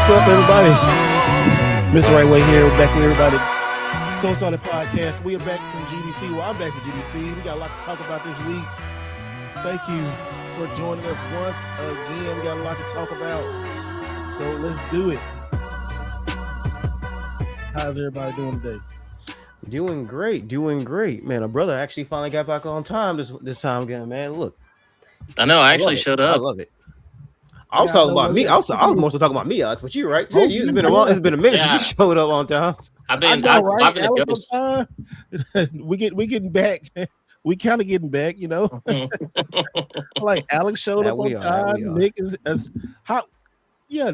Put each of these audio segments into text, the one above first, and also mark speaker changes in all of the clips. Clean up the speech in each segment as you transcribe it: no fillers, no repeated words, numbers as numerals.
Speaker 1: What's up, everybody? Mr. Right Way here. We're back with everybody. So it's on the podcast. We are back from GDC. Well, I'm back from GDC. We got a lot to talk about this week. Thank you for joining us once again. We got a lot to talk about. So let's do it. How's everybody doing today?
Speaker 2: Doing great, man. A brother actually finally got back on time this time again, man. Look,
Speaker 3: I know. I actually showed up.
Speaker 2: I love it. I was talking about me. I was mostly talking about me, but you right too. It's been a while. It's been a minute since you showed up on time.
Speaker 3: I've been a ghost.
Speaker 1: We getting back. We kind of getting back, you know. Like Alex showed up on time. Nick is how? Yeah,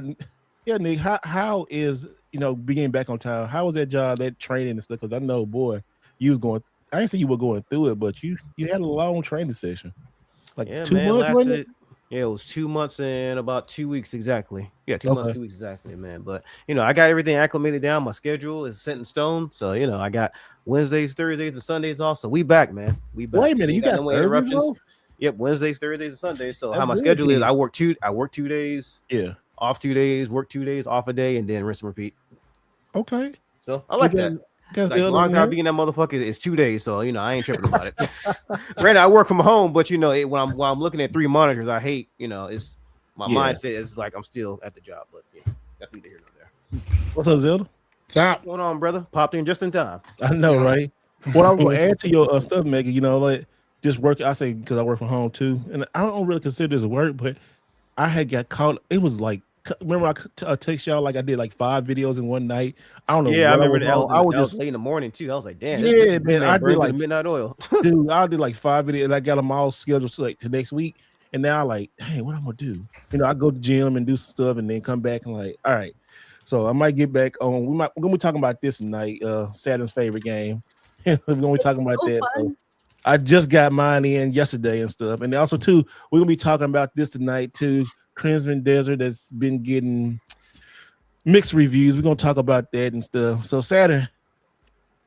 Speaker 1: Nick. How is being back on time? How was that job, that training and stuff? Because I know, boy, you was going. I didn't say you were going through it, but you had a long training session. Like 2 months, wasn't it?
Speaker 2: Yeah, it was 2 months and about 2 weeks exactly. Yeah, 2 months, 2 weeks exactly, man. But I got everything acclimated down. My schedule is set in stone. So I got Wednesdays, Thursdays, and Sundays off. So we back, man. We back.
Speaker 1: Wait a minute, you got no interruptions?
Speaker 2: Yep, Wednesdays, Thursdays, and Sundays. So how my schedule is, I work 2 days.
Speaker 1: Yeah.
Speaker 2: Off 2 days, work 2 days, off a day, and then rinse and repeat.
Speaker 1: Okay.
Speaker 2: So I like that. Like, as long as I be in that motherfucker, it's 2 days, so I ain't tripping about it. Granted, I work from home, but when I'm looking at 3 monitors, I hate it's my mindset is like I'm still at the job, but that's neither here nor there.
Speaker 1: What's up, Zelda?
Speaker 2: What's going on, brother? Popped in just in time.
Speaker 1: I know, right? What I was going to add to your stuff, Megan, like just work. I say because I work from home too, and I don't really consider this work, but I had got caught. It was like. Remember, I text y'all like I did like 5 videos in one night. I don't know.
Speaker 2: Yeah, I remember that. I was just late in the morning too. I was like, damn.
Speaker 1: Yeah, man. I did like
Speaker 2: midnight oil.
Speaker 1: Dude, I did like 5 videos. And I got them all scheduled to next week. And now like, hey, what I'm gonna do? I go to the gym and do some stuff, and then come back and like, all right. So I might get back on. We're gonna be talking about this tonight. Saturn's favorite game. We're gonna be talking about that. So I just got mine in yesterday and stuff. And also too, we're gonna be talking about this tonight too. Crimson Desert that's been getting mixed reviews. We're gonna talk about that and stuff. So Saturn,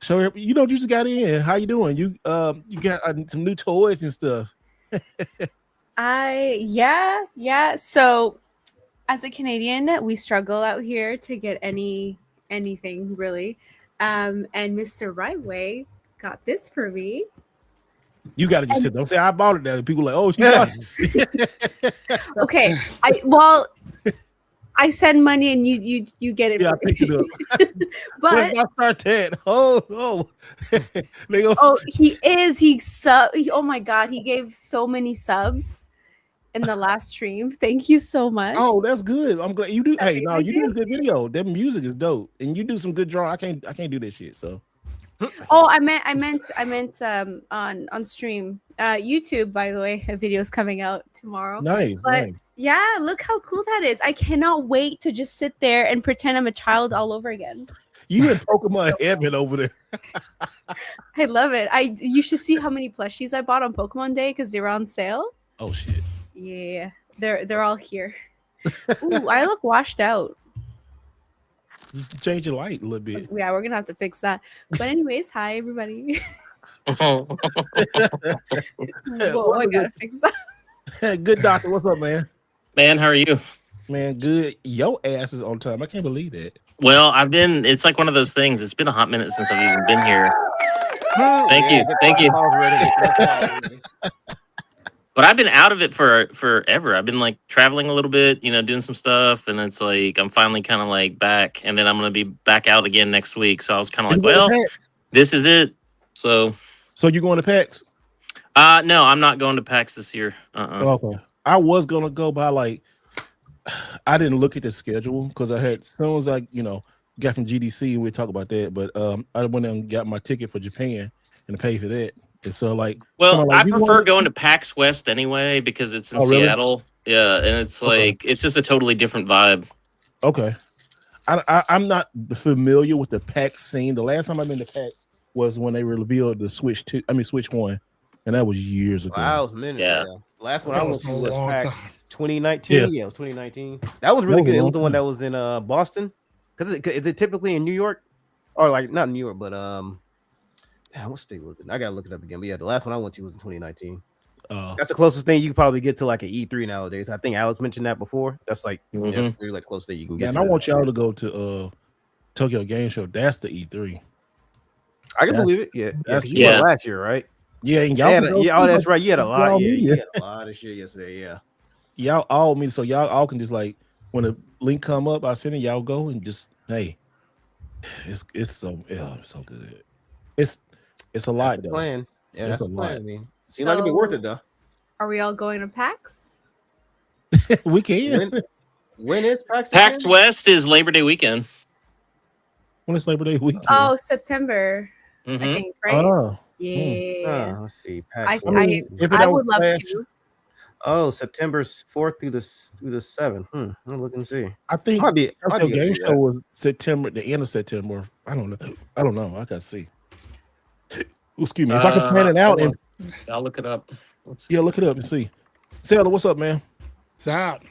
Speaker 1: show her. You just got in. How you doing? You got some new toys and stuff.
Speaker 4: Yeah. So as a Canadian, we struggle out here to get anything really. And Mr. Right Way got this for me.
Speaker 1: You got to just sit. Don't say I bought it. That people like, oh, she bought it.
Speaker 4: Okay, I send money and you get it.
Speaker 1: Yeah, I picked it up.
Speaker 4: But
Speaker 1: let's not start that. Oh,
Speaker 4: oh my God, he gave so many subs in the last stream. Thank you so much.
Speaker 1: Oh, that's good. I'm glad you do. Hey, no, you do a good video. That music is dope, and you do some good drawing. I can't do that shit. So.
Speaker 4: Oh, I meant on stream. YouTube, by the way, a video is coming out tomorrow.
Speaker 1: Nice.
Speaker 4: Yeah, look how cool that is. I cannot wait to just sit there and pretend I'm a child all over again.
Speaker 1: You in Pokemon heaven over there.
Speaker 4: I love it. You should see how many plushies I bought on Pokemon Day because they were on sale.
Speaker 1: Oh shit.
Speaker 4: Yeah, they're all here. Ooh, I look washed out.
Speaker 1: You can change your light a little bit.
Speaker 4: Yeah, we're gonna have to fix that. But anyways, hi everybody.
Speaker 3: Whoa,
Speaker 4: I gotta fix that.
Speaker 1: Good doctor, what's up, man?
Speaker 3: Man, how are you?
Speaker 1: Man, good. Your ass is on time. I can't believe that.
Speaker 3: Well, it's like one of those things. It's been a hot minute since I've even been here. Thank you. But I've been out of it for forever. I've been like traveling a little bit, doing some stuff, and it's like I'm finally kind of like back, and then I'm gonna be back out again next week. So I was kind of like, well, this is it. So
Speaker 1: you going to PAX?
Speaker 3: No, I'm not going to PAX this year.
Speaker 1: Okay, I was gonna go by like I didn't look at the schedule because I had as soon as I got from GDC and we talk about that, but I went and got my ticket for Japan and paid for that. And so I
Speaker 3: prefer going to PAX West anyway because it's in Seattle. Really? Yeah, and it's like it's just a totally different vibe.
Speaker 1: Okay, I'm not familiar with the PAX scene. The last time I've been to PAX was when they revealed the Switch 1, and that was years ago.
Speaker 2: Wow, it was a minute.
Speaker 3: Yeah.
Speaker 2: The last one I went to was PAX 2019. Yeah, it was 2019. That was really good. It was the one that was in Boston. Is it typically in New York, or like not New York, but what state was it? I gotta look it up again. But yeah, the last one I went to was in 2019. That's the closest thing you can probably get to like an E3 nowadays. I think Alex mentioned that before. That's like that's really like close thing you can get.
Speaker 1: And
Speaker 2: to
Speaker 1: I want y'all to go to Tokyo Game Show. That's the E3.
Speaker 2: I can believe it. Yeah,
Speaker 1: that's
Speaker 2: you went last year, right?
Speaker 1: Yeah, and y'all
Speaker 2: oh, that's right. You had a lot. Yeah, you
Speaker 1: media.
Speaker 2: had a lot of shit yesterday. Yeah,
Speaker 1: y'all all me. So y'all all can just like when the link come up, I send it. Y'all go and just hey, it's so good. It's a lot though.
Speaker 2: Plan. Yeah,
Speaker 1: it's
Speaker 2: that's
Speaker 1: a lot.
Speaker 2: I mean, seems like it'd be worth it though.
Speaker 4: Are we all going to PAX?
Speaker 1: We can.
Speaker 2: When is PAX?
Speaker 3: PAX West is Labor Day weekend.
Speaker 1: When is Labor Day weekend?
Speaker 4: Oh, September. I think, right?
Speaker 1: Oh,
Speaker 4: yeah.
Speaker 2: Let's see. PAX
Speaker 4: I would love to.
Speaker 2: Oh, September 4th through the 7th. I'm looking to see.
Speaker 1: I think
Speaker 2: might be
Speaker 1: Game Show was September, the end of September. I don't know. I gotta see. Excuse me. If I can plan it out, and
Speaker 3: I'll look it up.
Speaker 1: Look it up and see. Sailor, what's up, man?
Speaker 5: What's up?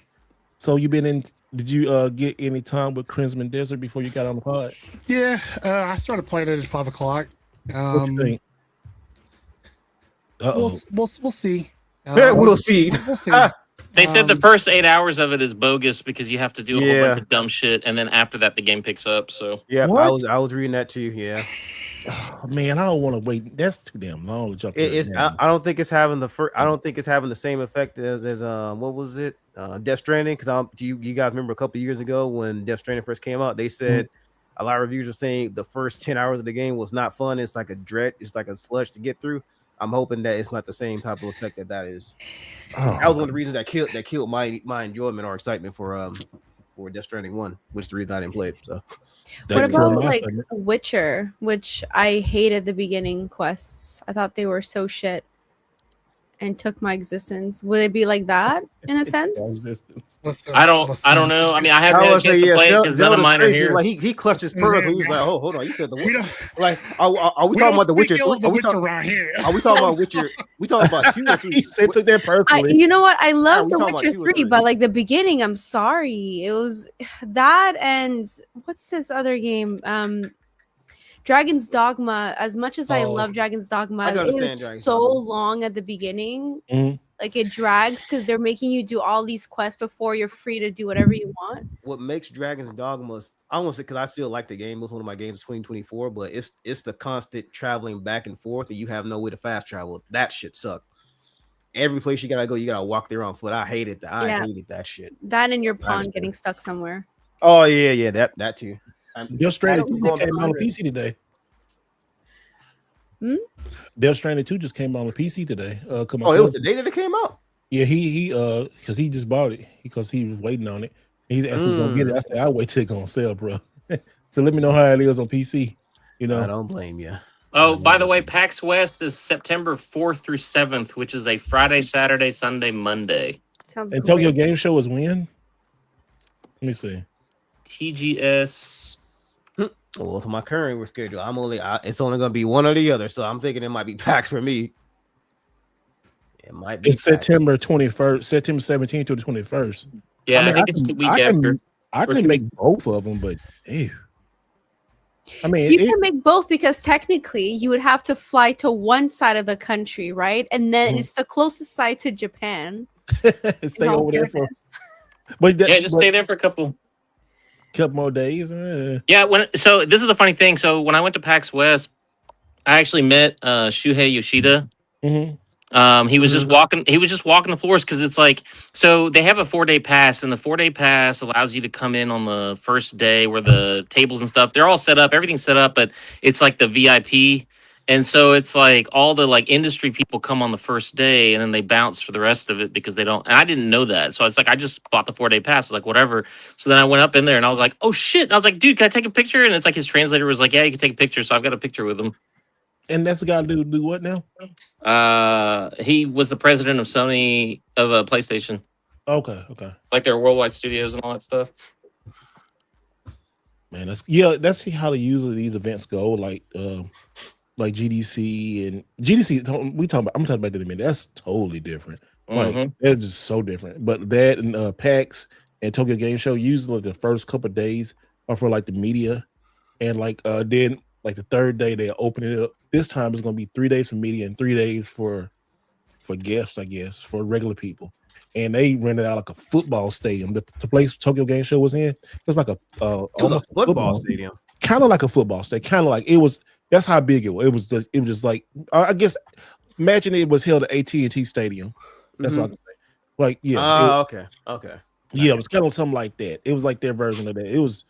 Speaker 1: So you been in? Did you get any time with Crimson Desert before you got on the pod?
Speaker 5: Yeah, I started playing it at 5 o'clock.
Speaker 1: What you think?
Speaker 5: We'll see.
Speaker 2: We'll see.
Speaker 5: We'll see.
Speaker 3: They said the first 8 hours of it is bogus because you have to do a whole bunch of dumb shit, and then after that, the game picks up. So
Speaker 2: yeah, I was reading that too. Yeah.
Speaker 1: Oh, man, I don't want to wait. That's too damn long to jump.
Speaker 2: I don't think it's having the same effect as what was it? Death Stranding. Because you guys remember a couple of years ago when Death Stranding first came out, they said a lot of reviews were saying the first 10 hours of the game was not fun. It's like a dread. It's like a sludge to get through. I'm hoping that it's not the same type of effect that is. That was one of the reasons that killed my enjoyment or excitement for Death Stranding 1, which is the reason I didn't play it. So.
Speaker 4: What about like Witcher, which I hated the beginning quests. I thought they were so shit and took my existence. Would it be like that in a sense?
Speaker 3: I don't know. I mean, I haven't had a chance to play it because none of mine are here.
Speaker 2: Like he clutched his pearls when he was like, "Oh, hold on, you said the Witcher." Like, are we talking about the Witcher? Are we talking about Witcher? We talking about 2 or 3?
Speaker 1: He said took that personally.
Speaker 4: You know what? I love The Witcher 3, but like the beginning, I'm sorry, it was that and what's this other game? Dragon's Dogma. As much as I love Dragon's Dogma, it's so long at the beginning. Like it drags because they're making you do all these quests before you're free to do whatever you want.
Speaker 2: What makes Dragon's Dogma, I won't say because I still like the game. It was one of my games of 2024, but it's the constant traveling back and forth, and you have no way to fast travel. That shit sucked. Every place you gotta go, you gotta walk there on foot. I hated that. I hated that shit.
Speaker 4: That and your pawn getting stuck somewhere.
Speaker 2: Oh yeah, that too.
Speaker 1: Death Stranding 2 just came on the PC today. Death Stranding 2 just came on the PC today.
Speaker 2: It was the day that it came out.
Speaker 1: Yeah, he because he just bought it because he was waiting on it. He asked me to get it. I said, I'll wait till it's on sale, bro. So let me know how it is on PC. You know,
Speaker 2: I don't blame you.
Speaker 3: Oh, by the way, PAX West is September 4th through 7th, which is a Friday, Saturday, Sunday, Monday.
Speaker 4: Sounds
Speaker 1: and
Speaker 4: great.
Speaker 1: Tokyo Game Show is when? Let me see.
Speaker 3: TGS.
Speaker 2: Well, with my current schedule, it's only going to be one or the other. So I'm thinking it might be PAX for me. It might be.
Speaker 1: It's September 21st, September 17th to the 21st.
Speaker 3: Yeah, I think it's the week after.
Speaker 1: I could make both of them, but ew. I mean,
Speaker 4: you can make both because technically you would have to fly to one side of the country, right? And then it's the closest side to Japan.
Speaker 1: Stay over there for.
Speaker 3: Stay there for a couple
Speaker 1: more days.
Speaker 3: Yeah. So this is the funny thing. So when I went to PAX West, I actually met Shuhei Yoshida. He was just walking. He was just walking the floors because it's like, so they have a 4-day pass, and the 4-day pass allows you to come in on the first day where the tables and stuff, they're all set up, everything's set up, but it's like the VIP. And so it's like all the like industry people come on the first day and then they bounce for the rest of it because they don't. And I didn't know that. So it's like, I just bought the 4-day pass. I was like, whatever. So then I went up in there and I was like, oh shit. And I was like, dude, can I take a picture? And it's like his translator was like, yeah, you can take a picture. So I've got a picture with him.
Speaker 1: And that's the guy do what now?
Speaker 3: He was the president of Sony of PlayStation.
Speaker 1: Okay.
Speaker 3: Like their worldwide studios and all that stuff.
Speaker 1: Man, that's how usually these events go. Like GDC and GDC. I'm talking about that in a minute. That's totally different. Like they're just so different. But that and PAX and Tokyo Game Show usually the first couple of days are for like the media, and then like the third day they open it up. This time it's gonna be 3 days for media and 3 days for for guests, I guess, for regular people. And they rented out like a football stadium. The place Tokyo Game Show was in, it was like almost
Speaker 2: a football stadium.
Speaker 1: Kind of like a football stadium. Kind of like it was. That's how big it was. It was just like I guess. Imagine it was held at AT&T Stadium. That's all I can say. Like
Speaker 2: okay.
Speaker 1: Yeah, it was kind of something like that. It was like their version of that. It was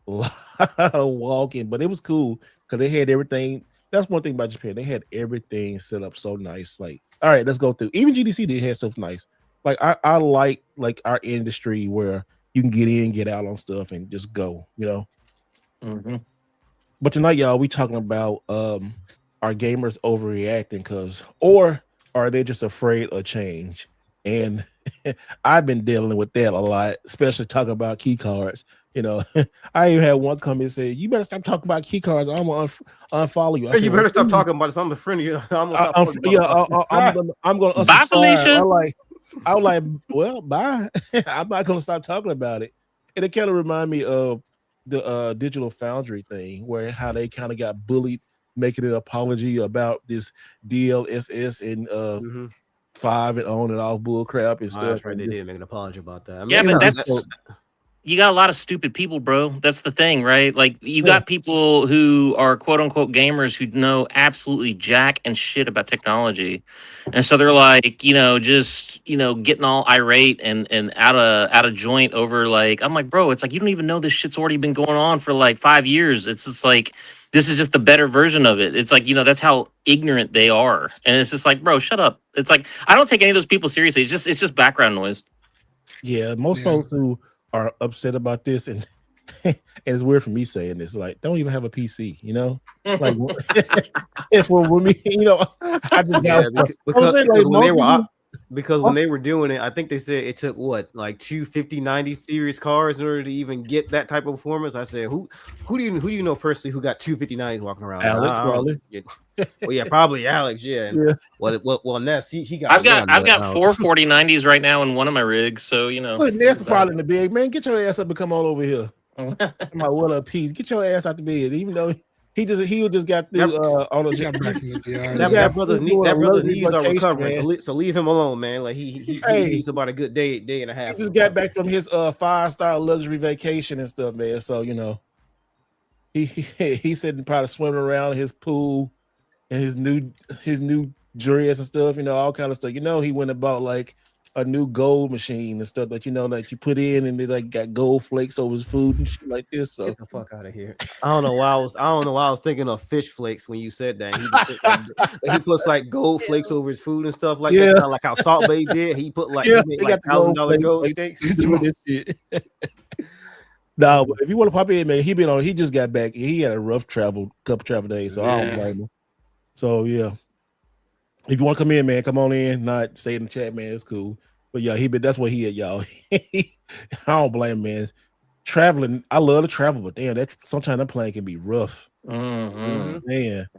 Speaker 1: a lot of walking, but it was cool because they had everything. That's one thing about Japan. They had everything set up so nice. Like, all right, let's go through. Even GDC did have stuff nice. Like I like our industry where you can get in, get out on stuff, and just go.
Speaker 3: Mm-hmm.
Speaker 1: But tonight, y'all, we talking about are gamers overreacting or are they just afraid of change? And I've been dealing with that a lot, especially talking about key cards. I even had one come and say, "You better stop talking about key cards. I'm gonna unfollow you." I said,
Speaker 2: you better stop talking about it. I'm a friend of you. I'm gonna
Speaker 3: Bye, Felicia.
Speaker 1: I was like, well, bye. I'm not gonna stop talking about it. And it kind of reminded me of the digital foundry thing, where how they kind of got bullied, making an apology about this DLSS and 5 and on and off bull crap and stuff.
Speaker 2: That's right. They did make an apology about that. I mean,
Speaker 3: yeah, but you got a lot of stupid people, bro. That's the thing, right? Like you got people who are quote unquote gamers who know absolutely jack and shit about technology. And so they're like, just, getting all irate and out of joint over like, I'm like, bro, it's like, you don't even know this shit's already been going on for like 5 years. It's just like, this is just the better version of it. It's like, that's how ignorant they are. And it's just like, bro, shut up. It's like, I don't take any of those people seriously. It's just background noise.
Speaker 1: Yeah. Most folks who are upset about this, and it's weird for me saying this, like, don't even have a PC, like if for me, I just
Speaker 2: because when they were doing it, I think they said it took like 2 5090 series cards in order to even get that type of performance. I said, who do you know personally who got 2 5090s walking around?
Speaker 1: Alex, probably.
Speaker 2: Well, yeah, probably Alex. Yeah. Well, Ness, he got.
Speaker 3: I've got 4 4090s right now in one of my rigs, so
Speaker 1: Look, Ness is probably in the bed, man. Get your ass up and come on over here. My what up, piece? Get your ass out the bed, even though he just got through
Speaker 2: that brother's knees are recovering, so leave him alone, man. Like he's about a good day and a half.
Speaker 1: He just got back from his 5-star luxury vacation and stuff, man. So he said probably swimming around in his pool and his new dress and stuff, all kind of stuff. He went and bought like a new gold machine and stuff that that you put in and it like got gold flakes over his food and shit like this. So
Speaker 2: get the fuck out of here. I don't know why I was thinking of fish flakes when you said that. He puts like gold flakes over his food and stuff like that, kind of like how Salt Bay did. He put like $1,000 gold steaks. No, but if you want to pop in, man, he just got back. He had a rough couple travel days, so I don't blame him. So yeah. If you want to come in, man, come on in. Not say in the chat, man. It's cool. But yeah, that's what he at, y'all. I don't blame him, man. Traveling, I love to travel, but damn, sometimes that plane can be rough. Man,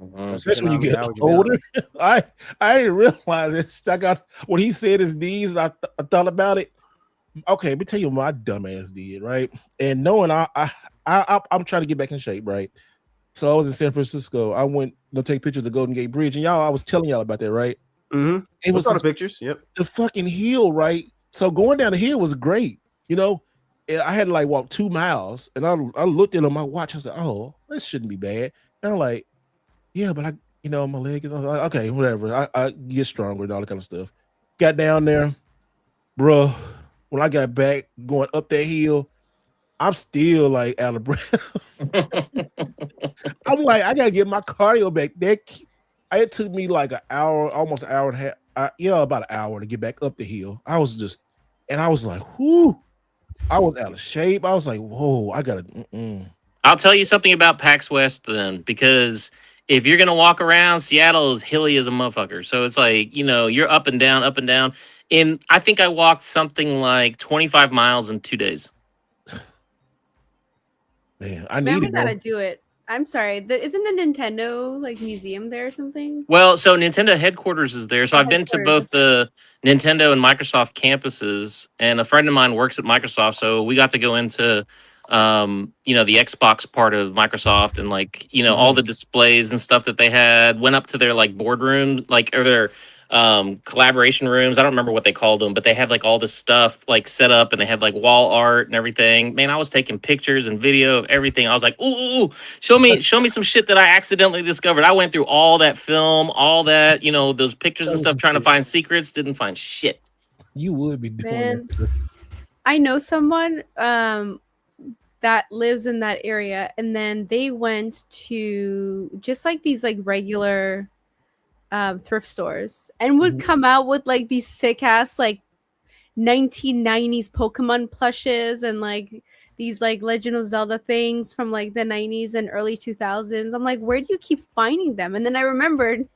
Speaker 2: especially when you get older. I didn't realize it. I got when he said his knees. I thought about it. Okay, let me tell you what my dumbass did, right? And knowing I'm trying to get back in shape, right? So I was in San Francisco. I went to take pictures of Golden Gate Bridge, and y'all, I was telling y'all about that, right? It was all the pictures. Yep.
Speaker 1: The fucking hill, right? So going down the hill was great. I had to like walk 2 miles, and I looked at on my watch. I said, "Oh, this shouldn't be bad." And I'm like, "Yeah, but my leg is like, okay, whatever. I get stronger and all that kind of stuff." Got down there, bro. When I got back going up that hill, I'm still like out of breath. I'm like, I gotta get my cardio back. It took me like an hour, almost an hour and a half. About an hour to get back up the hill. I was like, whoo. I was out of shape. I was like, whoa, I gotta.
Speaker 3: I'll tell you something about PAX West then, because if you're gonna walk around, Seattle is hilly as a motherfucker. So it's like, you're up and down, up and down. And I think I walked something like 25 miles in 2 days.
Speaker 1: Man,
Speaker 4: we gotta do it. I'm sorry. Isn't the Nintendo museum there or something?
Speaker 3: Well, so Nintendo headquarters is there. So I've been to both the Nintendo and Microsoft campuses, and a friend of mine works at Microsoft. So we got to go into, the Xbox part of Microsoft and all the displays and stuff that they had. Went up to their boardroom, or their collaboration rooms. I don't remember what they called them, but they had like all this stuff like set up, and they had like wall art and everything. Man, I was taking pictures and video of everything. I was like, ooh, show me some shit that I accidentally discovered. I went through all that film, all that, those pictures and stuff, trying to find secrets. Didn't find shit.
Speaker 1: You would be doing that.
Speaker 4: I know someone that lives in that area, and then they went to just like these like regular thrift stores and would come out with like these sick ass like 1990s Pokemon plushes and like these like Legend of Zelda things from like the 90s and early 2000s. I'm like, where do you keep finding them? And then I remembered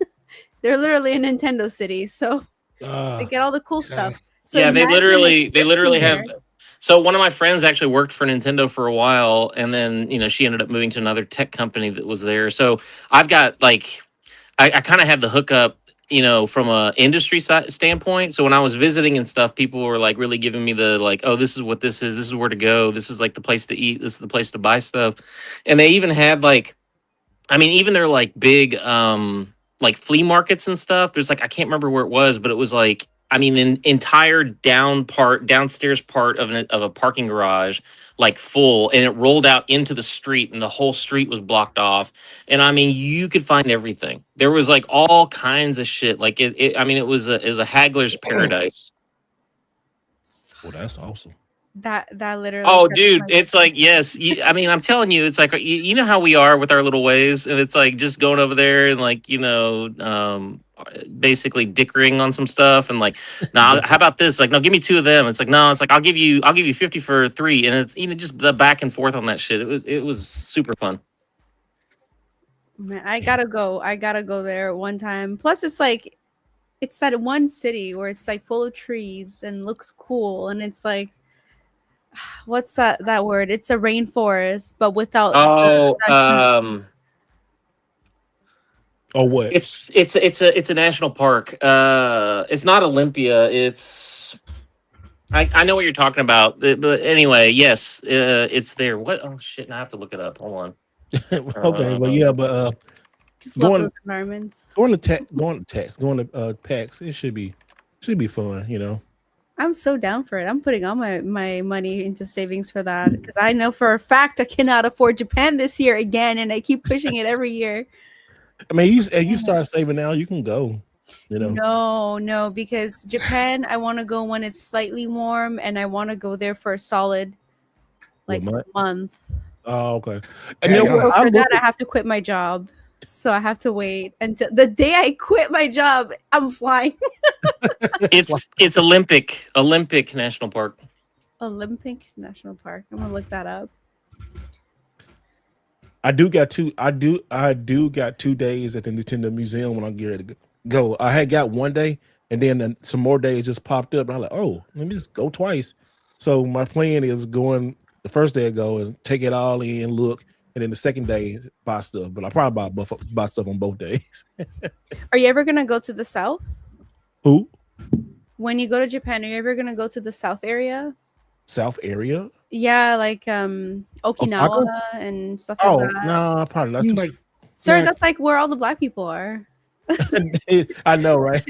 Speaker 4: they're literally in Nintendo City, so they get all the cool stuff. So
Speaker 3: yeah, they literally have. So one of my friends actually worked for Nintendo for a while, and then she ended up moving to another tech company that was there. So I've got like, I kind of have the hookup, from a industry standpoint. So when I was visiting and stuff, people were like really giving me the like, oh, this is what this is. This is where to go. This is like the place to eat. This is the place to buy stuff. And they even had like, even their like big like flea markets and stuff. There's like, I can't remember where it was, but it was like, an entire downstairs part of a parking garage, like full, and it rolled out into the street, and the whole street was blocked off. And you could find everything. There was like all kinds of shit. Like it was a haggler's paradise.
Speaker 1: Well, that's awesome.
Speaker 4: That literally.
Speaker 3: Oh, dude, it's like, yes. I'm telling you, it's like, you know how we are with our little ways, and it's like just going over there and like, basically dickering on some stuff, and like, nah, how about this? Like, no, give me 2 of them. It's like, no, it's like, I'll give you 50 for 3, and it's just the back and forth on that shit. It was super fun.
Speaker 4: Man, I gotta go there one time. Plus, it's like, it's that one city where it's like full of trees and looks cool, and it's like, what's that word? It's a rainforest, but without.
Speaker 1: Oh, what?
Speaker 3: It's a national park. It's not Olympia. It's I know what you're talking about, but anyway, yes, it's there. What? Oh shit! Now I have to look it up. Hold on.
Speaker 1: Okay, well, yeah, but
Speaker 4: just love those environments.
Speaker 1: Going to PAX. It should be fun.
Speaker 4: I'm so down for it. I'm putting all my money into savings for that, because I know for a fact I cannot afford Japan this year again, and I keep pushing it every year.
Speaker 1: If you start saving now, you can go.
Speaker 4: No, because Japan, I want to go when it's slightly warm, and I want to go there for a solid month.
Speaker 1: Oh, okay.
Speaker 4: And then for that, I have to quit my job. So I have to wait until the day I quit my job. I'm flying.
Speaker 3: It's Olympic National Park.
Speaker 4: Olympic National Park. I'm gonna look that up.
Speaker 1: I do got 2 days at the Nintendo Museum when I'm getting ready to go. I had got 1 day, and then some more days just popped up. And I'm like, oh, let me just go twice. So my plan is going the first day I go and take it all in, look, and then the second day buy stuff. But I probably buy stuff on both days.
Speaker 4: Are you ever gonna go to the South?
Speaker 1: Who?
Speaker 4: When you go to Japan, are you ever gonna go to the South area?
Speaker 1: South area?
Speaker 4: Yeah, like Okinawa and stuff like that.
Speaker 1: No, probably not.
Speaker 5: Like,
Speaker 4: sir, that's like where all the black people are.
Speaker 1: I know, right?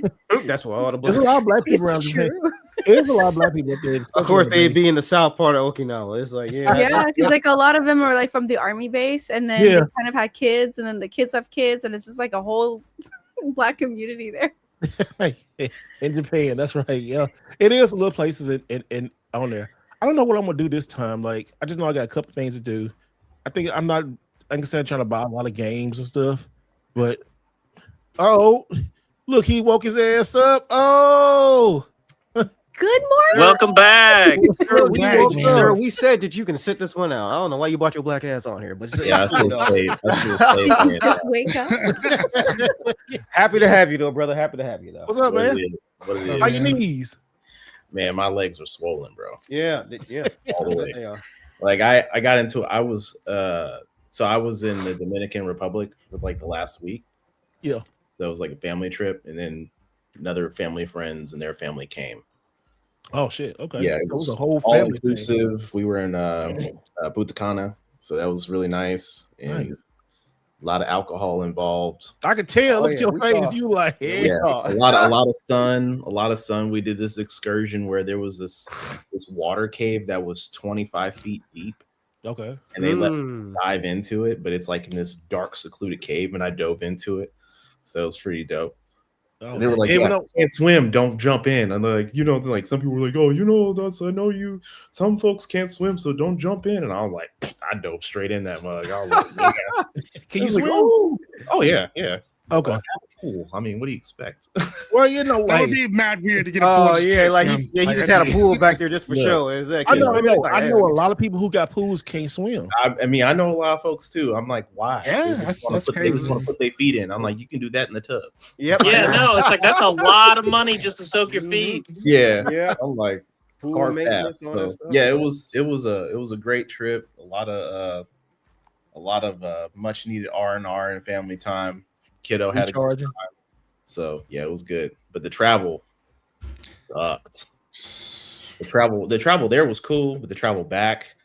Speaker 2: That's where all the black.
Speaker 1: There's a lot of black people around Japan. There's a lot of black people up there.
Speaker 2: Of course, they'd be in the south part of Okinawa. It's like,
Speaker 4: yeah, because like a lot of them are like from the army base, and then they kind of had kids, and then the kids have kids, and it's just like a whole black community there.
Speaker 1: In Japan, that's right. Yeah, it is little places in on there. I don't know what I'm gonna do this time. Like, I just know I got a couple things to do. I think I'm not, like I said, trying to buy a lot of games and stuff. But look, he woke his ass up. Oh,
Speaker 4: good morning.
Speaker 3: Welcome back.
Speaker 2: Sir, we said that you can sit this one out. I don't know why you brought your black ass on here, but
Speaker 6: yeah, I feel safe.
Speaker 4: Just wake up.
Speaker 2: Happy to have you, though, brother. Happy to have you, though.
Speaker 1: What's up, man? How your knees?
Speaker 6: Man, my legs are swollen, bro.
Speaker 2: Yeah.
Speaker 6: All the way. Yeah. Like I got into I was in the Dominican Republic for like the last week.
Speaker 1: Yeah.
Speaker 6: So it was like a family trip, and then another family friends and their family came.
Speaker 1: Oh shit. Okay.
Speaker 6: Yeah, it was
Speaker 1: a whole
Speaker 6: all
Speaker 1: family
Speaker 6: inclusive. We were in Butacana, so that was really nice. And A lot of alcohol involved.
Speaker 1: I could tell. Look at your face. You like,
Speaker 6: yeah, a lot of sun. We did this excursion where there was this water cave that was 25 feet deep.
Speaker 1: Okay.
Speaker 6: And they let me dive into it, but it's like in this dark, secluded cave, and I dove into it. So it was pretty dope. Oh, and they were like, can't swim, don't jump in. And like, like some people were like, oh, I know you. Some folks can't swim, so don't jump in. And I was like, I dove straight in that mug. I was like, yeah.
Speaker 1: Can you swim?
Speaker 6: Like, oh yeah.
Speaker 1: Okay.
Speaker 6: Pool. I mean, what do you expect?
Speaker 1: Well,
Speaker 5: that would be mad weird to get a pool.
Speaker 2: Oh yeah, he just had a pool back there just for show.
Speaker 1: I know a lot of people who got pools can't swim.
Speaker 6: I mean, I know a lot of folks too. I'm like, why?
Speaker 5: Yeah, that's crazy.
Speaker 6: They just want to put their feet in. I'm like, you can do that in the tub.
Speaker 2: Yep.
Speaker 3: Yeah, no, it's like that's a lot of money just to soak your feet.
Speaker 6: Yeah. I'm like, hard pass. So, yeah, it was a great trip. A lot of much needed R&R and family time. Kiddo had a good time. So yeah, it was good. But the travel sucked. The travel there was cool, but the travel back,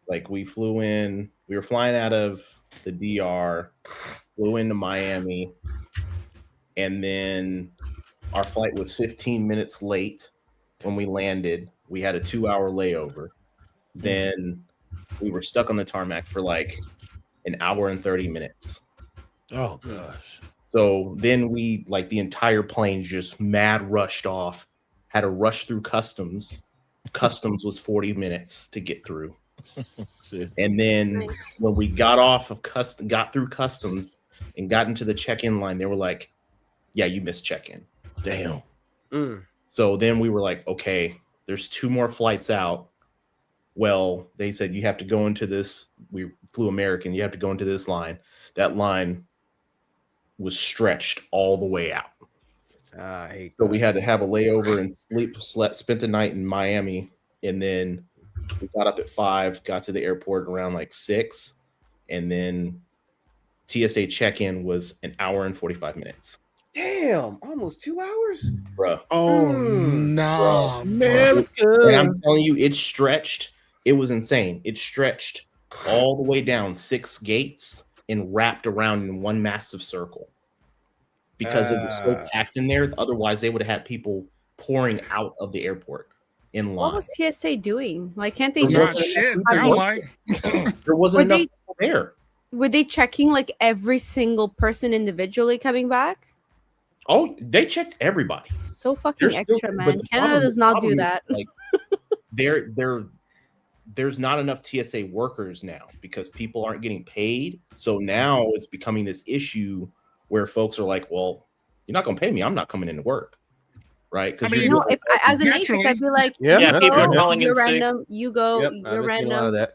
Speaker 6: like we were flying out of the DR, flew into Miami, and then our flight was 15 minutes late when we landed. We had a 2-hour layover. Then we were stuck on the tarmac for like an hour and 30 minutes.
Speaker 1: Oh gosh.
Speaker 6: So then the entire plane just mad rushed off, had to rush through customs. Customs was 40 minutes to get through. And then when we got through customs and got into the check-in line, they were like, yeah, you missed check-in.
Speaker 1: Damn.
Speaker 6: So then we were like, okay, there's 2 more flights out. Well, they said you have to go into this. We flew American. You have to go into this line. That line was stretched all the way out. So we had to have a layover and spent the night in Miami, and then we got up at 5, got to the airport around like 6, and then TSA check-in was an hour and 45 minutes.
Speaker 2: Damn, almost 2 hours,
Speaker 6: bro.
Speaker 5: Oh no,
Speaker 6: man! And I'm telling you, it stretched. It was insane. It stretched all the way down 6 gates and wrapped around in one massive circle because it was so packed in there. Otherwise, they would have had people pouring out of the airport in line.
Speaker 4: What was TSA doing? Like, can't they just?
Speaker 6: There wasn't enough people there.
Speaker 4: Were they checking like every single person individually coming back?
Speaker 6: Oh, they checked everybody.
Speaker 4: So fucking extra, man. Canada does not do that.
Speaker 6: Like, there's not enough TSA workers now because people aren't getting paid. So now it's becoming this issue where folks are like, well, you're not going to pay me. I'm not coming into work. Right.
Speaker 4: Because as an agent, I'd be like,
Speaker 3: people are calling in
Speaker 4: random, sick. You go, you're random.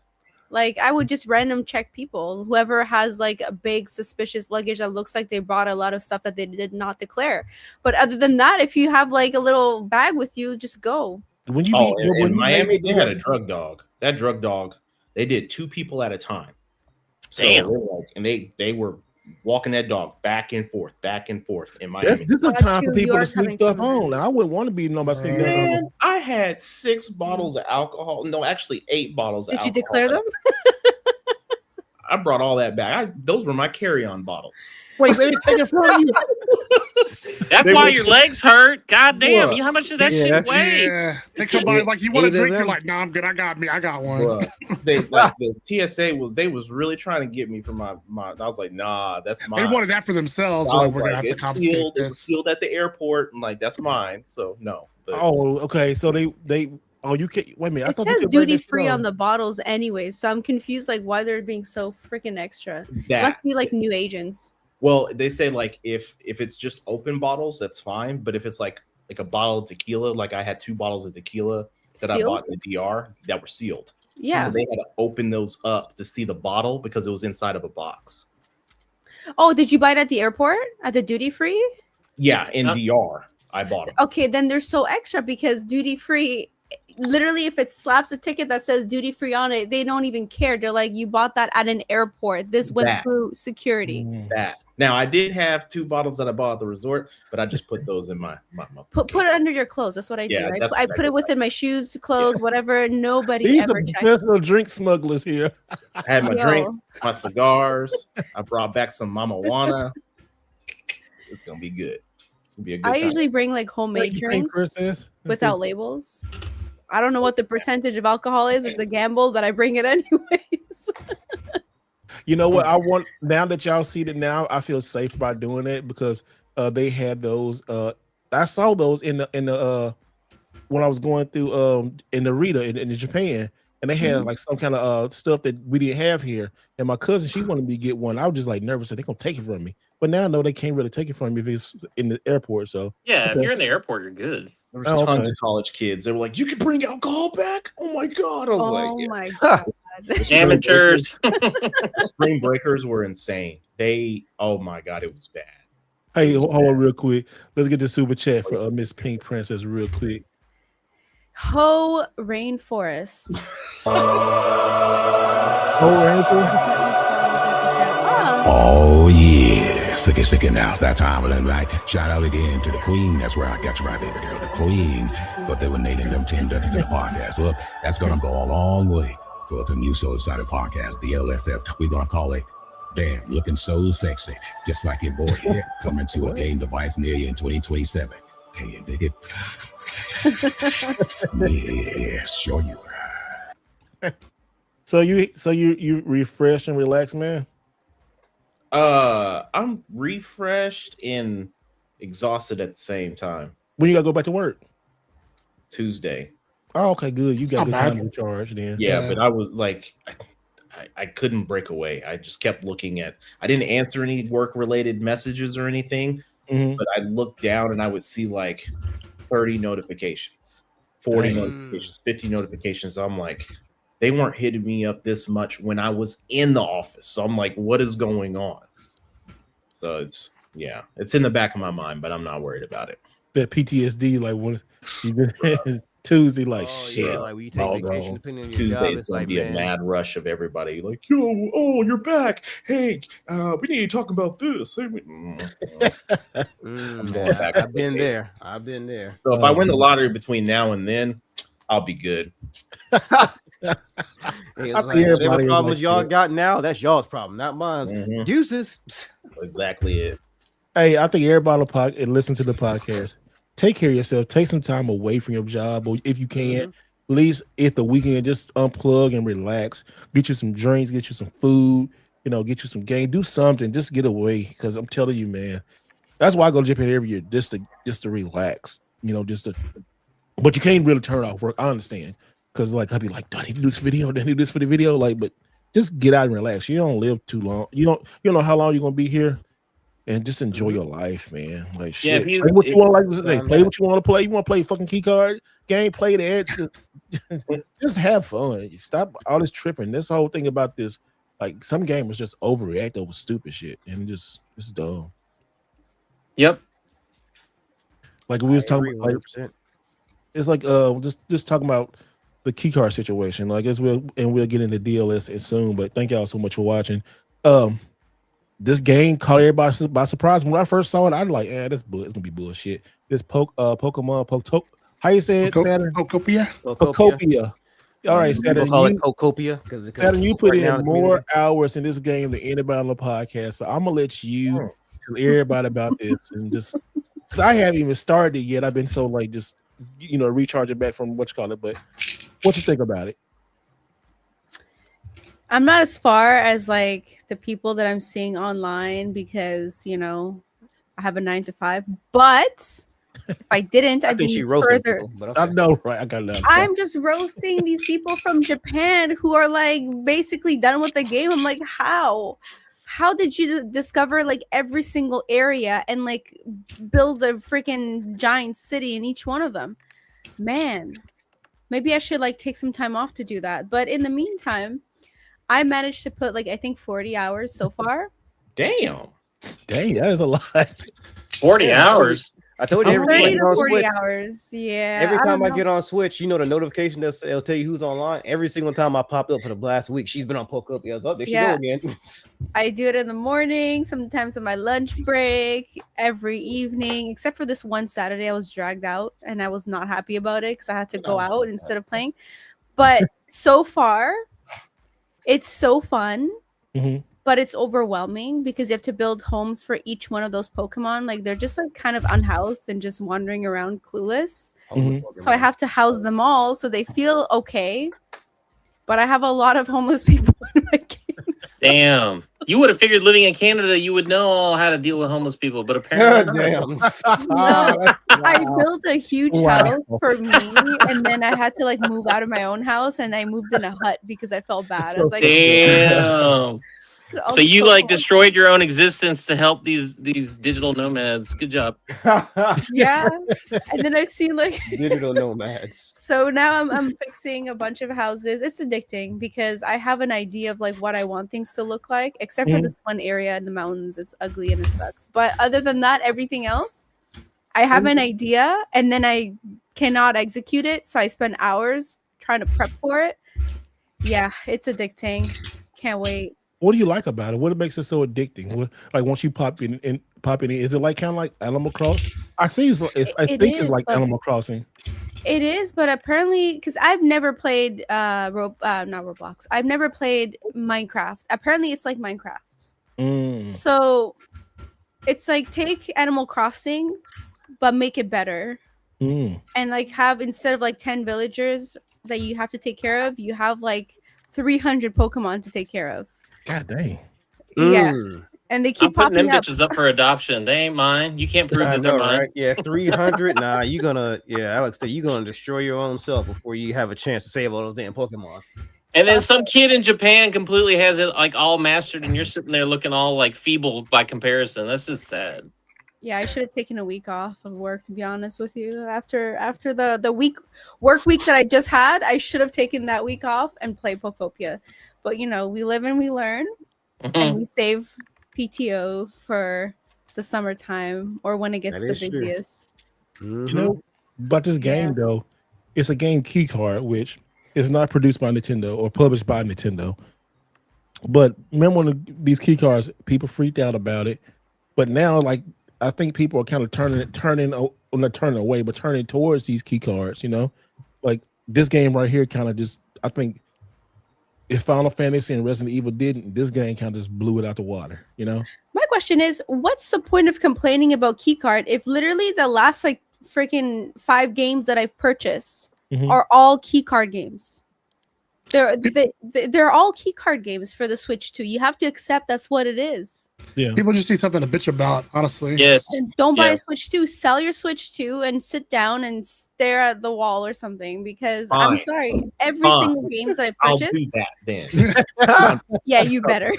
Speaker 4: Like, I would just random check people. Whoever has like a big suspicious luggage that looks like they brought a lot of stuff that they did not declare. But other than that, if you have like a little bag with you, just go.
Speaker 6: When you in Miami, they had a drug dog. That drug dog, they did 2 people at a time. So they were walking that dog back and forth in Miami.
Speaker 1: This is a time for people to sneak stuff on. And I wouldn't want to be nobody sneaking
Speaker 6: that on. I had 6 bottles of alcohol. No, actually 8 bottles of alcohol.
Speaker 4: Did you declare them?
Speaker 6: I brought all that back. Those were my carry-on bottles.
Speaker 1: Wait, they didn't take it from you.
Speaker 3: That's why your legs hurt. God damn, how much did that shit weigh?
Speaker 5: Yeah. They come by like, you want a drink? You're like, no, I'm good. I got one.
Speaker 6: The TSA was really trying to get me for my I was like, nah, that's mine.
Speaker 5: They wanted that for themselves. So we're gonna have to confiscate this.
Speaker 6: It was sealed at the airport, and like that's mine. So no.
Speaker 1: Okay. So they. Oh, you can't. Wait a minute.
Speaker 4: It says duty free on the bottles, anyways. So I'm confused, like why they're being so freaking extra. Must be like new agents.
Speaker 6: Well, they say like if it's just open bottles, that's fine. But if it's like a bottle of tequila, like I had 2 bottles of tequila that I bought in the DR that were sealed.
Speaker 4: Yeah.
Speaker 6: So they had to open those up to see the bottle because it was inside of a box.
Speaker 4: Oh, did you buy it at the airport at the duty free?
Speaker 6: Yeah, in DR, I bought them.
Speaker 4: Okay, then they're so extra because duty free. Literally, if it slaps a ticket that says duty free on it, they don't even care. They're like, you bought that at an airport. This went through security.
Speaker 6: Now I did have 2 bottles that I bought at the resort, but I just put those in my
Speaker 4: put it under your clothes. That's what I do. I put it within my shoes, clothes, whatever. Nobody
Speaker 1: These
Speaker 4: ever
Speaker 1: are
Speaker 4: checks.
Speaker 1: professional drink smugglers here.
Speaker 6: I had my drinks, my cigars. I brought back some Mamawana. It's gonna be good. It's gonna be a good time.
Speaker 4: Usually bring like homemade drinks without labels. I don't know what the percentage of alcohol is. It's a gamble, but I bring it anyways.
Speaker 1: You know what? I want now that y'all see it now, I feel safe by doing it because they had those. I saw those in the when I was going through in the Rita in Japan, and they had like some kind of stuff that we didn't have here. And my cousin, she wanted me to get one. I was just like nervous that they're gonna take it from me. But now I know they can't really take it from me if it's in the airport. So
Speaker 3: yeah, if you're in the airport, you're good.
Speaker 6: There was tons of college kids. They were like, "You can bring alcohol back." Oh my god! I was
Speaker 4: my god!
Speaker 3: Amateurs.
Speaker 6: The spring breakers were insane. Oh my god, it was bad.
Speaker 1: Hey, hold on real quick. Let's get the super chat for Miss Pink Princess real quick.
Speaker 4: Ho Rainforest.
Speaker 7: Oh yeah, sick now. That time of the night. Shout out again to the Queen. That's where I got you right, baby girl, the Queen. But they were naming them 10 duckies in the podcast. Look, that's gonna go a long way towards a new soul excited podcast, the LSF. We're gonna call it Damn, Looking So Sexy, just like your boy here, coming to a game device near you in 2027. Can you dig it? Yeah, sure you are.
Speaker 1: So you refresh and relax, man?
Speaker 6: I'm refreshed and exhausted at the same time.
Speaker 1: When you gotta go back to work?
Speaker 6: Tuesday.
Speaker 1: Oh, okay, good. You got good time to recharge then.
Speaker 6: Yeah, but I was like, I couldn't break away. I just kept looking at. I didn't answer any work-related messages or anything, but I looked down and I would see like 30 notifications, 40 notifications, 50 notifications. I'm like, they weren't hitting me up this much when I was in the office. So I'm like, what is going on? So it's in the back of my mind, but I'm not worried about it.
Speaker 1: That PTSD, like when you Tuesday, like shit.
Speaker 2: Yeah, like when you take vacation, depending on your
Speaker 6: Tuesday
Speaker 2: job,
Speaker 6: is going to be a mad rush of everybody. Like, yo, oh, you're back. Hey, we need to talk about this. I've
Speaker 2: been there.
Speaker 6: So if I win the lottery between now and then, I'll be good.
Speaker 2: Hey, like, whatever problems y'all got now, that's y'all's problem, not mine. Deuces.
Speaker 6: Exactly it.
Speaker 1: Hey, I think everybody will listen to the podcast. Take care of yourself. Take some time away from your job, or if you can, at least at the weekend, just unplug and relax. Get you some drinks, get you some food, get you some game, do something, just get away. Because I'm telling you, man, that's why I go to Japan every year, just to relax. But you can't really turn off work. I understand, because like I'll be like, do I need to do this video? Do I need to do this for the video? But just get out and relax. You don't live too long. You don't know how long you're gonna be here. And just enjoy your life, man. Like shit. Play what you want to play what you want to play. You want to play fucking key card game, play that. Just have fun. Stop all this tripping. This whole thing about this, like some gamers just overreact over stupid shit. And it's dumb.
Speaker 3: Yep.
Speaker 1: Like we was talking about, it's like just talking about the key card situation. Like we'll get into DLS soon, but thank y'all so much for watching. This game caught everybody by surprise. When I first saw it, I was like, it's gonna be bullshit. This Pokemon, how you say it, Saturn? Pokopia. All right, Saturn.
Speaker 2: Call it Pokopia.
Speaker 1: Saturn, you put in more hours in this game than anybody on the podcast. So I'm gonna let you tell everybody about this, and just because I haven't even started yet. I've been so like just recharging back from what you call it. But what you think about it?
Speaker 4: I'm not as far as like the people that I'm seeing online because I have a 9 to 5. But if I didn't, I'd be further.
Speaker 1: I know, right? I got that.
Speaker 4: I'm just roasting these people from Japan who are like basically done with the game. I'm like, how did you discover like every single area and like build a freaking giant city in each one of them? Man, maybe I should like take some time off to do that. But in the meantime, I managed to put like I think 40 hours so far.
Speaker 6: Damn,
Speaker 1: that is a lot.
Speaker 3: 40 hours.
Speaker 2: I told you every time I
Speaker 4: 30
Speaker 2: get
Speaker 4: to
Speaker 2: on
Speaker 4: 40
Speaker 2: Switch.
Speaker 4: hours. Yeah.
Speaker 2: Every time I get on Switch, you know the notification that'll tell you who's online. Every single time I popped up for the last week, she's been on Poke Yeah, there she go again.
Speaker 4: I do it in the morning, sometimes on my lunch break, every evening, except for this one Saturday I was dragged out and I was not happy about it because I had to go out instead of playing. But so far, it's so fun.
Speaker 1: Mm-hmm.
Speaker 4: But it's overwhelming because you have to build homes for each one of those Pokemon. Like they're just like kind of unhoused and just wandering around clueless.
Speaker 1: Mm-hmm.
Speaker 4: So I have to house them all so they feel okay. But I have a lot of homeless people in my games.
Speaker 3: Damn. You would have figured living in Canada, you would know how to deal with homeless people, but apparently
Speaker 4: I built a huge house for me, and then I had to like move out of my own house, and I moved in a hut because I felt bad. I was like,
Speaker 3: damn. So you like destroyed your own existence to help these digital nomads. Good job.
Speaker 4: Yeah. And then I've seen like
Speaker 2: digital nomads.
Speaker 4: So now I'm fixing a bunch of houses. It's addicting because I have an idea of like what I want things to look like, except for this one area in the mountains. It's ugly and it sucks. But other than that, everything else, I have an idea and then I cannot execute it. So I spend hours trying to prep for it. Yeah, it's addicting. Can't wait.
Speaker 1: What do you like about it? What makes it so addicting? What, like once you pop in, is it like kind of like Animal Crossing? I think it's like Animal Crossing.
Speaker 4: It is, but apparently, because I've never played not Roblox. I've never played Minecraft. Apparently, it's like Minecraft. So it's like take Animal Crossing, but make it better. And like have instead of like 10 villagers that you have to take care of, you have like 300 Pokemon to take care of.
Speaker 1: God dang.
Speaker 4: Yeah. And they keep
Speaker 3: popping them
Speaker 4: up.
Speaker 3: bitches up for adoption. They ain't mine. You can't prove that they're mine.
Speaker 2: Right? Yeah, 300. Nah, Alex said you're gonna destroy your own self before you have a chance to save all those damn Pokemon.
Speaker 3: And then some kid in Japan completely has it like all mastered, and you're sitting there looking all like feeble by comparison. That's just sad.
Speaker 4: Yeah, I should have taken a week off of work, to be honest with you. After the work week that I just had, I should have taken that week off and played Pokopia. But we live and we learn, and we save PTO for the summertime or when it gets the busiest.
Speaker 1: But this game though, it's a game key card, which is not produced by Nintendo or published by Nintendo. But remember when these key cards, people freaked out about it. But now, like, I think people are kind of turning away, but turning towards these key cards. Like this game right here, kind of just, I think. If Final Fantasy and Resident Evil didn't, this game kind of just blew it out the water, My
Speaker 4: question is, what's the point of complaining about keycard if literally the last like freaking 5 games that I've purchased are all keycard games? They're all keycard games for the Switch 2. You have to accept that's what it is.
Speaker 1: Yeah.
Speaker 5: People just need something to bitch about, honestly.
Speaker 3: Yes.
Speaker 4: And don't buy a Switch 2. Sell your Switch 2 and sit down and stare at the wall or something. Because I'm sorry, every single game that I purchased.
Speaker 6: I'll do that then.
Speaker 4: Yeah, you better.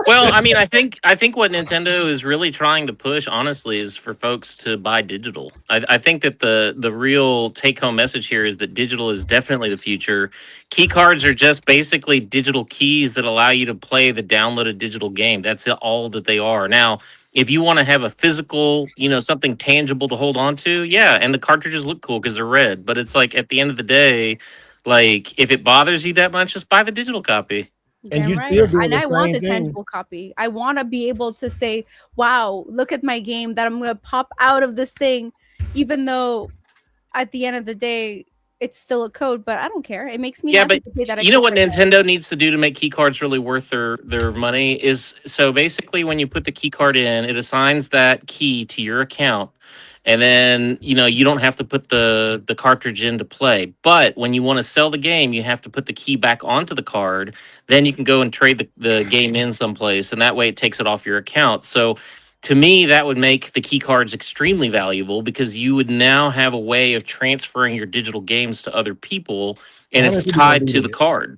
Speaker 3: Well, I mean, I think what Nintendo is really trying to push, honestly, is for folks to buy digital. I think that the real take-home message here is that digital is definitely the future. Key cards are just basically digital keys that allow you to play the downloaded digital game. That's all that they are. Now, if you want to have a physical, something tangible to hold on to, yeah, and the cartridges look cool because they're red. But it's like at the end of the day, like if it bothers you that much, just buy the digital copy.
Speaker 1: And you
Speaker 4: and I want the tangible copy. I want to be able to say, wow, look at my game that I'm going to pop out of this thing, even though at the end of the day, it's still a code, but I don't care. It makes me happy to pay that.
Speaker 3: You know what Nintendo needs to do to make key cards really worth their money is, so basically when you put the key card in, it assigns that key to your account. And then, you don't have to put the cartridge in to play. But when you want to sell the game, you have to put the key back onto the card. Then you can go and trade the game in someplace. And that way it takes it off your account. So to me, that would make the key cards extremely valuable because you would now have a way of transferring your digital games to other people. And it's tied to the card.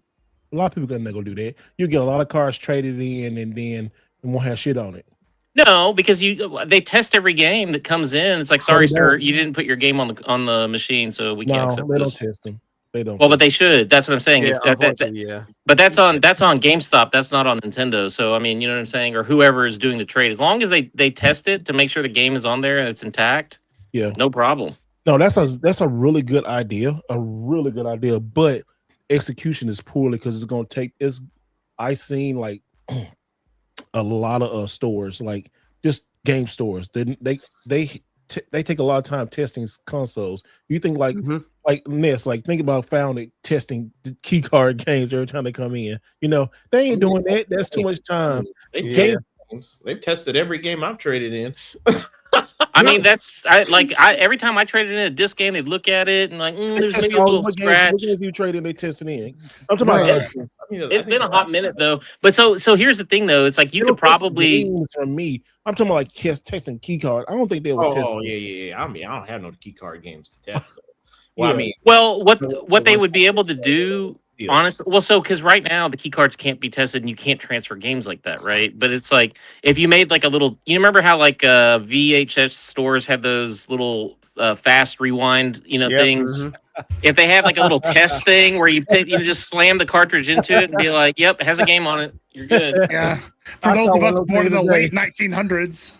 Speaker 1: A lot of people are not going to do that. You get a lot of cards traded in and then it won't have shit on it.
Speaker 3: No, because they test every game that comes in. It's like, sorry, sir, you didn't put your game on the machine, so we can't accept
Speaker 1: they
Speaker 3: this.
Speaker 1: Don't test them. They don't.
Speaker 3: Well, but they should. That's what I'm saying.
Speaker 2: Yeah,
Speaker 3: But that's on GameStop. That's not on Nintendo. So I mean, you know what I'm saying, or whoever is doing the trade. As long as they test it to make sure the game is on there and it's intact,
Speaker 1: Yeah,
Speaker 3: no problem.
Speaker 1: No, that's a really good idea. A really good idea, but execution is poorly because it's gonna take. I seen like a lot of stores, like just game stores. They take a lot of time testing consoles. You think like Ness, like think about Foundry testing the key card games every time they come in. You know, they ain't doing that. That's too much time.
Speaker 6: They've tested every game I've traded in.
Speaker 3: I mean, every time I traded in a disc game, they'd look at it and like, there's maybe a little scratch.
Speaker 1: What games you trading? They testing in. I'm talking about.
Speaker 3: It's been a hot minute though, but so here's the thing though. It's like you could probably
Speaker 1: from me. I'm talking about like testing key card. I don't think they would.
Speaker 6: Oh yeah. I mean, I don't have no key card games to test. So. Well,
Speaker 1: yeah.
Speaker 6: I mean,
Speaker 3: what they would be able to do, honestly, because right now the key cards can't be tested and you can't transfer games like that, right? But it's like if you made like a little, you remember how like VHS stores had those little fast rewind, things. Mm-hmm. If they had like a little test thing where you just slam the cartridge into it and be like, "Yep, it has a game on it. You're good."
Speaker 5: Yeah. For those of us born in the late 1900s,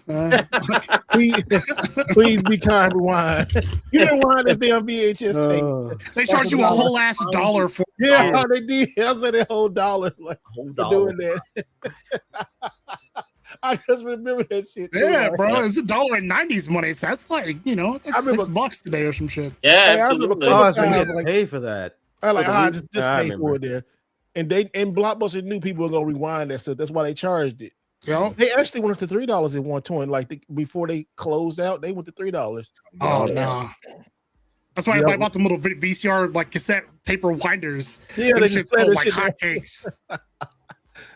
Speaker 1: please be kind. Rewind. You didn't rewind this damn VHS tape.
Speaker 5: They charged you a whole ass $1 for.
Speaker 1: Yeah, they did. I said that whole $1 like for doing that. I just remember that shit.
Speaker 5: Yeah, bro, it's $1 in 90s money. So that's like, it's like $6 today or some shit.
Speaker 3: Yeah, absolutely.
Speaker 2: I pay for that.
Speaker 1: I like, just pay for it there. And Blockbuster knew people were gonna rewind that stuff. That's why they charged it.
Speaker 5: Yeah.
Speaker 1: They actually went up to $3 at one point. Like before they closed out, they went to $3.
Speaker 5: Oh no. That's why I bought them little VCR like cassette tape winders.
Speaker 1: Yeah, they just said
Speaker 5: like hotcakes.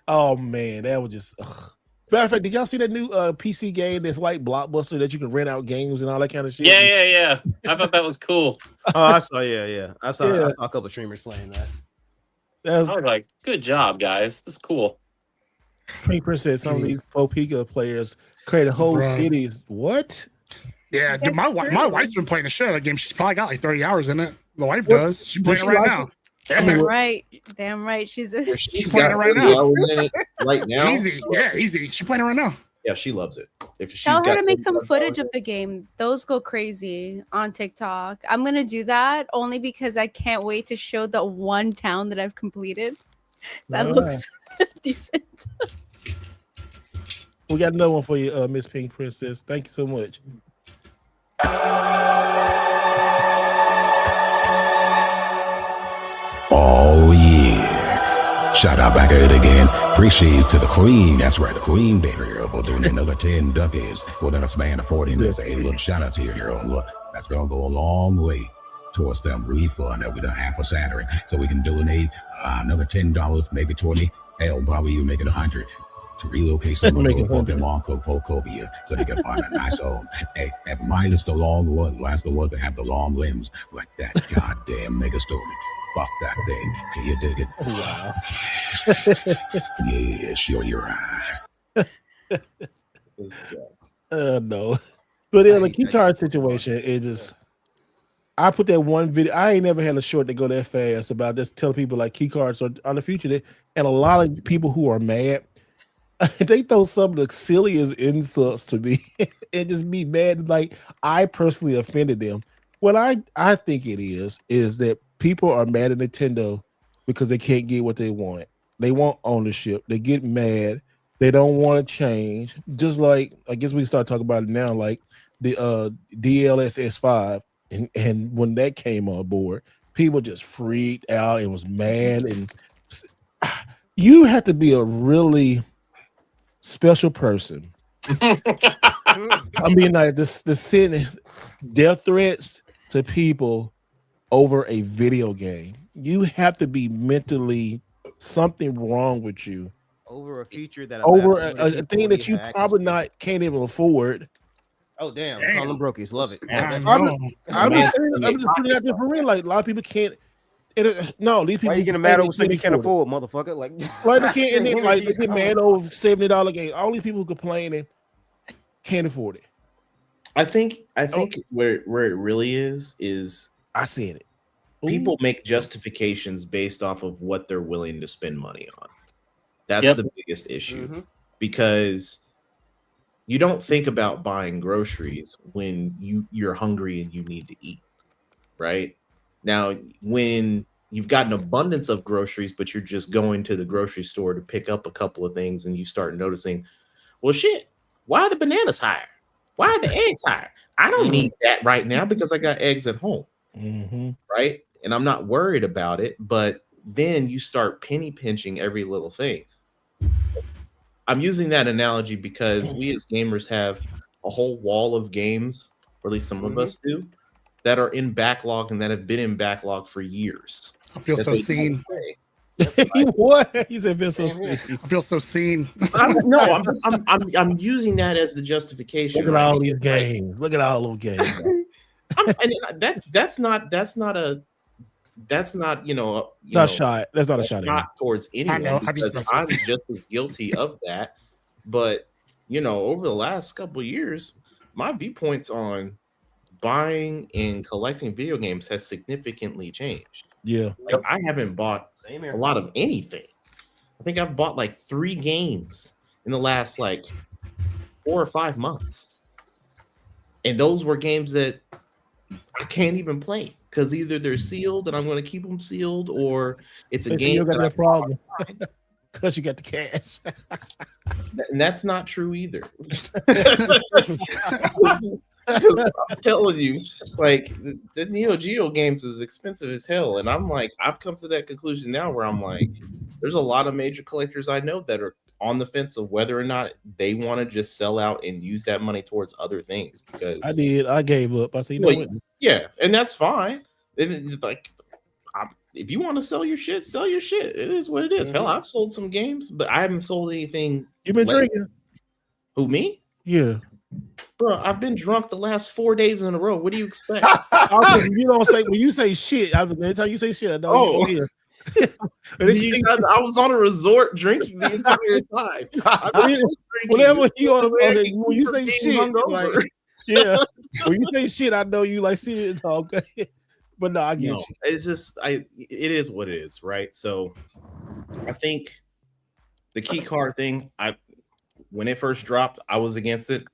Speaker 1: Oh man, that was just. Matter of fact, did y'all see that new PC game that's like Blockbuster that you can rent out games and all that kind of shit?
Speaker 3: Yeah. I thought that was cool.
Speaker 2: Oh, I saw. Yeah. I saw a couple of streamers playing that.
Speaker 3: I was like, good job, guys. That's cool.
Speaker 1: Pink Princess, some of these Popeka players create whole cities. What?
Speaker 5: Yeah, dude, my wife's been playing the shit out of that game. She's probably got like 30 hours in it. The wife does. She's playing it right now.
Speaker 4: Damn right. She's
Speaker 5: playing it right now.
Speaker 6: Right now.
Speaker 5: Easy. She's playing it right now.
Speaker 6: Yeah, she loves it.
Speaker 4: Tell her to make some footage of the game. Those go crazy on TikTok. I'm gonna do that only because I can't wait to show the one town that I've completed. That looks decent.
Speaker 1: We got another one for you, Miss Pink Princess. Thank you so much.
Speaker 7: Oh yeah. Shout out back at it again. Appreciates to the queen. That's right, the queen, baby girl, for doing another 10 duckies within a span of 40 minutes. Hey, look, shout out to you, girl. Look, that's gonna go a long way towards them refund that we done half a salary. So we can donate another $10, maybe 20. Hell, probably you make it 100 to relocate someone to a fucking Moncobia so they can find a nice home. Hey, minus the long ones, last the ones that have the long limbs like that goddamn mega stormy. Fuck that thing. Can you dig it? Wow. Yeah, sure you're right.
Speaker 1: No. But in the key card situation, it just I put that one video. I ain't never had a short that go that fast about just telling people like key cards are the future. And a lot of people who are mad, they throw some of the silliest insults to me and just be mad. Like I personally offended them. What I think it is that people are mad at Nintendo because they can't get what they want. They want ownership. They get mad. They don't want to change. Just like I guess we can start talking about it now, like the DLSS 5. And when that came on board, people just freaked out and was mad. And you have to be a really special person. I mean, like the sending death threats to people over a video game. You have to be mentally something wrong with you
Speaker 2: over a feature that
Speaker 1: over a thing that you probably can't even afford.
Speaker 2: Oh damn! Call them brokies, love it.
Speaker 1: I'm just putting it out there for real. Like a lot of people can't. No, these people.
Speaker 2: Why you getting mad over something you can't afford, motherfucker? Like
Speaker 1: they can't. And then like they get mad over $70 game. All these people complaining can't afford it.
Speaker 6: I think where it really is
Speaker 1: I said it.
Speaker 6: People make justifications based off of what they're willing to spend money on. That's the biggest issue because you don't think about buying groceries when you're hungry and you need to eat, right? Now, when you've got an abundance of groceries, but you're just going to the grocery store to pick up a couple of things, and you start noticing, well, shit, why are the bananas higher? Why are the eggs higher? I don't need that right now because I got eggs at home, right? And I'm not worried about it, but then you start penny pinching every little thing. I'm using that analogy because we as gamers have a whole wall of games, or at least some of us do, that are in backlog and that have been in backlog for years.
Speaker 5: I feel so seen.
Speaker 1: What? He said, "Feel so seen."
Speaker 5: I feel so seen.
Speaker 6: I'm using that as the justification.
Speaker 1: Look at all these games. Look at all those games.
Speaker 6: That's not you know
Speaker 1: not shot. That's not a shot.
Speaker 6: Not towards anyone. Because I'm just as guilty of that. But you know, over the last couple of years, my viewpoints on buying and collecting video games has significantly changed.
Speaker 1: Yeah,
Speaker 6: like, I haven't bought a lot of anything. I think I've bought like 3 games in the last like 4 or 5 months, and those were games that I can't even play because either they're sealed and I'm going to keep them sealed, or it's a game
Speaker 1: you got that problem because you got the cash.
Speaker 6: And that's not true either. I'm telling you, like the Neo Geo games is expensive as hell, and I'm like, I've come to that conclusion now where I'm like, there's a lot of major collectors I know that are on the fence of whether or not they want to just sell out and use that money towards other things. Because
Speaker 1: I gave up. I said,
Speaker 6: yeah, and that's fine. Like, if you want to sell your shit, sell your shit. It is what it is. Hell, I've sold some games, but I haven't sold anything.
Speaker 1: You've been drinking?
Speaker 6: Who, me?
Speaker 1: Yeah.
Speaker 6: Bro, I've been drunk the last 4 days in a row. What do you expect?
Speaker 1: You don't say when you say shit. Every time you say shit, I know. I
Speaker 6: was on a resort drinking the entire time.
Speaker 1: Whenever you on when you say shit, like, yeah. When you say shit, I know you like serious. Okay, but no, I get you.
Speaker 6: It's just it is what it is, right? So I think the key card thing, when it first dropped, I was against it.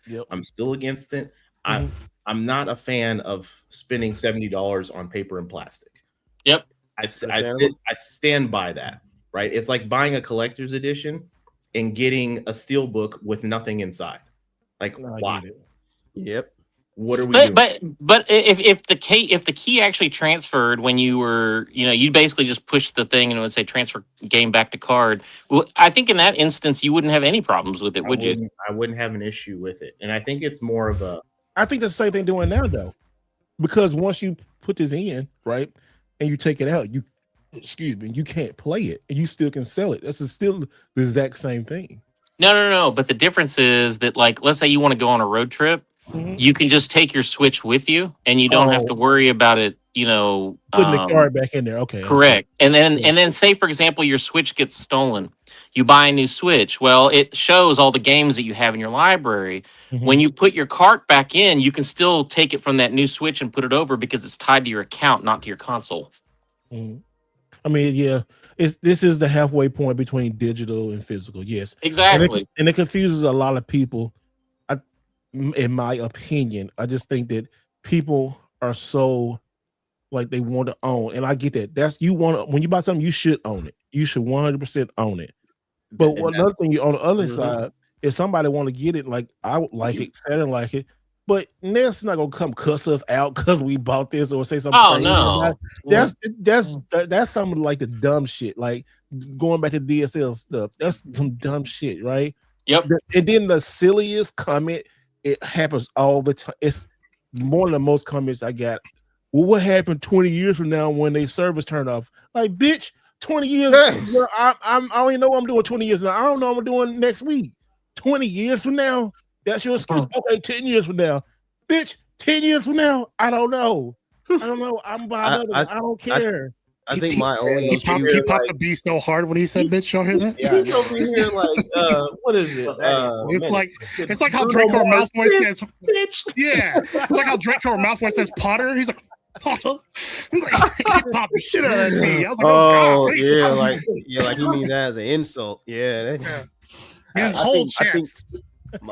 Speaker 1: Yep.
Speaker 6: I'm still against it. I'm not a fan of spending $70 on paper and plastic.
Speaker 3: Yep.
Speaker 6: I stand by that, right? It's like buying a collector's edition and getting a steel book with nothing inside. Like, why?
Speaker 2: Yep.
Speaker 6: What are we doing?
Speaker 3: But if the key actually transferred when you were, you basically just pushed the thing and it would say transfer game back to card. Well, I think in that instance you wouldn't have any problems with it, would you?
Speaker 6: I wouldn't have an issue with it, and I think it's more of a.
Speaker 1: I think that's the same thing doing now though, because once you put this in, right, and you take it out, you can't play it, and you still can sell it. This is still the exact same thing.
Speaker 3: No. But the difference is that, like, let's say you want to go on a road trip. You can just take your Switch with you, and you don't have to worry about it. Putting
Speaker 1: the card back in there. Okay,
Speaker 3: correct. And then say, for example, your Switch gets stolen. You buy a new Switch. Well, it shows all the games that you have in your library. When you put your cart back in, you can still take it from that new Switch and put it over because it's tied to your account, not to your console.
Speaker 1: I mean, yeah, this is the halfway point between digital and physical. Yes,
Speaker 3: exactly.
Speaker 1: And it confuses a lot of people. In my opinion, I just think that people are so like they want to own, and I get that. When you buy something, you should own it. You should 100% own it. But another thing, on the other side, if somebody want to get it, like I would like it, I don't like it, but Ness not gonna come cuss us out because we bought this or say something.
Speaker 3: Oh no,
Speaker 1: that's some of like the dumb shit, like going back to DSL stuff. That's some dumb shit, right?
Speaker 3: Yep.
Speaker 1: And then the silliest comment. It happens all the time. It's more than most comments I got. Well, what happened 20 years from now when their service turned off? Like, bitch, 20 years. I don't even know what I'm doing 20 years now. I don't know what I'm doing next week. 20 years from now? That's your excuse. Okay, 10 years from now. Bitch, 10 years from now? I don't know. I'm by another. I don't care.
Speaker 2: I think my only
Speaker 5: he popped the B so hard when he said bitch. Y'all hear that?
Speaker 6: Yeah, he's over here like what is it?
Speaker 5: It's like how Draco Malfoy says
Speaker 6: bitch.
Speaker 5: Yeah. It's like how Draco Malfoy says Potter. He's like Potter. He popped the shit out of me. I was like,
Speaker 2: like he means that as an insult. Yeah.
Speaker 5: His whole chest.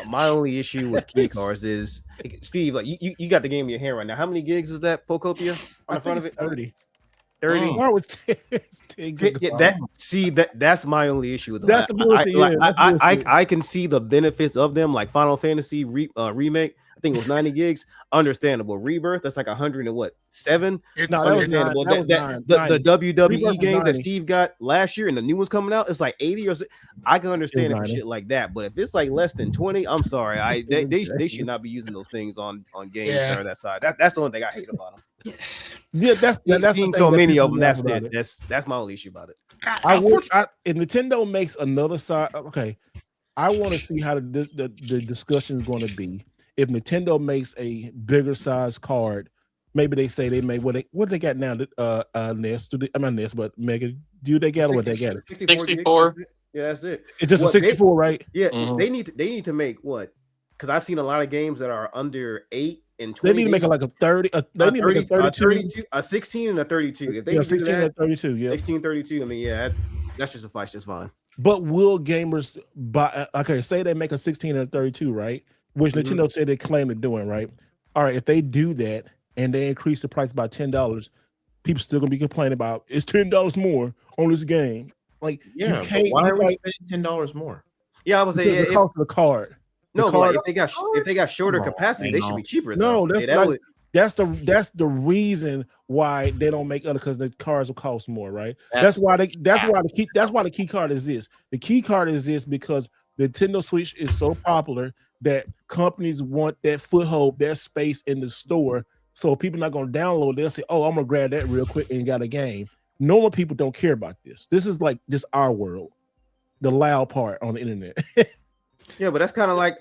Speaker 2: My only issue with key cards is, Steve, like you got the game in your hand right now. How many gigs is that Pocopia on the front of it?
Speaker 1: 30.
Speaker 2: 30.
Speaker 1: Oh, it's 10
Speaker 2: That's my only issue with
Speaker 1: that's the bullshit.
Speaker 2: I can see the benefits of them, like Final Fantasy remake. I think it was 90 gigs. Understandable. Rebirth, that's like 107. Understandable. The WWE game that Steve got last year and the new one's coming out, it's like 80 or so. I can understand it for shit like that, but if it's like less than 20, I'm sorry. They should not be using those things on games that are that side. That's the only thing I hate about them.
Speaker 1: Yeah, that's
Speaker 2: seen so many of them. That's it. That's my only issue about it.
Speaker 1: If Nintendo makes another side, okay, I want to see how the discussion is going to be. If Nintendo makes a bigger size card, maybe they say they may what they got now. NES, I'm not NES, but Mega. Do they got what they got?
Speaker 3: 64.
Speaker 2: Yeah, that's it.
Speaker 1: It's just a 64, right?
Speaker 2: Yeah, they need to make what? Because I've seen a lot of games that are under 8 and 20.
Speaker 1: They need to make it like a 30. They need to make a 32,
Speaker 2: a 16 and a 32. If they
Speaker 1: 16 and 32, yeah,
Speaker 2: 16, 32. I mean, yeah, that should suffice just fine.
Speaker 1: But will gamers buy? Okay, say they make a 16 and a 32, right? Which Nintendo said they claim they're doing, right? All right, if they do that and they increase the price by $10, people still gonna be complaining about it's $10 more on this game. Like,
Speaker 6: yeah, why are we spending $10 more?
Speaker 2: Yeah, I was saying
Speaker 1: the cost of the card.
Speaker 2: No, but if they got shorter capacity, they should be cheaper.
Speaker 1: No, that's the reason why they don't make other, because the cards will cost more, right? That's why the key card exists. The key card exists because the Nintendo Switch is so popular that companies want that foothold, that space in the store. So people not going to download, they'll say, oh, I'm going to grab that real quick and got a game. Normal people don't care about this. This is like just our world, the loud part on the internet.
Speaker 2: Yeah, but that's kind of like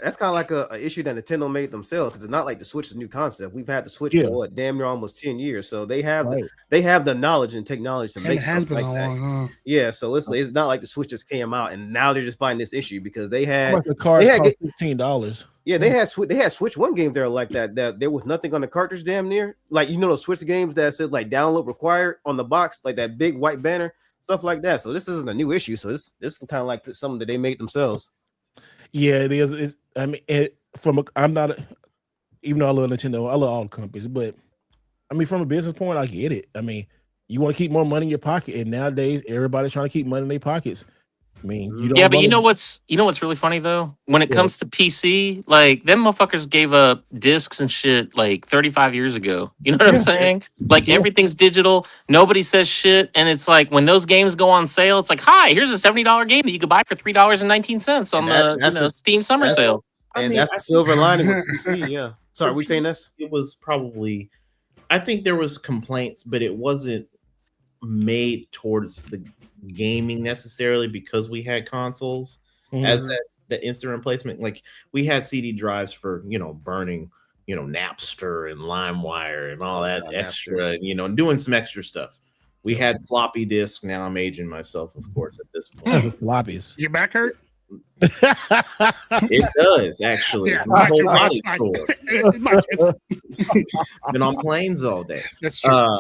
Speaker 2: a issue that Nintendo made themselves, because it's not like the Switch is a new concept. We've had the Switch for damn near almost 10 years, so they have the knowledge and technology to make stuff like that. Yeah, so it's not like the Switch just came out and now they're just finding this issue, because they had
Speaker 1: the cards cost $15.
Speaker 2: Yeah, they had Switch One games there like that there was nothing on the cartridge damn near, like those Switch games that said like download required on the box, like that big white banner, stuff like that. So this isn't a new issue. So this is kind of like something that they made themselves.
Speaker 1: Yeah, it is. I'm not, even though I love Nintendo, I love all the companies, but I mean, from a business point, I get it. I mean, you want to keep more money in your pocket, and nowadays everybody's trying to keep money in their pockets. I mean,
Speaker 3: but you know what's really funny though? When it comes to PC, like them motherfuckers gave up discs and shit like 35 years ago. You know what I'm saying? Like everything's digital. Nobody says shit, and it's like when those games go on sale, it's like, hi, here's a $70 game that you could buy for $3.19 on the Steam summer sale.
Speaker 2: And that's the silver lining with PC. Yeah. Sorry, we saying this?
Speaker 6: It was probably, I think there was complaints, but it wasn't made towards the gaming necessarily because we had consoles as that instant replacement. Like we had CD drives for burning Napster and LimeWire and all that extra, doing some extra stuff. We had floppy disks. Now I'm aging myself, of course, at this point.
Speaker 1: Floppies.
Speaker 5: Your back hurt?
Speaker 6: It does actually. My whole body's sore. Been on planes all day.
Speaker 5: That's true.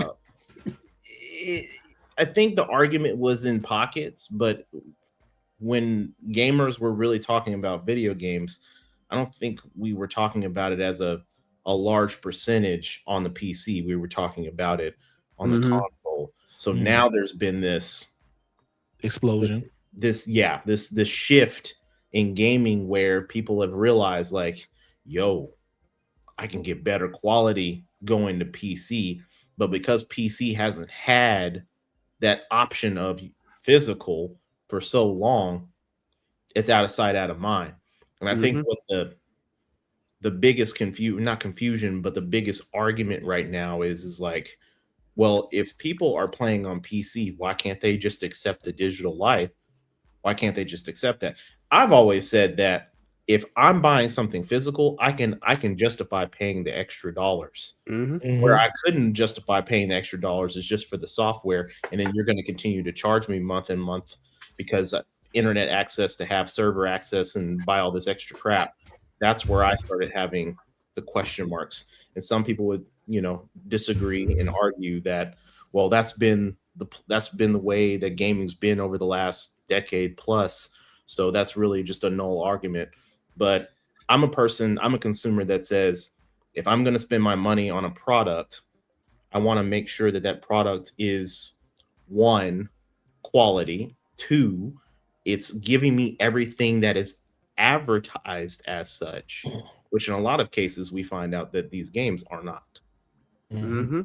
Speaker 6: I think the argument was in pockets, but when gamers were really talking about video games, I don't think we were talking about it as a large percentage on the PC. We were talking about it on the console. So now there's been this
Speaker 1: explosion,
Speaker 6: this shift in gaming where people have realized like, yo, I can get better quality going to PC, but because PC hasn't had that option of physical for so long, it's out of sight, out of mind. And I think what the biggest confusion, but the biggest argument right now is like, well, if people are playing on PC, why can't they just accept the digital life? Why can't they just accept that? I've always said that if I'm buying something physical, I can justify paying the extra dollars. Where I couldn't justify paying the extra dollars is just for the software, and then you're going to continue to charge me month and month because internet access to have server access and buy all this extra crap. That's where I started having the question marks, and some people would disagree and argue that, well, that's been the way that gaming's been over the last decade plus, so that's really just a null argument. But I'm a consumer that says, if I'm going to spend my money on a product, I want to make sure that that product is, one, quality, two, it's giving me everything that is advertised as such, which in a lot of cases we find out that these games are not.
Speaker 2: Mm-hmm.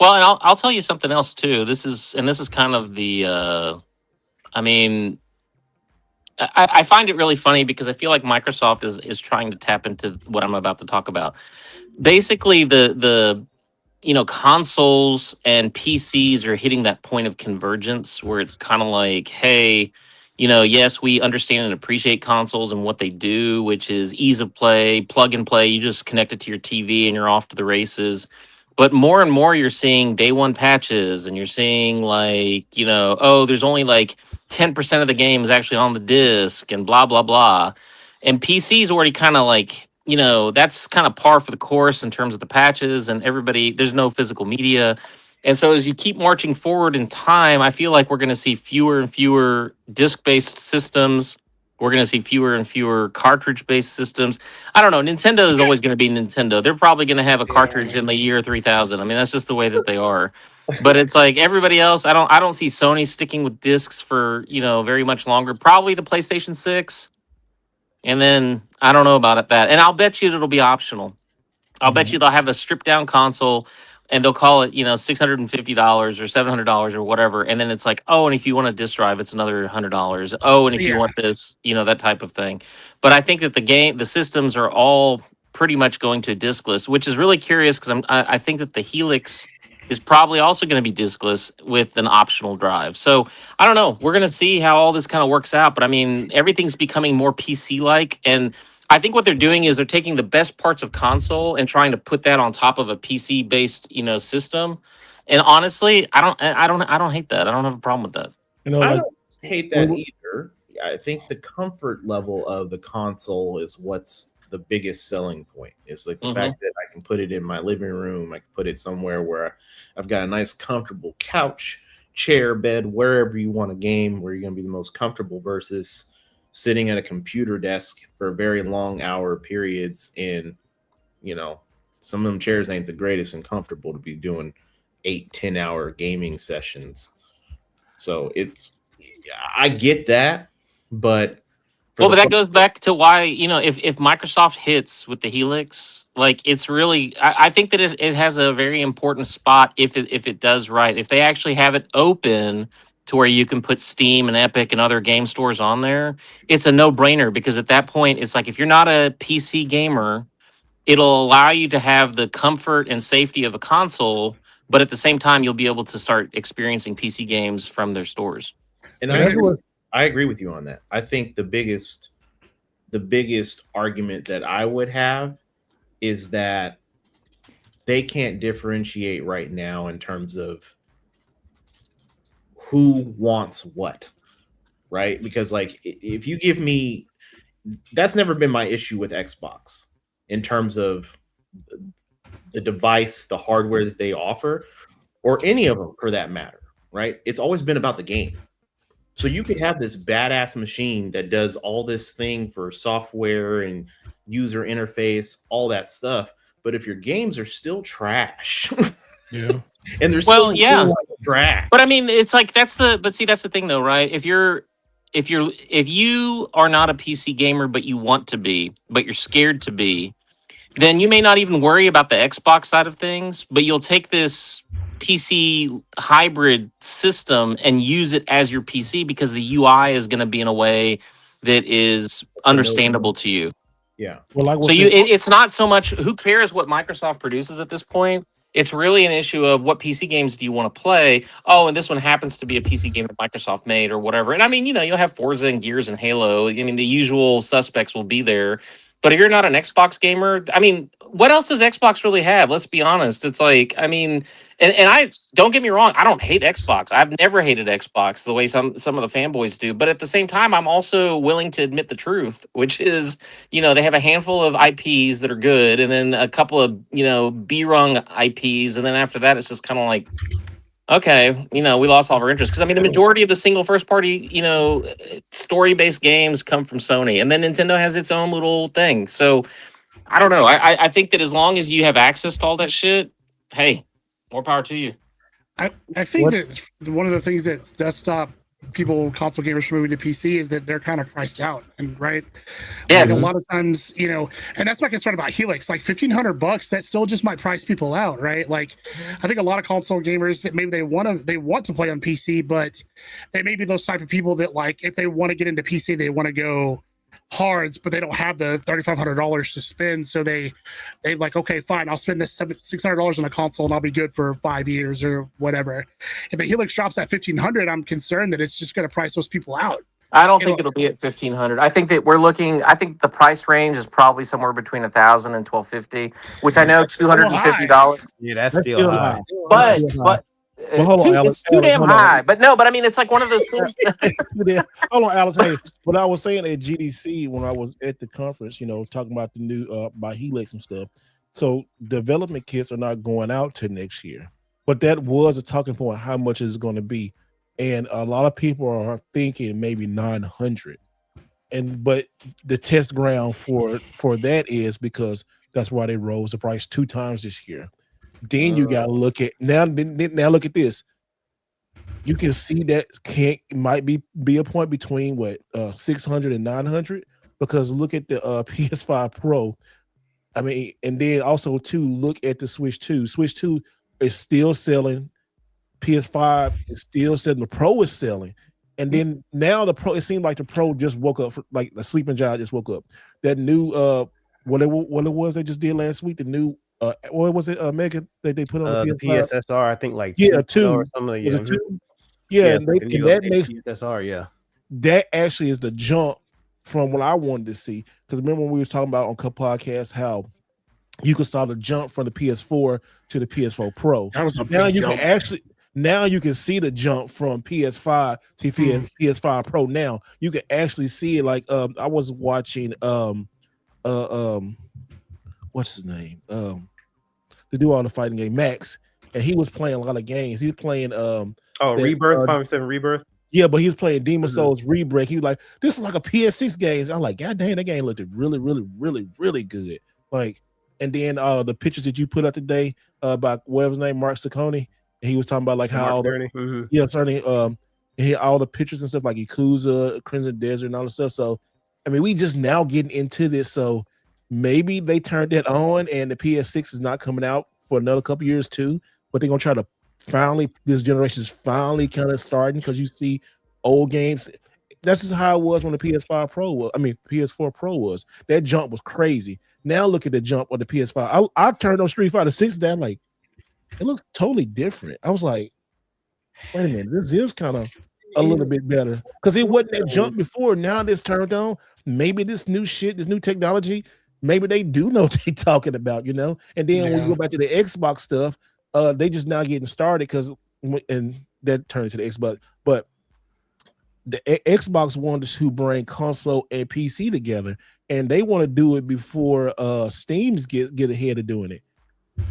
Speaker 3: Well, and I'll tell you something else too. This is kind of the I mean, I find it really funny because I feel like Microsoft is trying to tap into what I'm about to talk about. Basically, the consoles and PCs are hitting that point of convergence where it's kind of like, hey, yes, we understand and appreciate consoles and what they do, which is ease of play, plug and play. You just connect it to your TV and you're off to the races. But more and more, you're seeing day one patches, and you're seeing like, oh, there's only like 10% of the game is actually on the disc, and blah blah blah. And PC's already kind of like, that's kind of par for the course in terms of the patches, and everybody, there's no physical media. And so as you keep marching forward in time, I feel like we're going to see fewer and fewer disc-based systems. We're going to see fewer and fewer cartridge-based systems. I don't know. Nintendo is always going to be Nintendo. They're probably going to have a cartridge in the year 3000. I mean, that's just the way that they are. But it's like everybody else. I don't see Sony sticking with discs for very much longer. Probably the PlayStation 6, and then I don't know about that. And I'll bet you it'll be optional. I'll bet you they'll have a stripped down console, and they'll call it, $650 or $700 or whatever. And then it's like, oh, and if you want a disc drive, it's another $100. Oh, and if you want this, that type of thing. But I think that the systems are all pretty much going to discless, which is really curious because I think that the Helix is probably also going to be discless with an optional drive. So I don't know. We're going to see how all this kind of works out. But I mean, everything's becoming more PC-like, and I think what they're doing is they're taking the best parts of console and trying to put that on top of a PC-based, system. And honestly, I don't hate that. I don't have a problem with that.
Speaker 6: I don't hate that either. I think the comfort level of the console is what's the biggest selling point. It's like the fact that I can put it in my living room. I can put it somewhere where I've got a nice, comfortable couch, chair, bed, wherever you want a game, where you're going to be the most comfortable versus sitting at a computer desk for very long hour periods. And, some of them chairs ain't the greatest and comfortable to be doing 8-10 hour gaming sessions. So I get that, but
Speaker 3: that goes back to why, if Microsoft hits with the Helix, like it's really, I think that it has a very important spot if it does right. If they actually have it open to where you can put Steam and Epic and other game stores on there, it's a no-brainer, because at that point, it's like if you're not a PC gamer, it'll allow you to have the comfort and safety of a console, but at the same time, you'll be able to start experiencing PC games from their stores.
Speaker 6: And I agree with you on that. I think the biggest argument that I would have is that they can't differentiate right now in terms of who wants what, right? Because like if you give me, that's never been my issue with Xbox in terms of the device, the hardware that they offer, or any of them for that matter, right? It's always been about the game. So you could have this badass machine that does all this thing for software and user interface, all that stuff. But if your games are still trash,
Speaker 1: yeah,
Speaker 6: and there's trash.
Speaker 3: But I mean, it's like that's the thing though, right? If you are not a PC gamer, but you want to be, but you're scared to be, then you may not even worry about the Xbox side of things, but you'll take this PC hybrid system and use it as your PC because the UI is going to be in a way that is understandable to you.
Speaker 6: Yeah.
Speaker 3: Well, it's not so much who cares what Microsoft produces at this point. It's really an issue of what PC games do you want to play? Oh, and this one happens to be a PC game that Microsoft made or whatever. And I mean, you'll have Forza and Gears and Halo. I mean, the usual suspects will be there. But if you're not an Xbox gamer, I mean, what else does Xbox really have? Let's be honest. It's like, I mean, and I don't get me wrong, I don't hate Xbox. I've never hated Xbox the way some of the fanboys do. But at the same time, I'm also willing to admit the truth, which is, they have a handful of IPs that are good, and then a couple of, B-rung IPs, and then after that, it's just kind of like, okay, we lost all of our interest. Because I mean, the majority of the single first party, story based games come from Sony, and then Nintendo has its own little thing. So I don't know. I think that as long as you have access to all that shit, hey, more power to you.
Speaker 5: I think that one of the things that does stop console gamers from moving to PC is that they're kind of priced out, and right.
Speaker 3: Yes.
Speaker 5: Like a lot of times, and that's my concern about Helix. Like $1,500, that still just might price people out, right? Like, I think a lot of console gamers that maybe they want to play on PC, but they may be those type of people that, like, if they want to get into PC, they want to go hards, but they don't have the $3,500 to spend, so they like, okay, fine, I'll spend this $600 on a console and I'll be good for 5 years or whatever. If the Helix drops at $1,500, I'm concerned that it's just going to price those people out.
Speaker 3: I don't think it'll be at $1,500. I think that I think the price range is probably somewhere between $1,000 and $1,250, which I know $250.
Speaker 2: Yeah, that's still high.
Speaker 3: But it's too damn high. But no, I mean, it's like one of those things.
Speaker 1: Hold on, Alice. Hey, what I was saying at GDC when I was at the conference, talking about the new about Helix and stuff. So development kits are not going out till next year, but that was a talking point how much is going to be, and a lot of people are thinking maybe 900, but the test ground for that is because that's why they rose the price 2 times this year. Then you gotta look at now look at this. You can see that might be a point between 600 and 900, because look at the PS5 Pro. I mean, and then also too, look at the Switch 2. Switch 2 is still selling. PS5 is still selling. The Pro is selling. And then now the Pro, it seems like the Pro just woke up, like the sleeping giant just woke up. That new what it was they just did last week, the new what was it, Megan, that they put on
Speaker 2: the PSSR? I think like
Speaker 1: 2
Speaker 2: or something.
Speaker 1: Was it 2? Yeah, and that makes
Speaker 2: PSSR. Yeah,
Speaker 1: that actually is the jump from what I wanted to see. Because remember when we was talking about on couple podcasts how you could start a jump from the PS4 to the PS4 Pro.
Speaker 5: That was a big jump.
Speaker 1: Now you can see the jump from PS5 to PS5 Pro. Now you can actually see it. Like I was watching what's his name? To do all the fighting game, Max, and he was playing a lot of games. He was playing
Speaker 2: Rebirth, 5-7 Rebirth.
Speaker 1: Yeah, but he was playing Demon Souls Rebirth. He was like, this is like a PS6 game. I'm like, God dang, that game looked really, really, really, really good. Like, and then the pictures that you put up today about whatever his name, Mark Saccone, and he was talking about like how all all the pictures and stuff like Yakuza, Crimson Desert, and all the stuff. So, I mean, we just now getting into this. So maybe they turned that on, and the PS6 is not coming out for another couple years too. But they're gonna try to this generation is finally kind of starting, because you see old games. That's just how it was when the PS4 Pro was. That jump was crazy. Now look at the jump on the PS5. I turned on Street Fighter 6 down, like it looks totally different. I was like, wait a minute, this is kind of a little bit better, because it wasn't that jump before. Now this turned on. Maybe this new shit, this new technology, maybe they do know what they're talking about, And then when you go back to the Xbox stuff, they just now getting started, and that turned to the Xbox. But the Xbox wanted to bring console and PC together, and they want to do it before Steam's get ahead of doing it.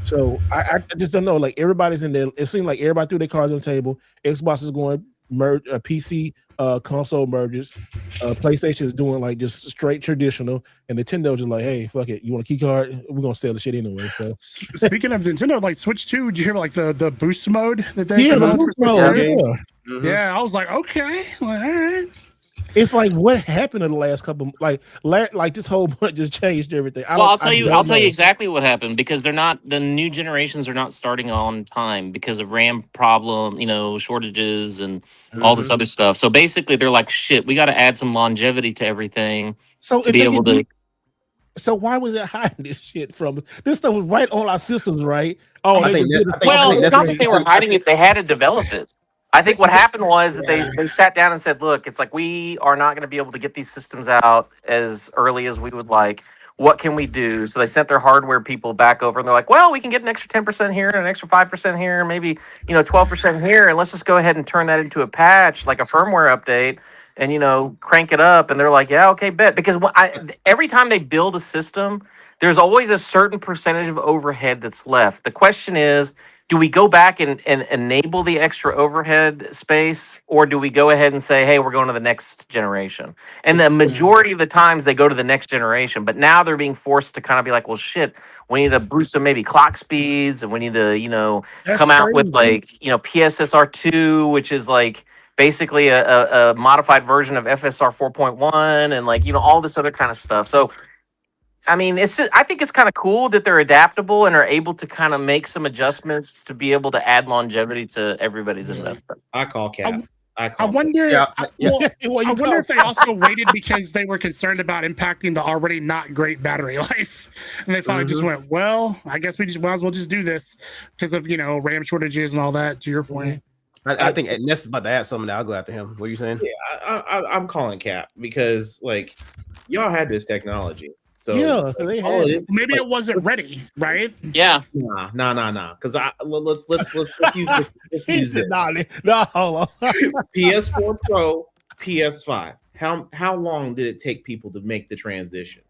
Speaker 1: So I just don't know. Like, everybody's in there. It seems like everybody threw their cards on the table. Xbox is going merge PC console merges. PlayStation is doing like just straight traditional, and Nintendo just like, hey, fuck it, you want a key card? We're gonna sell the shit anyway. So
Speaker 5: speaking of Nintendo, like Switch 2, did you hear like the boost mode that they Yeah, I was like, okay, well, all right.
Speaker 1: It's like, what happened in the last couple, like this whole bunch just changed everything.
Speaker 3: I'll tell you exactly what happened, because the new generations are not starting on time because of RAM problem, shortages and all this other stuff. So basically they're like, shit, we got to add some longevity to everything.
Speaker 1: So
Speaker 3: to be able to.
Speaker 1: So why was it hiding this shit from? This stuff was right on our systems, right?
Speaker 3: It's not that they were hiding it; they had to develop it. I think what happened was that they sat down and said, look, it's like, we are not going to be able to get these systems out as early as we would like. What can we do? So they sent their hardware people back over, and they're like, well, we can get an extra 10% here and an extra 5% here, maybe 12% here, and let's just go ahead and turn that into a patch, like a firmware update, and crank it up. And they're like, yeah, okay, bet. Because every time they build a system,
Speaker 8: there's always a certain percentage of overhead that's left. The question is, do we go back and enable the extra overhead space, or do we go ahead and say, hey, we're going to the next generation? And the majority of the times they go to the next generation, but now they're being forced to kind of be like, well, shit, we need to boost some maybe clock speeds, and we need to, come out with like, PSSR2, which is like basically a modified version of FSR 4.1, and like, all this other kind of stuff. So I mean, I think it's kind of cool that they're adaptable and are able to kind of make some adjustments to be able to add longevity to everybody's investment.
Speaker 6: I call cap.
Speaker 5: I wonder. I wonder if they also waited because they were concerned about impacting the already not great battery life, and they finally just went, "Well, I guess we might as well just do this because of RAM shortages and all that." To your point,
Speaker 2: I think Ness is about to add something. I'll go after him. What are you saying?
Speaker 6: Yeah, I'm calling cap because like y'all had this technology. So
Speaker 5: maybe it wasn't ready, right?
Speaker 8: Yeah.
Speaker 6: Nah. Because let's use this. Let's use it.
Speaker 1: No, hold on.
Speaker 6: PS4 Pro, PS5. How long did it take people to make the transition?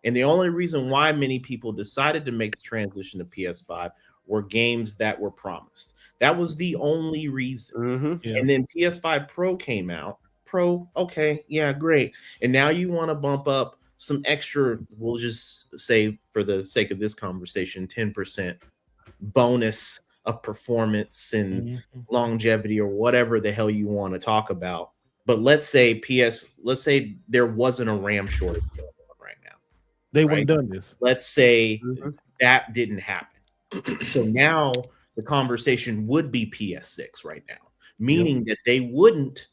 Speaker 6: And the only reason why many people decided to make the transition to PS5 were games that were promised. That was the only reason.
Speaker 2: Mm-hmm.
Speaker 1: Yeah.
Speaker 6: And then PS5 Pro came out. Pro, okay, yeah, great. And now you want to bump up some extra, we'll just say for the sake of this conversation, 10% bonus of performance and longevity or whatever the hell you want to talk about. But let's say there wasn't a RAM shortage going on right now.
Speaker 1: They wouldn't have done this.
Speaker 6: Let's say that didn't happen. So now the conversation would be PS6 right now, meaning that they wouldn't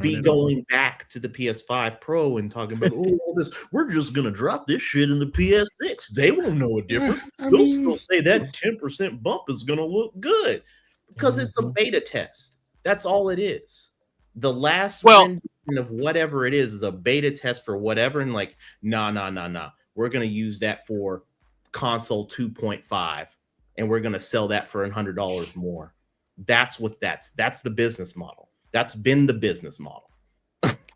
Speaker 6: be going back to the PS5 Pro and talking about all this. We're just gonna drop this shit in the PS6. They won't know a difference. They'll still say that 10% bump is gonna look good because it's a beta test. That's all it is. The last rendition of whatever it is a beta test for whatever. And like, nah. We're gonna use that for console 2.5, and we're gonna sell that for $100 more. That's the business model. That's been the business model.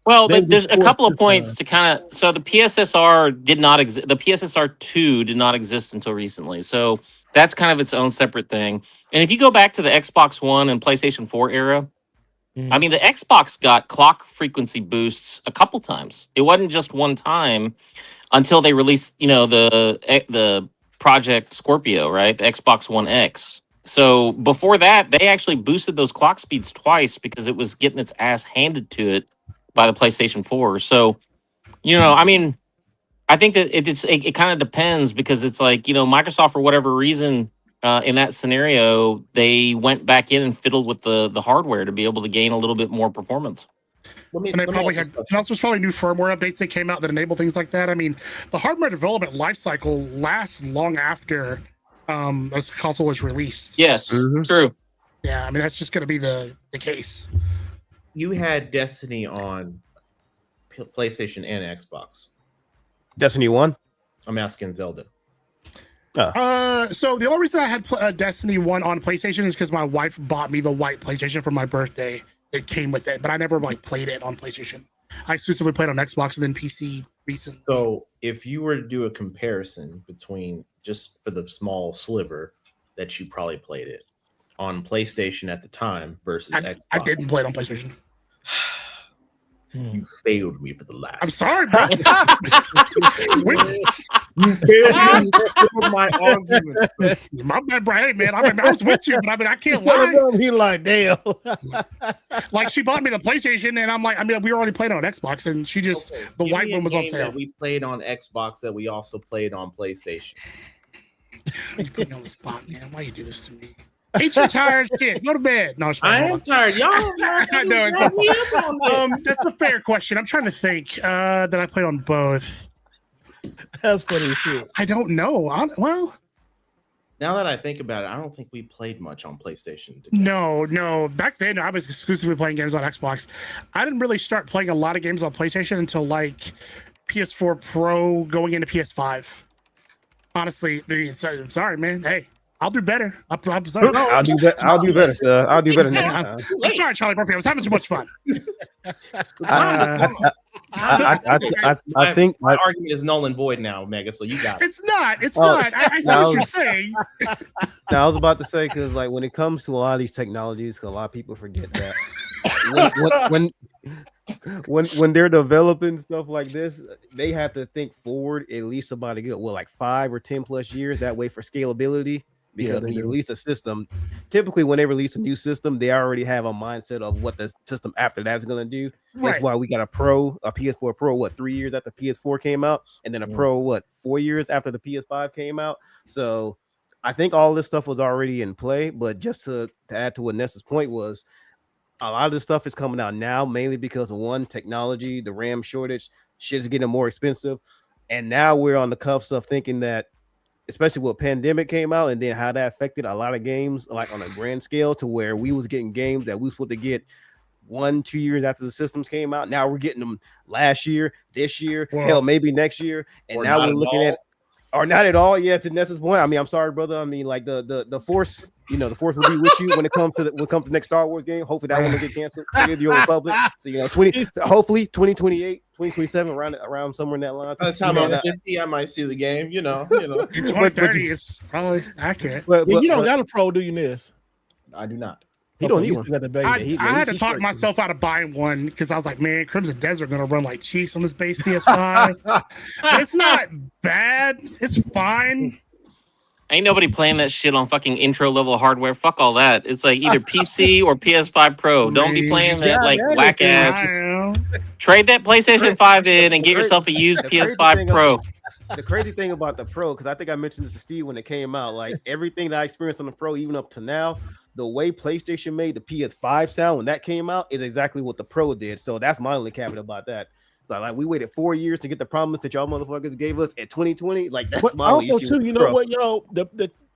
Speaker 8: Well, but there's a couple of points to kind of. So the PSSR did not exist. The PSSR 2 did not exist until recently. So that's kind of its own separate thing. And if you go back to the Xbox One and PlayStation 4 era, I mean, the Xbox got clock frequency boosts a couple times. It wasn't just one time until they released, the Project Scorpio, right? The Xbox One X. So before that, they actually boosted those clock speeds twice because it was getting its ass handed to it by the PlayStation 4. So, I mean, I think that it kind of depends because it's like, Microsoft, for whatever reason, in that scenario, they went back in and fiddled with the hardware to be able to gain a little bit more performance.
Speaker 5: And they probably had also probably new firmware updates that came out that enable things like that. I mean, the hardware development lifecycle lasts long after this console was released.
Speaker 8: Yes, true.
Speaker 5: Yeah, I mean that's just going to be the case.
Speaker 6: You had Destiny on PlayStation and Xbox.
Speaker 2: Destiny 1?
Speaker 6: I'm asking Zelda.
Speaker 5: So the only reason I had Destiny 1 on PlayStation is because my wife bought me the white PlayStation for my birthday. It came with it, but I never played it on PlayStation. I exclusively played on Xbox and then PC recently.
Speaker 6: So if you were to do a comparison between, just for the small sliver that you probably played it on PlayStation at the time versus Xbox.
Speaker 5: I didn't play it on PlayStation.
Speaker 6: You failed me for the last.
Speaker 5: I'm sorry, bro.
Speaker 6: You failed me for my argument.
Speaker 5: My bad, bro. Hey, man, I was with you, but I can't lie.
Speaker 1: He like, damn.
Speaker 5: Like, she bought me the PlayStation, and I'm like, we were already playing on Xbox, and she just, the white one was on sale.
Speaker 6: That we played on Xbox that we also played on PlayStation.
Speaker 5: You put me on the spot, man. Why you do this to me? Ain't you tired? Shit, go to bed. No,
Speaker 6: I am tired. Y'all
Speaker 5: that's a fair question. I'm trying to think that I played on both.
Speaker 1: That's funny too.
Speaker 5: I don't know. Well,
Speaker 6: now that I think about it, I don't think we played much on PlayStation together.
Speaker 5: No. Back then, I was exclusively playing games on Xbox. I didn't really start playing a lot of games on PlayStation until like PS4 Pro going into PS5. Honestly, I'm sorry, man. Hey, I'll do better. I'm sorry.
Speaker 2: I'll do better. I'll do better, sir. I'll do better next time.
Speaker 5: I'm sorry, Charlie Murphy. I was having too much fun.
Speaker 2: I think
Speaker 6: my argument is null and void now, Mega. So you got it.
Speaker 5: It's not. It's not. I see what you're saying.
Speaker 2: Now, I was about to say, because like when it comes to a lot of these technologies, because a lot of people forget that when they're developing stuff like this, they have to think forward at least about a good 5 or 10 plus years. That way for scalability. Because when you release a system, typically when they release a new system, they already have a mindset of what the system after that's going to do. Right. That's why we got a PS4 Pro, 3 years after PS4 came out, and then a Pro, 4 years after the PS5 came out. So I think all this stuff was already in play. But just to add to what Nessa's point was, a lot of this stuff is coming out now, mainly because of one, technology, the RAM shortage, shit's getting more expensive. And now we're on the cuffs of thinking that, especially when pandemic came out and then how that affected a lot of games, like on a grand scale, to where we was getting games that we was supposed to get 1-2 years after the systems came out. Now we're getting them last year, this year, hell, maybe next year. And now we're looking at, or not at all. Yeah, to Nessa's point. I mean, I'm sorry, brother. I mean, like the force, the force will be with you when it comes to the next Star Wars game. Hopefully that one will get canceled. The Old Republic. So hopefully 2028, 2027, around somewhere in that line.
Speaker 6: By the time I'm 50, I might see the game.
Speaker 5: 2030 is probably accurate.
Speaker 1: But you don't got a Pro, do you, Ness?
Speaker 6: I do not.
Speaker 1: He don't need one.
Speaker 5: I had to talk myself out of buying one because I was like, man, Crimson Desert gonna run like cheeks on this base PS5. It's not bad. It's fine.
Speaker 8: Ain't nobody playing that shit on fucking intro level hardware. Fuck all that. It's like either PC or PS5 Pro. Don't be playing that whack ass. Trade that PlayStation 5 in and get yourself a used PS5 Pro.
Speaker 2: The crazy thing about the Pro, because I think I mentioned this to Steve when it came out, like everything that I experienced on the Pro, even up to now, the way PlayStation made the PS5 sound when that came out is exactly what the Pro did. So that's my only caveat about that. So like we waited 4 years to get the promise that y'all motherfuckers gave us at 2020. Like that's my
Speaker 1: also
Speaker 2: issue.
Speaker 1: Too. You know what, yo?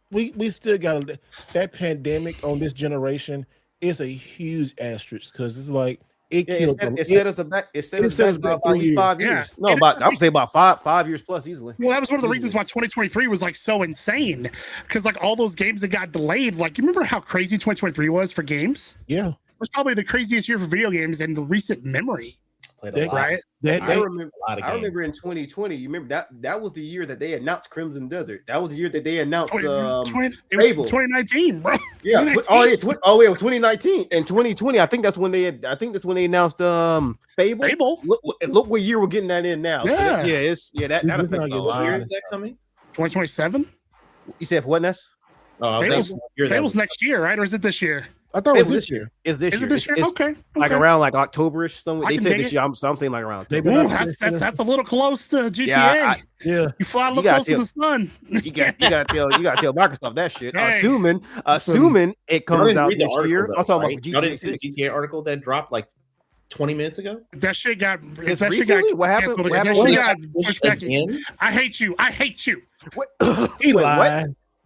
Speaker 1: We still got that pandemic on this generation is a huge asterisk because it's like it killed them.
Speaker 2: It set us back. It set us back about at least 5 years. No, I would say about five years plus easily.
Speaker 5: Well, that was one of the reasons why 2023 was like so insane because like all those games that got delayed. Like you remember how crazy 2023 was for games?
Speaker 1: Yeah, it
Speaker 5: was probably the craziest year for video games in the recent memory.
Speaker 2: Right? I remember in 2020. You remember that was the year that they announced Crimson Desert. That was the year that they announced
Speaker 5: it was 2019, bro.
Speaker 2: Yeah. 2019. Oh, yeah, 2019 and 2020. I think that's when they announced Fable. Look what year we're getting that in now.
Speaker 5: Yeah,
Speaker 2: that affects a lot.
Speaker 6: What year is that coming?
Speaker 5: 2027.
Speaker 2: You said what, Ness?
Speaker 5: Oh, Fable's next year, right? Or is it this year?
Speaker 1: I thought it was this year.
Speaker 2: Is this year?
Speaker 5: It's okay.
Speaker 2: Like around like October-ish. They said this year. I'm saying like around.
Speaker 5: Ooh, that's a little close to GTA.
Speaker 1: Yeah,
Speaker 5: you fly a little close to the sun.
Speaker 2: You gotta tell Microsoft that shit. Hey. Assuming it comes out this year. I'm talking about
Speaker 6: GTA 6. GTA article that dropped like 20 minutes ago.
Speaker 5: That shit got.
Speaker 2: What happened?
Speaker 5: I hate you.
Speaker 2: What? Eli.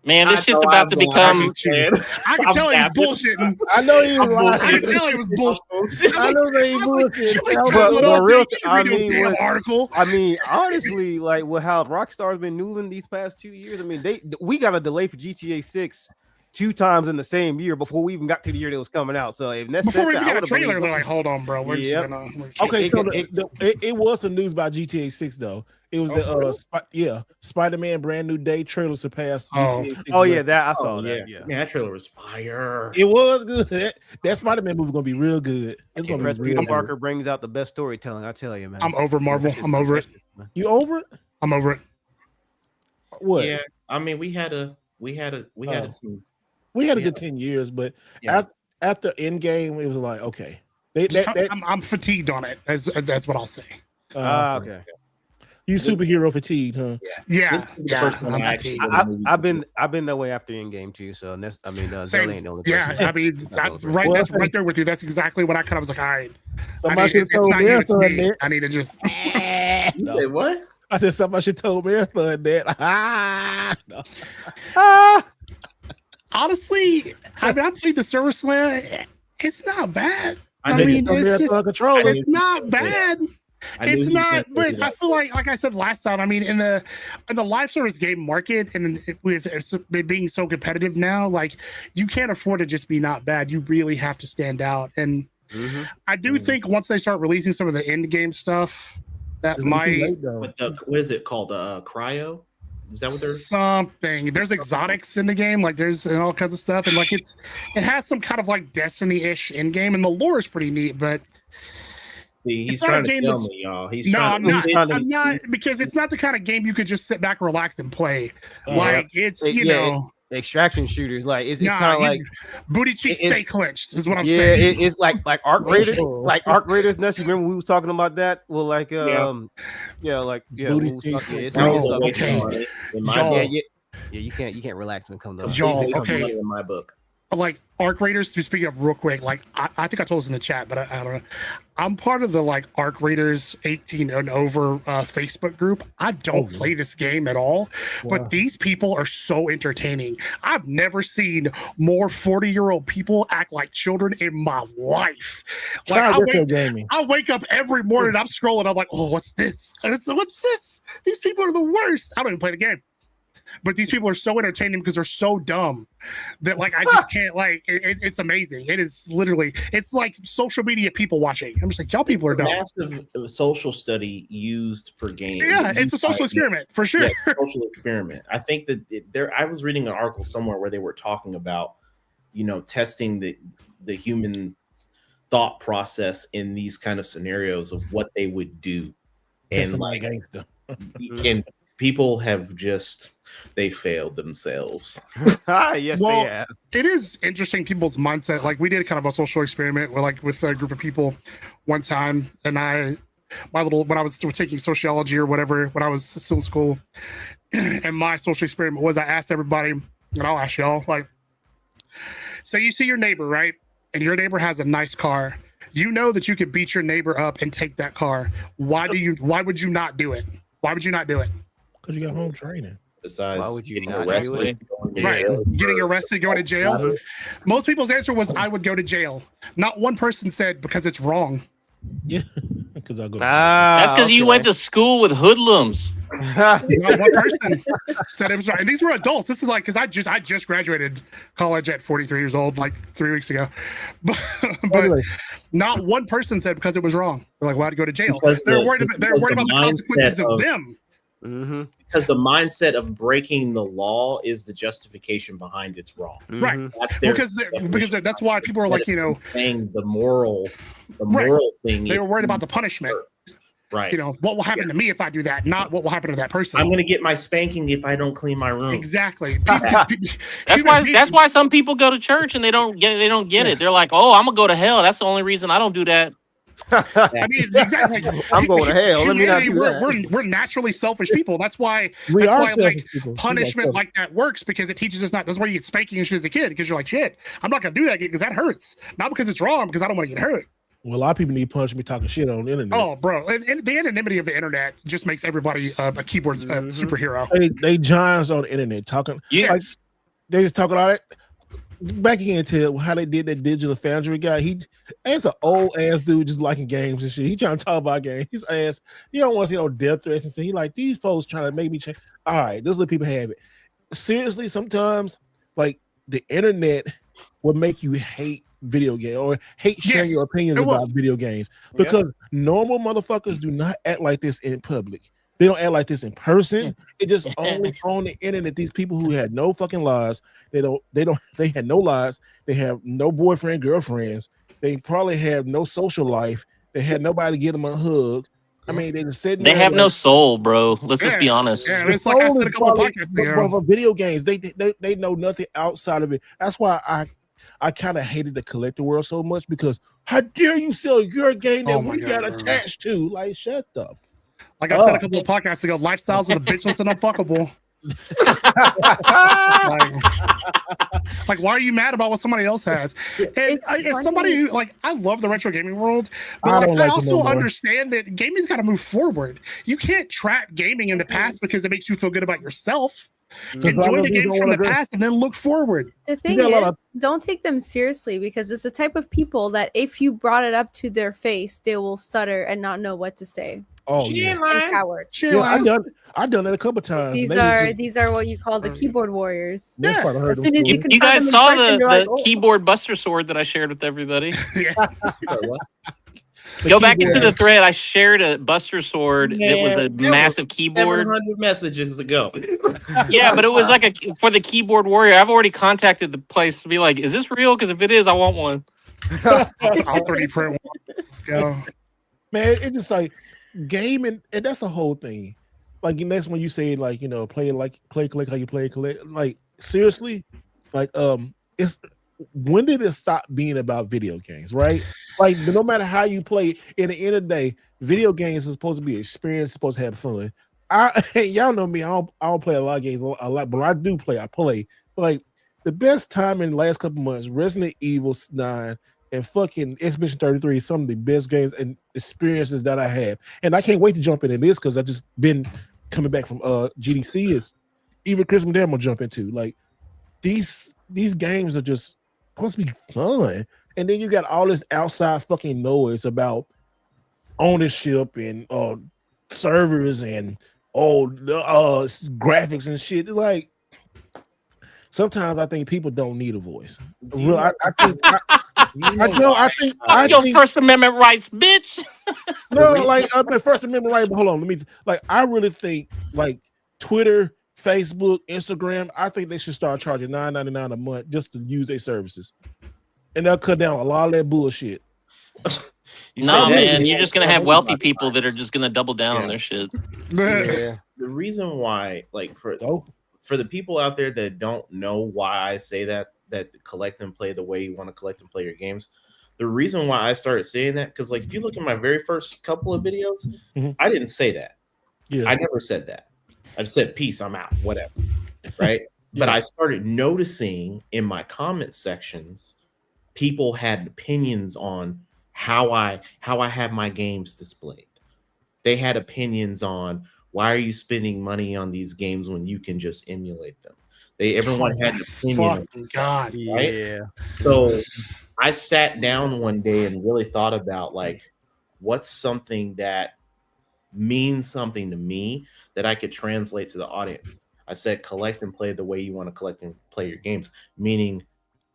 Speaker 8: Man, this shit's about to become.
Speaker 5: I can tell he was bullshitting.
Speaker 1: I know he was lying.
Speaker 5: I can tell he was bullshitting.
Speaker 1: I know they bullshitting.
Speaker 2: Article. I mean, honestly, like with how Rockstar's been moving these past 2 years, I mean, we got a delay for GTA 6 2 times in the same year before we even got to the year that was coming out. So if
Speaker 5: before we got a trailer, they're like, "Hold on, bro."
Speaker 1: Okay, so it was some news about GTA 6 though. It was Spider-Man Brand New Day trailer surpassed GTA 6.
Speaker 2: Oh yeah, that I saw that. Yeah,
Speaker 6: man, that trailer was fire.
Speaker 1: It was good. That Spider-Man movie gonna be real good. It's gonna
Speaker 2: be real. Peter Parker brings out the best storytelling. I tell you, man.
Speaker 5: I'm over Marvel. I'm over it.
Speaker 1: You over it?
Speaker 5: I'm over it.
Speaker 1: What?
Speaker 6: Yeah, I mean, we had a
Speaker 1: good 10 years, but after Endgame, it was like, okay.
Speaker 5: I'm fatigued on it. That's what I'll say.
Speaker 2: Okay.
Speaker 1: You superhero fatigued, huh?
Speaker 5: Yeah.
Speaker 2: I've been that way after Endgame too. So that's, I mean, Zelly ain't the only person.
Speaker 5: Yeah, I mean, that's right there with you. That's exactly what I kind of was like. All right,
Speaker 1: somebody should have told Marathon that.
Speaker 5: I need to just.
Speaker 6: You say what?
Speaker 1: I said somebody should have told Marathon that.
Speaker 5: Honestly, I played the Server Slam. It's not bad.
Speaker 1: I mean,
Speaker 5: it's not bad. It's not, but I feel like I said last time. I mean, in the live service game market, and with it being so competitive now, like you can't afford to just be not bad. You really have to stand out. And I do think once they start releasing some of the end game stuff, That might.
Speaker 6: What is it called? Cryo? Is that what they're
Speaker 5: something? There's exotics in the game, like there's all kinds of stuff, and like it has some kind of like Destiny-ish in game, and the lore is pretty neat, but.
Speaker 6: He's trying to sell me, y'all.
Speaker 5: I'm not because it's not the kind of game you could just sit back, relax, and play. Like it's
Speaker 2: extraction shooters. Like it's kind of like
Speaker 5: booty cheeks stay clenched. Is what I'm saying.
Speaker 2: It's like Arc Raiders, like Arc Raiders. Nuts. You remember we was talking about that? Well, like
Speaker 1: booty cheeks.
Speaker 2: You can't relax when it comes to
Speaker 5: y'all. Okay,
Speaker 6: in my book.
Speaker 5: Like Arc Raiders, to speak of real quick, like I think I told this in the chat, but I don't know. I'm part of the like Arc Raiders 18 and over Facebook group. I don't play this game at all, but these people are so entertaining. I've never seen more 40-year-old people act like children in my life. Like I wake up every morning, I'm scrolling, I'm like, oh, what's this? What's this? These people are the worst. I don't even play the game. But these people are so entertaining because they're so dumb that like I just can't like it's amazing. It is literally it's like social media people watching. I'm just like y'all people are dumb.
Speaker 6: Massive social study used for games.
Speaker 5: Yeah, it's a social experiment for sure.
Speaker 6: Yeah, social experiment. I think that I was reading an article somewhere where they were talking about testing the human thought process in these kind of scenarios of what they would do, and like gangster. And people have they failed themselves.
Speaker 2: Yes, they have.
Speaker 5: It is interesting people's mindset. Like we did kind of a social experiment with a group of people one time, and when I was still taking sociology or whatever when I was still in school, and my social experiment was I asked everybody, and I'll ask y'all, like, so you see your neighbor, right? And your neighbor has a nice car. You know that you could beat your neighbor up and take that car. Why would you not do it? Why would you not do it?
Speaker 1: Because you got home training.
Speaker 6: Besides,
Speaker 2: why would you
Speaker 6: getting arrested,
Speaker 5: getting arrested, going to jail. Most people's answer was, "I would go to jail." Not one person said because it's wrong.
Speaker 1: Yeah, because I go.
Speaker 8: That's because you went to school with hoodlums.
Speaker 5: Not one person said it was right, and these were adults. This is like because I just graduated college at 43 years old, like 3 weeks ago. But not one person said because it was wrong. They're like, "Why to go to jail?" They're worried about the consequences of them.
Speaker 6: Mm-hmm. Because the mindset of breaking the law is the justification behind it's wrong.
Speaker 5: Right. That's because that's why people are like,
Speaker 6: saying the moral thing.
Speaker 5: They were worried about the punishment.
Speaker 6: Right.
Speaker 5: What will happen to me if I do that, not what will happen to that person.
Speaker 6: I'm going to get my spanking if I don't clean my room.
Speaker 5: Exactly.
Speaker 8: That's why some people go to church and they don't get it. They're like, "Oh, I'm going to go to hell. That's the only reason I don't do that."
Speaker 5: I mean, exactly.
Speaker 2: I'm going to hell. Let me not do that.
Speaker 5: We're naturally selfish people. That's why punishment like that works, because it teaches us not. That's why you get spanking and shit as a kid, because you're like, shit, I'm not gonna do that because that hurts. Not because it's wrong, because I don't want to get hurt.
Speaker 1: Well, a lot of people need punishment talking shit on the internet.
Speaker 5: Oh, bro, and the anonymity of the internet just makes everybody a keyboard superhero.
Speaker 1: They giants on the internet talking.
Speaker 5: Yeah,
Speaker 1: like, they just talking all that. Back again to how they did that digital foundry guy. It's an old ass dude just liking games and shit. He trying to talk about games. His ass, he don't want to see no death threats and shit. He like, these folks trying to make me change. All right, this is what people have it. Seriously, sometimes like the internet will make you hate video game or hate sharing your opinions about video games, because normal motherfuckers do not act like this in public. They don't act like this in person. It just only on the internet. These people who had no fucking lives. They had no lives. They have no boyfriend, girlfriends. They probably have no social life. They had nobody to give them a hug. I mean, they just sitting.
Speaker 8: They have no soul, bro. Let's just be honest.
Speaker 5: Yeah, it's like I said a couple of podcasts ago.
Speaker 1: For video games, they know nothing outside of it. That's why I kind of hated the collector world so much, because how dare you sell your game that we got attached to? Like, shut the.
Speaker 5: Like I said a couple of podcasts ago, lifestyles are the bitchless and unfuckable. like, why are you mad about what somebody else has? And as somebody who, like, I love the retro gaming world, but I also understand that gaming's got to move forward. You can't trap gaming in the past because it makes you feel good about yourself. Enjoy the games from the past and then look forward.
Speaker 4: The thing is, don't take them seriously, because it's the type of people that if you brought it up to their face, they will stutter and not know what to say.
Speaker 1: Oh, yeah.
Speaker 4: Coward.
Speaker 1: Yeah, I've done it a couple times.
Speaker 4: These are what you call the keyboard warriors.
Speaker 1: Yeah.
Speaker 4: As soon as
Speaker 8: you guys saw the keyboard buster sword that I shared with everybody. Go back into the thread. I shared a Buster Sword. It was a massive keyboard.
Speaker 6: 700 messages ago.
Speaker 8: Yeah, but it was like for the keyboard warrior. I've already contacted the place to be like, is this real? Because if it is, I want one.
Speaker 5: I'll 3D print one. Let's go.
Speaker 1: Man, it's just like gaming, and that's the whole thing. Like next when you say like, you know, play collect how you play collect. Like seriously, like it's when did it stop being about video games, right? Like no matter how you play, at the end of the day, video games is supposed to be an experience, supposed to have fun. Y'all know me, I don't play a lot of games a lot, but I do play. I play. But like the best time in the last couple months, Resident Evil 9 and fucking Expedition 33 is some of the best games and experiences that I have. And I can't wait to jump into this because I just been coming back from GDC. Is even Christmas Day I'm gonna jump into. Like these games are just supposed to be fun. And then you got all this outside fucking noise about ownership and servers and graphics and shit. Like sometimes I think people don't need a voice. I
Speaker 8: think First Amendment rights, bitch.
Speaker 1: No, like the First Amendment right. But hold on, I really think like Twitter, Facebook, Instagram. I think they should start charging $9.99 a month just to use their services, and they'll cut down a lot of that bullshit.
Speaker 8: No, man, you're just gonna have wealthy people that are just gonna double down on their shit.
Speaker 6: Yeah. The reason why, like for the people out there that don't know why I say that collect and play the way you want to collect and play your games, the reason why I started saying that, because like if you look at my very first couple of videos, I didn't say that. Yeah, I never said that. I just said peace, I'm out, whatever. Right? But I started noticing in my comment sections, people had opinions on how I have my games displayed. They had opinions on why are you spending money on these games when you can just emulate them. Everyone had an opinion.
Speaker 5: God,
Speaker 6: right? Yeah. So I sat down one day and really thought about like what's something that means something to me that I could translate to the audience. I said collect and play the way you want to collect and play your games, meaning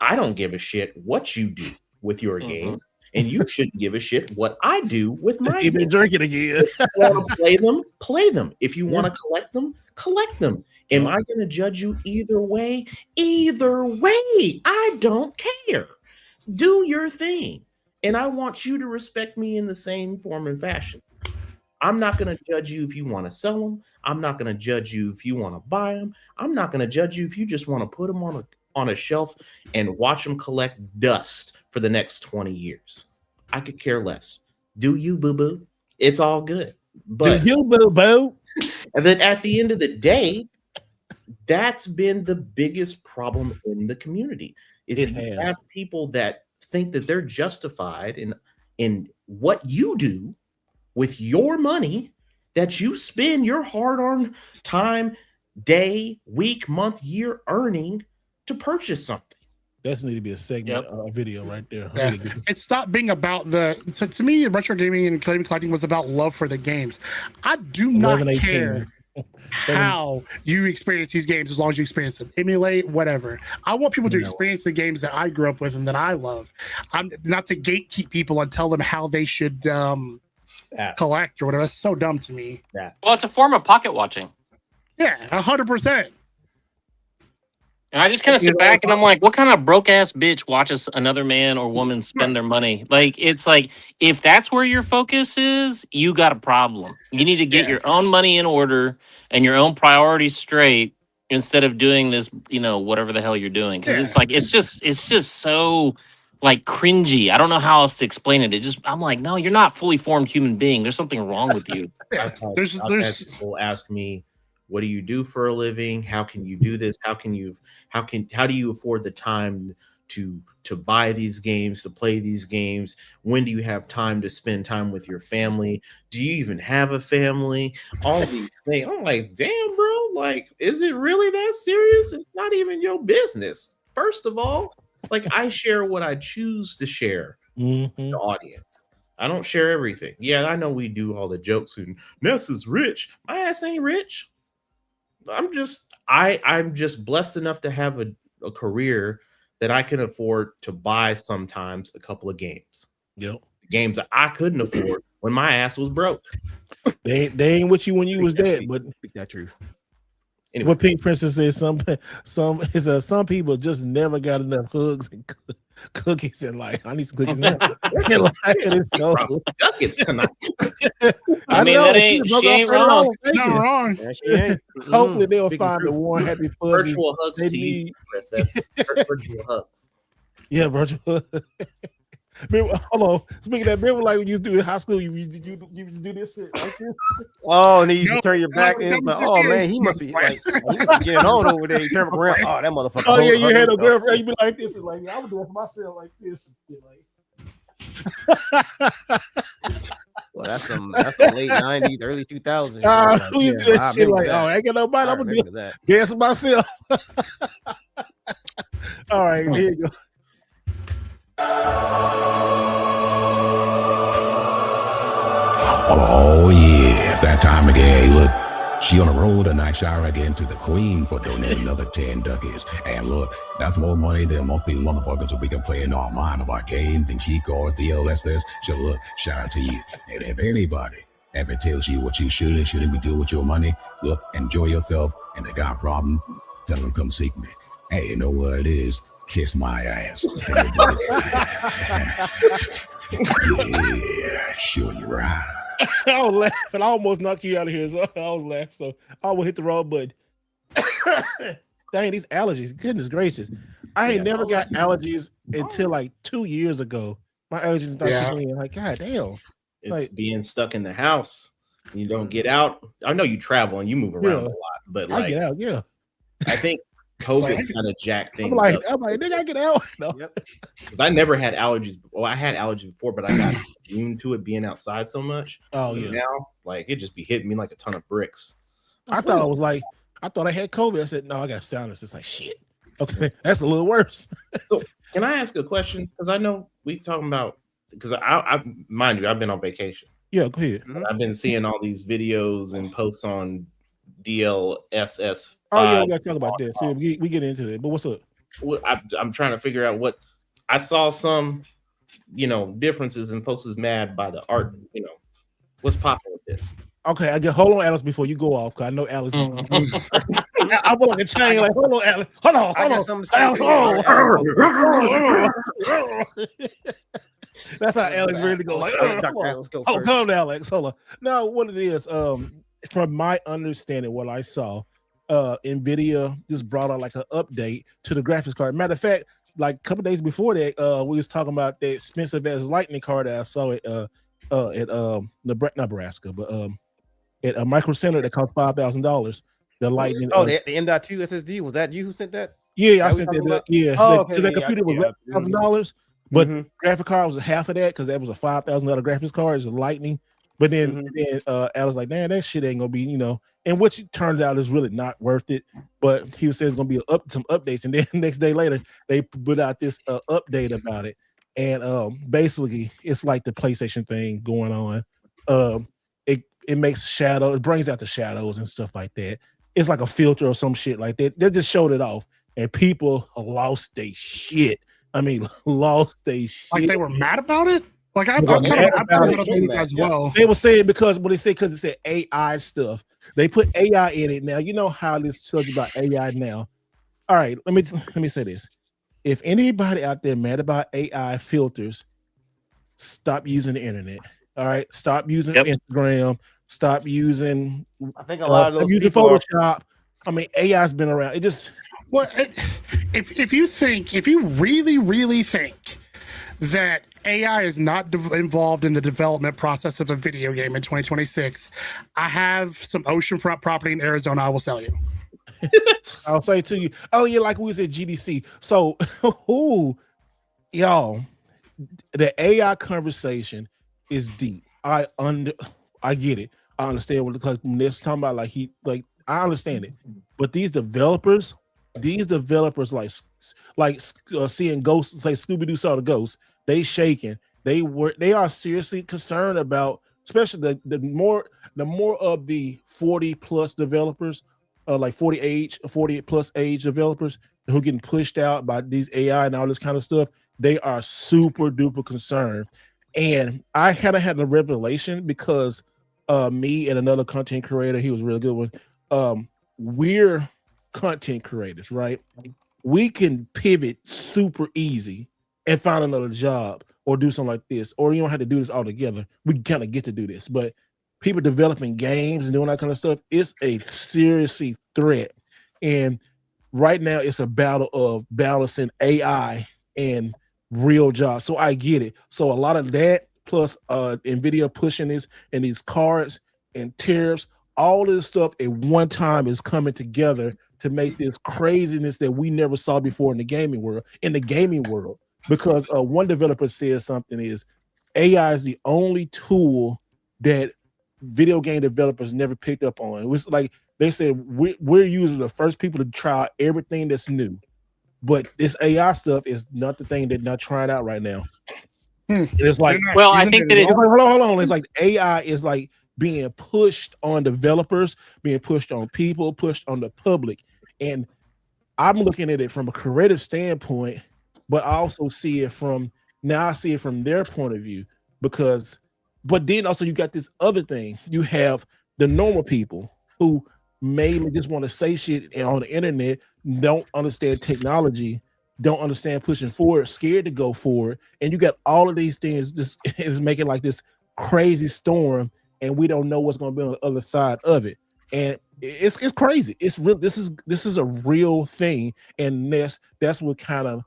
Speaker 6: I don't give a shit what you do with your games, and you shouldn't give a shit what I do with my
Speaker 1: games. Drinking again.
Speaker 6: If you want to play them, play them. If you want to collect them, collect them. Am I going to judge you either way? Either way, I don't care. Do your thing. And I want you to respect me in the same form and fashion. I'm not going to judge you if you want to sell them. I'm not going to judge you if you want to buy them. I'm not going to judge you if you just want to put them on a shelf and watch them collect dust for the next 20 years. I could care less. Do you, boo-boo? It's all good. But
Speaker 1: do you, boo-boo?
Speaker 6: And then at the end of the day, that's been the biggest problem in the community. Is you have people that think that they're justified in what you do with your money that you spend your hard-earned time, day, week, month, year earning to purchase something.
Speaker 1: That's need to be a segment, a video right there.
Speaker 5: Yeah. It stopped being about to me, retro gaming and collecting was about love for the games. I do not care how you experience these games as long as you experience them. Emulate, whatever. I want people to experience the games that I grew up with and that I love. I'm not to gatekeep people and tell them how they should collect or whatever. That's so dumb to me.
Speaker 8: Well, it's a form of pocket watching.
Speaker 5: Yeah, 100%.
Speaker 8: And I just kind of sit back and I'm like, what kind of broke ass bitch watches another man or woman spend their money? Like, it's like, if that's where your focus is, you got a problem. You need to get your own money in order and your own priorities straight instead of doing this, whatever the hell you're doing. Because it's like, it's just so like cringy. I don't know how else to explain it. I'm like, no, you're not a fully formed human being. There's something wrong with you.
Speaker 6: I've had people ask me, what do you do for a living? How can you do this? How do you afford the time to buy these games, to play these games? When do you have time to spend time with your family? Do you even have a family? All these things. I'm like, damn, bro, like, is it really that serious? It's not even your business. First of all, like, I share what I choose to share with the audience. I don't share everything. Yeah, I know we do all the jokes and Ness is rich. My ass ain't rich. I'm just blessed enough to have a career that I can afford to buy sometimes a couple of games.
Speaker 1: Yep.
Speaker 6: games that I couldn't afford when my ass was broke.
Speaker 1: They ain't with you when you was dead, but
Speaker 2: speak that truth.
Speaker 1: Anyway. What Pink Princess says, some people just never got enough hugs and cookies in life. I need some cookies now.
Speaker 6: Duckets tonight.
Speaker 8: I mean, that ain't she ain't wrong.
Speaker 5: It's not wrong.
Speaker 2: Yeah, she ain't.
Speaker 1: Hopefully they'll find the warm, happy fuzzy.
Speaker 6: Virtual hugs to you, Princess. Virtual hugs.
Speaker 1: Yeah, virtual. Hold on. Speaking of that, remember like when you used to do in high school, you used to do this shit like this?
Speaker 2: Oh, and then you used to turn your back and it's like, oh man, he must be like he must be getting on over there. You turn around, oh that motherfucker.
Speaker 1: Oh yeah, you had a girlfriend, you be like this, and like I would do it for myself like this.
Speaker 2: Well, that's some late 90s, early 2000s.
Speaker 1: We used to do that shit like, oh, I ain't got nobody. I'm gonna do that. Guess myself. All right, here you go.
Speaker 7: Oh yeah, it's that time again. Look, she on the road tonight. Shout out again to the Queen for donating another 10 ducats. And look, that's more money than most of these motherfuckers that we can play in our mind of our games and cheat codes, DLSS. So look, shout out to you. And if anybody ever tells you what you should and shouldn't be doing with your money, look, enjoy yourself. And they got a problem, tell them come seek me. Hey, you know what it is? Kiss my ass. Yeah, sure you're right.
Speaker 1: I was laughing. I almost knocked you out of here. So I was laughing. So I almost hit the wrong button. Dang, these allergies. Goodness gracious. I ain't never got allergies until like 2 years ago. My allergies started kicking in. Like, God damn.
Speaker 6: It's
Speaker 1: like,
Speaker 6: being stuck in the house. You don't get out. I know you travel and you move around a lot, but like,
Speaker 1: I get out,
Speaker 6: I think COVID kind of jacked things.
Speaker 1: I'm like, nigga, I get out. No.
Speaker 6: Because I never had allergies. Well, I had allergies before, but I got immune to it being outside so much.
Speaker 1: Oh yeah.
Speaker 6: Now, like it just be hitting me like a ton of bricks.
Speaker 1: I thought I had COVID. I said, no, I got sinus. It's like shit. Okay, that's a little worse.
Speaker 6: So, can I ask a question? Because I know we talking about. Because I mind you, I've been on vacation.
Speaker 1: Yeah, go ahead.
Speaker 6: I've been seeing all these videos and posts on DLSS.
Speaker 1: Oh yeah, we gotta talk about that. So we get into that. But what's up?
Speaker 6: Well, I'm trying to figure out what I saw. Some, differences, and folks is mad by the art. What's popping with this?
Speaker 1: Okay, hold on, Alice, before you go off, because I know Alice. I want like a chain. Like, hold on, Alice. Hold on. That's how Alex really go. Like, let's go. Oh, come on, Alex. Hold on. Now, what it is, from my understanding, what I saw, NVIDIA just brought out like an update to the graphics card. Matter of fact, like a couple days before that, we was talking about the expensive as lightning card that I saw at Nebraska, but at a Micro Center that cost $5,000. The lightning.
Speaker 2: Oh, the M.2 SSD. Was that you who sent that?
Speaker 1: Yeah, I sent that. Yeah, because the computer was $1,000. But graphic card was half of that because that was a $5,000 graphics card. It's a lightning. But then I was like, man, that shit ain't gonna be, and which turned out is really not worth it. But he was saying it's gonna be some updates, and then next day later they put out this update about it, and basically it's like the PlayStation thing going on. It makes shadow, it brings out the shadows and stuff like that. It's like a filter or some shit like that. They just showed it off, and people lost their shit. I mean, lost their shit.
Speaker 5: Like they were mad about it? Like I'm kind of as well.
Speaker 1: They were saying because it said AI stuff. They put AI in it. Now you know how this tells you about AI now. All right, let me say this. If anybody out there mad about AI filters, stop using the internet. All right, stop using Instagram. Stop using.
Speaker 2: I think a lot of those
Speaker 1: using Photoshop. I mean, AI's been around. It just.
Speaker 5: Well, if you really think that AI is not involved in the development process of a video game in 2026, I have some oceanfront property in Arizona I will sell you.
Speaker 1: I'll say to you, oh yeah, like we was at GDC. So, y'all, the AI conversation is deep. I get it. I understand what when they're talking about I understand it. But these developers like seeing ghosts, like Scooby-Doo saw the ghosts, they shaking. They are seriously concerned about, especially the more of the 40 plus developers, like 40 plus age developers who are getting pushed out by these AI and all this kind of stuff. They are super duper concerned. And I had the revelation because me and another content creator, he was a really good one. We're content creators, right? We can pivot super easy and find another job or do something like this, or you don't have to do this all together. We kind of get to do this, but people developing games and doing that kind of stuff, it's a seriously threat. And right now it's a battle of balancing AI and real jobs. So I get it. So a lot of that plus NVIDIA pushing this and these cards and tariffs, all this stuff at one time is coming together to make this craziness that we never saw before in the gaming world. Because one developer says something is AI is the only tool that video game developers never picked up on. It was like they said we're usually the first people to try out everything that's new, but this AI stuff is not the thing they're not trying out right now. It's like,
Speaker 8: well, I think that
Speaker 1: hold on. It's like AI is like being pushed on developers, being pushed on people, pushed on the public, and I'm looking at it from a creative standpoint, but I also see it from their point of view but then also you got this other thing. You have the normal people who mainly just want to say shit on the internet, don't understand technology, don't understand pushing forward, scared to go forward, and you got all of these things. This is making like this crazy storm, and we don't know what's going to be on the other side of it. And it's crazy. It's real. This is a real thing, and that's what kind of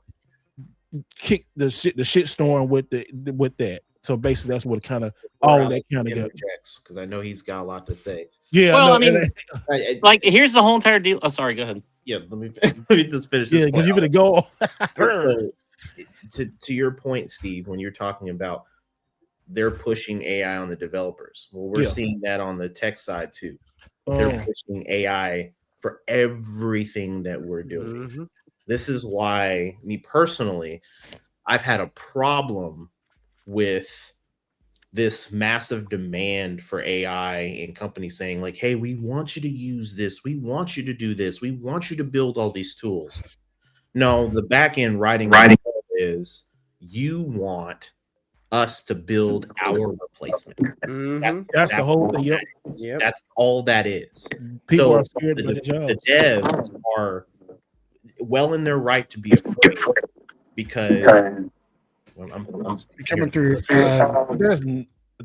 Speaker 1: kicked the shit storm with that. So basically, that's what kind of all that kind of
Speaker 6: because I know he's got a lot to say.
Speaker 1: Yeah.
Speaker 8: Well, I mean, like here's the whole entire deal. Oh, sorry. Go ahead.
Speaker 6: Yeah, let me just finish this.
Speaker 1: Yeah, because you're gonna go.
Speaker 6: So, to your point, Steve, when you're talking about they're pushing AI on the developers, well, we're seeing that on the tech side too. They're pushing AI for everything that we're doing. Mm-hmm. This is why, me personally, I've had a problem with this massive demand for AI and companies saying like, hey, we want you to use this. We want you to do this. We want you to build all these tools. No, the back end writing is you want us to build our replacement.
Speaker 2: Mm-hmm.
Speaker 1: That's the whole thing.
Speaker 6: Yep. That's all that is.
Speaker 1: People are scared to get
Speaker 6: the devs are well in their right to be afraid because I'm
Speaker 5: coming through.
Speaker 1: I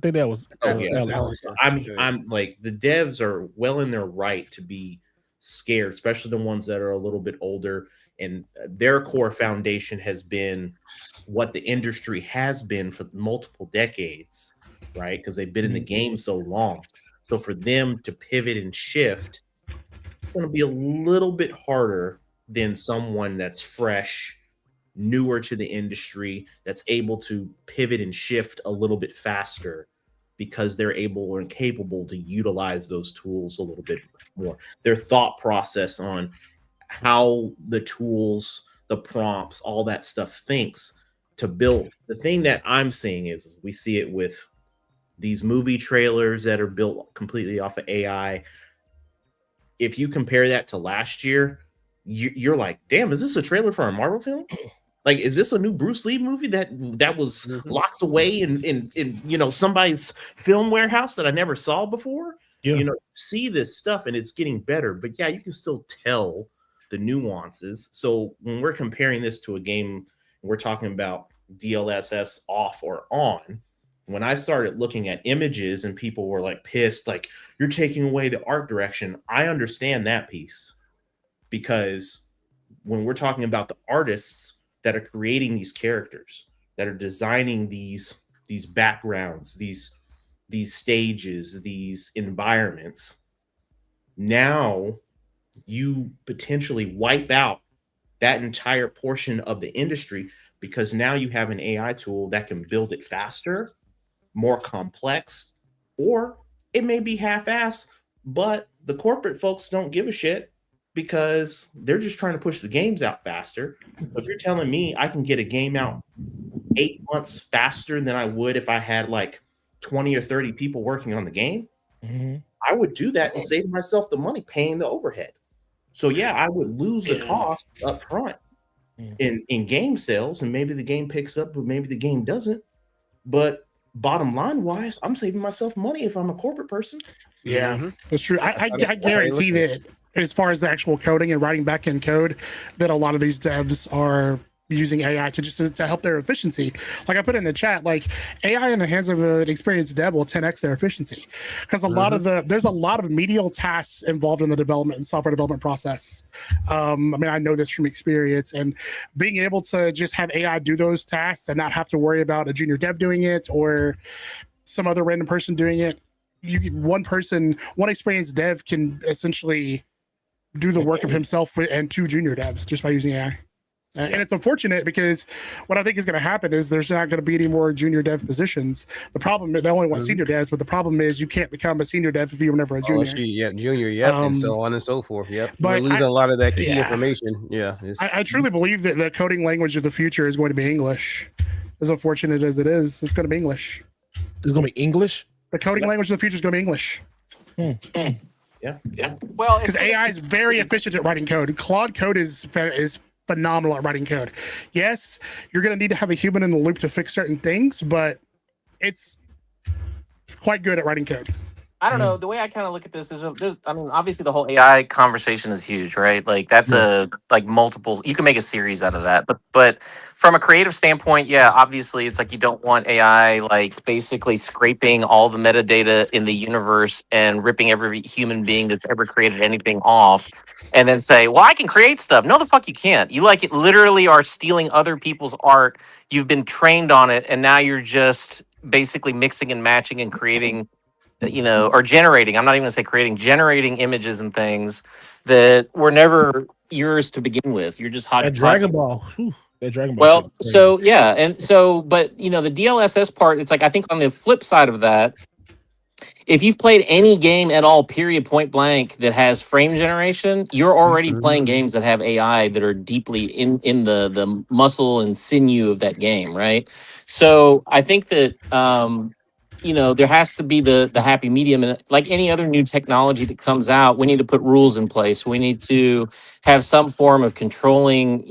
Speaker 1: think that was.
Speaker 6: I'm like the devs are well in their right to be scared, especially the ones that are a little bit older, and their core foundation has been what the industry has been for multiple decades, right? Because they've been in the game so long. So for them to pivot and shift, it's going to be a little bit harder than someone that's fresh, newer to the industry, that's able to pivot and shift a little bit faster because they're able or capable to utilize those tools a little bit more. Their thought process on how the tools, the prompts, all that stuff thinks to build. The thing that I'm seeing is we see it with these movie trailers that are built completely off of AI. If you compare that to last year, you're like, damn, is this a trailer for a Marvel film? Like, is this a new Bruce Lee movie that was locked away in somebody's film warehouse that I never saw before? Yeah. You see this stuff and it's getting better, but yeah, you can still tell the nuances. So when we're comparing this to a game, we're talking about DLSS off or on. When I started looking at images and people were like pissed, like you're taking away the art direction, I understand that piece, because when we're talking about the artists that are creating these characters, that are designing these backgrounds, these stages, these environments, now you potentially wipe out that entire portion of the industry because now you have an AI tool that can build it faster, more complex, or it may be half-assed, but the corporate folks don't give a shit because they're just trying to push the games out faster. If you're telling me I can get a game out 8 months faster than I would if I had like 20 or 30 people working on the game, I would do that and save myself the money paying the overhead. So yeah, I would lose the cost up front in game sales, and maybe the game picks up, but maybe the game doesn't. But bottom line wise, I'm saving myself money if I'm a corporate person.
Speaker 5: Yeah, that's true. I guarantee that as far as the actual coding and writing back-end code, that a lot of these devs are using AI to help their efficiency. Like I put in the chat, like AI in the hands of an experienced dev will 10x their efficiency, because there's a lot of medial tasks involved in the development and software development process. I mean, I know this from experience, and being able to just have AI do those tasks and not have to worry about a junior dev doing it or some other random person doing it. One experienced dev can essentially do the work of himself and 2 junior devs just by using AI. And it's unfortunate, because what I think is going to happen is there's not going to be any more junior dev positions. The problem is they only want senior devs, but the problem is you can't become a senior dev if you were never a junior.
Speaker 2: And so on and so forth. Yep, we're losing a lot of that key information. Yeah,
Speaker 5: I truly believe that the coding language of the future is going to be English. As unfortunate as it is, it's going to be English.
Speaker 1: It's going to be English?
Speaker 5: The coding language of the future is going to be English.
Speaker 6: Yeah.
Speaker 5: Well, because AI is very efficient at writing code. Claude Code is phenomenal at writing code. Yes, you're going to need to have a human in the loop to fix certain things, but it's quite good at writing code.
Speaker 8: I don't know. The way I kind of look at this is, I mean, obviously the whole AI conversation is huge, right? Like that's multiple. You can make a series out of that, but from a creative standpoint, yeah, obviously it's like you don't want AI like basically scraping all the metadata in the universe and ripping every human being that's ever created anything off, and then say, "Well, I can create stuff." No, the fuck you can't. You like it literally are stealing other people's art. You've been trained on it, and now you're just basically mixing and matching and creating. Or generating, I'm not even gonna say creating, generating images and things that were never yours to begin with. You're just hot.
Speaker 1: That Dragon Ball.
Speaker 8: Well, so yeah, and so, but the DLSS part, it's like I think on the flip side of that, if you've played any game at all, period, point blank, that has frame generation, you're already playing games that have AI that are deeply in the muscle and sinew of that game, right? So I think that there has to be the happy medium, and like any other new technology that comes out, we need to put rules in place. We need to have some form of controlling,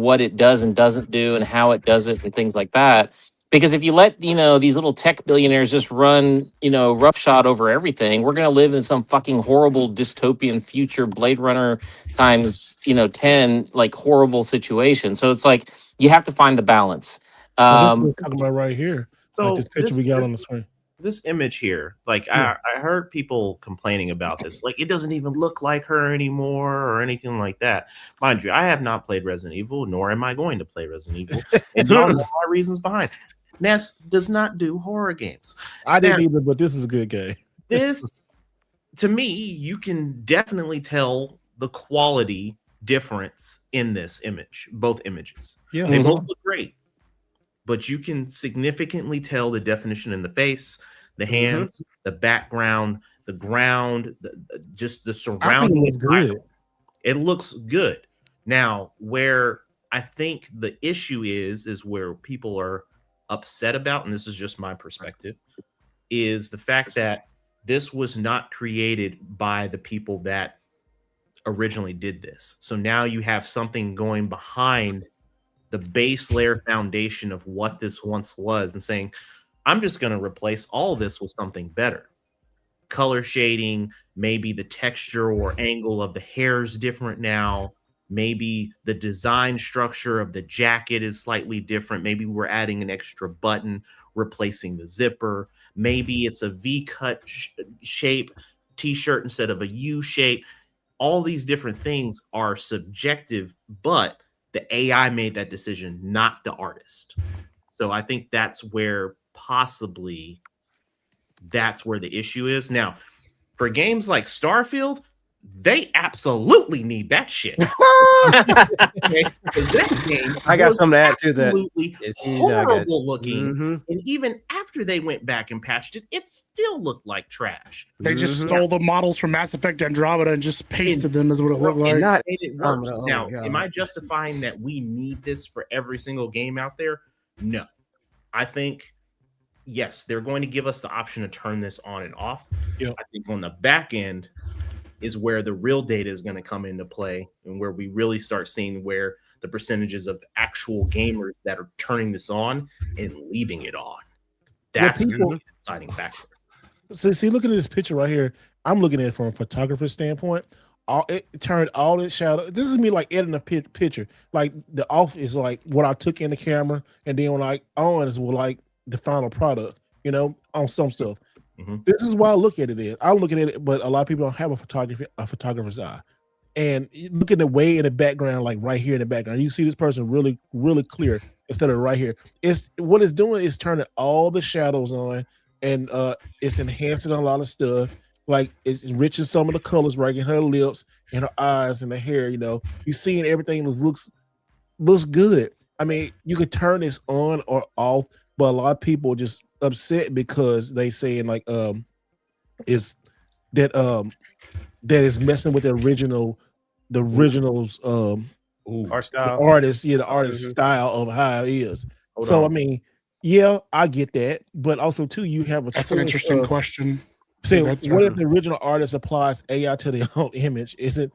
Speaker 8: what it does and doesn't do and how it does it and things like that. Because if you let, these little tech billionaires just run, roughshod over everything, we're going to live in some fucking horrible dystopian future, Blade Runner times, 10, like horrible situation. So it's like, you have to find the balance.
Speaker 1: So this is what we're talking about right here.
Speaker 6: So
Speaker 1: like this picture we got on the screen.
Speaker 6: This image here, like I heard people complaining about this, like it doesn't even look like her anymore or anything like that. Mind you, I have not played Resident Evil, nor am I going to play Resident Evil. And y'all know my reasons behind it. Ness does not do horror games.
Speaker 1: I didn't either, but this is a good game.
Speaker 6: This, to me, you can definitely tell the quality difference in this image, both images.
Speaker 1: Yeah,
Speaker 6: they both look great. But you can significantly tell the definition in the face, the hands, the background, the ground, just the surrounding environment. It looks good. Now, where I think the issue is where people are upset about, and this is just my perspective, is the fact that this was not created by the people that originally did this. So now you have something going behind the base layer foundation of what this once was and saying, I'm just going to replace all this with something better. Color shading, maybe the texture or angle of the hair is different now. Maybe the design structure of the jacket is slightly different. Maybe we're adding an extra button, replacing the zipper. Maybe it's a V-cut shape t-shirt instead of a U shape. All these different things are subjective, but the AI made that decision, not the artist. So I think that's where possibly that's where the issue is. Now, for games like Starfield, they absolutely need that shit. Okay? That game
Speaker 2: I got something to add to that.
Speaker 6: Absolutely horrible looking. And even after they went back and patched it, it still looked like trash.
Speaker 5: They just stole the models from Mass Effect Andromeda and just pasted them as what it looked like.
Speaker 6: Made it worse. Now, am I justifying that we need this for every single game out there? No. I think, yes, they're going to give us the option to turn this on and off.
Speaker 1: Yep.
Speaker 6: I think on the back end is where the real data is going to come into play and where we really start seeing where the percentages of actual gamers that are turning this on and leaving it on. That's the deciding factor.
Speaker 1: See, look at this picture right here. I'm looking at it from a photographer's standpoint. It turned all this shadow. This is me like editing a picture. Like the off is like what I took in the camera, and then when I on is like the final product. On some stuff. This is why I look at it is. I look at it, but a lot of people don't have a photographer's eye. And look at the way in the background, like right here in the background. You see this person really, really clear instead of right here. What it's doing is turning all the shadows on, and it's enhancing a lot of stuff. Like it's enriching some of the colors right in her lips and her eyes and the hair. You seeing everything looks good. I mean, you could turn this on or off, but a lot of people just upset because they saying like is that is messing with the original's
Speaker 2: art style,
Speaker 1: the artist style of how it is. I mean, yeah, I get that, but also too, you have
Speaker 5: that's an interesting question.
Speaker 1: Say, what if the original artist applies AI to their own image?
Speaker 5: That's an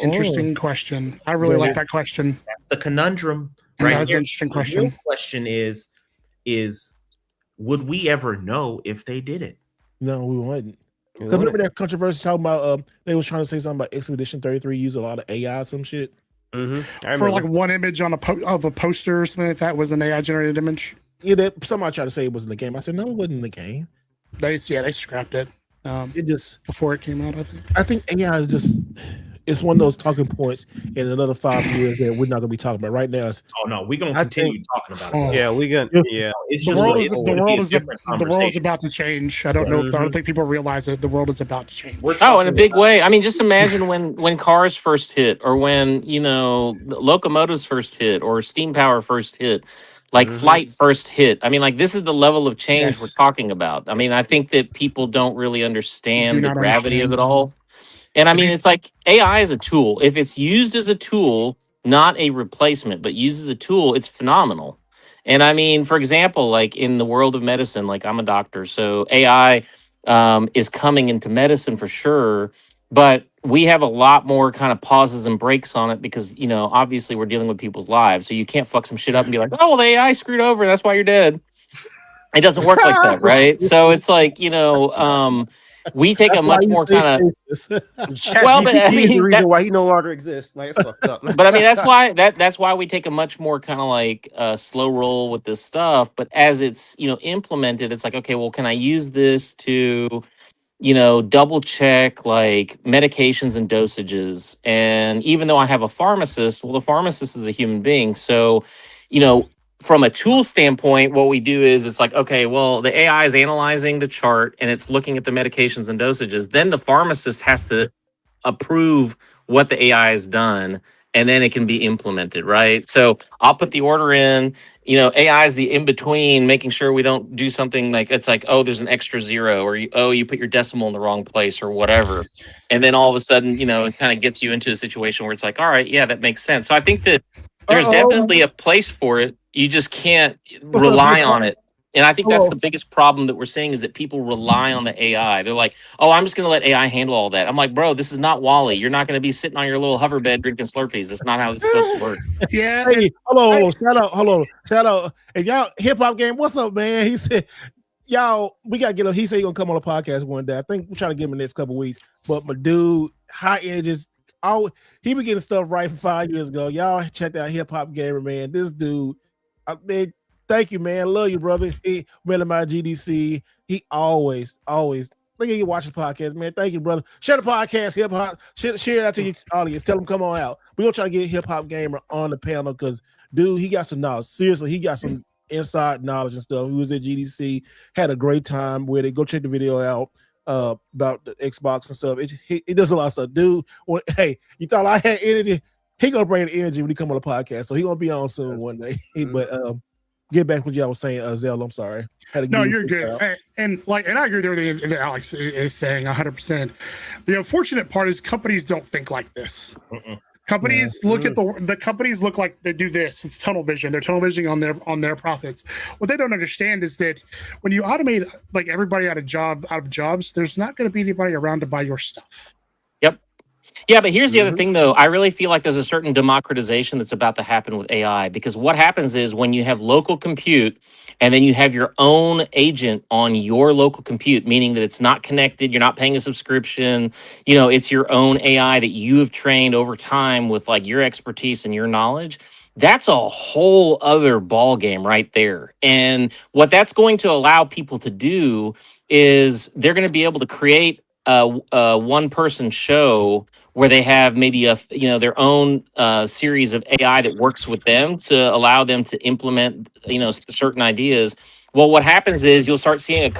Speaker 5: interesting question. I really like that question.
Speaker 6: That's the conundrum, right?
Speaker 5: That's an interesting question.
Speaker 6: The real question is would we ever know if they did it?
Speaker 1: No, we wouldn't. Because remember that controversy talking about they was trying to say something about Expedition 33 use a lot of AI, some shit.
Speaker 5: For like one image on of a poster or something like that was an AI generated image.
Speaker 1: Yeah, somebody tried to say it was in the game. I said no, it wasn't in the game.
Speaker 5: They scrapped it.
Speaker 1: It just
Speaker 5: before it came out.
Speaker 1: I think AI is just. It's one of those talking points in another 5 years that we're not going to be talking about. Right now,
Speaker 6: we're going to continue talking about it.
Speaker 2: Yeah, we're going. Yeah,
Speaker 5: it's the world is about to change. I don't think people realize it. The world is about to change.
Speaker 8: In a big way. I mean, just imagine when cars first hit, or when locomotives first hit, or steam power first hit, like flight first hit. I mean, like this is the level of change we're talking about. I mean, I think that people don't really understand the gravity of it all. And I mean, it's like AI is a tool. If it's used as a tool, not a replacement, but used as a tool, it's phenomenal. And I mean, for example, like in the world of medicine, like I'm a doctor, so AI is coming into medicine for sure. But we have a lot more kind of pauses and breaks on it because, obviously we're dealing with people's lives. So you can't fuck some shit up and be like, oh, well, the AI screwed over. That's why you're dead. It doesn't work like that, right? So it's like, we take a much more kind of
Speaker 2: the reason why he no longer exists. Like it's fucked up.
Speaker 8: But I mean, that's why we take a much more kind of like slow roll with this stuff. But as it's implemented, it's like, okay, well, can I use this to double check like medications and dosages? And even though I have a pharmacist, well, the pharmacist is a human being, so from a tool standpoint, what we do is it's like, okay, well, the AI is analyzing the chart and it's looking at the medications and dosages. Then the pharmacist has to approve what the AI has done, and then it can be implemented, right? So I'll put the order in. AI is the in-between, making sure we don't do something like it's like, oh, there's an extra zero, or you put your decimal in the wrong place or whatever. And then all of a sudden, it kind of gets you into a situation where it's like, all right, yeah, that makes sense. So I think that there's definitely a place for it. You just can't rely on it. And I think that's the biggest problem that we're seeing is that people rely on the AI. They're like, oh, I'm just going to let AI handle all that. I'm like, bro, this is not WALL-E. You're not going to be sitting on your little hover bed drinking Slurpees. That's not how it's supposed to work.
Speaker 5: Yeah.
Speaker 1: Hey, hold on. Shout out. And y'all, Hip Hop Game, what's up, man? He said, y'all, we got to get him. He said he's going to come on the podcast one day. I think we're trying to get him in the next couple of weeks. But my dude, high energy, he been getting stuff right from 5 years ago. Y'all check out Hip Hop Gamer, man. This dude, man, thank you, man. Love you, brother. He met him at GDC. He always look at you watch the podcast, man. Thank you, brother. Share the podcast, Hip Hop. Share it out to your audience. Tell them come on out. We're gonna try to get Hip Hop Gamer on the panel because, dude, he got some knowledge. Seriously, he got some inside knowledge and stuff. He was at GDC, had a great time with it. Go check the video out about the Xbox and stuff. It does a lot of stuff, dude. Well, hey, you thought I had energy? He gonna bring the energy when he come on the podcast, so he gonna be on soon one day. But get back what y'all was saying, Zell. I'm sorry.
Speaker 5: No, you're good. And I agree with everything that Alex is saying 100%. The unfortunate part is companies don't think like this. Companies look at the companies look like they do this. It's tunnel vision. They're tunnel visioning on their profits. What they don't understand is that when you automate like everybody out of jobs, there's not going to be anybody around to buy your stuff.
Speaker 8: Yep. Yeah, but here's the other thing, though. I really feel like there's a certain democratization that's about to happen with AI because what happens is when you have local compute and then you have your own agent on your local compute, meaning that it's not connected, you're not paying a subscription, it's your own AI that you have trained over time with like your expertise and your knowledge. That's a whole other ball game right there. And what that's going to allow people to do is they're going to be able to create a one person show where they have maybe their own series of AI that works with them to allow them to implement certain ideas. Well, what happens is you'll start seeing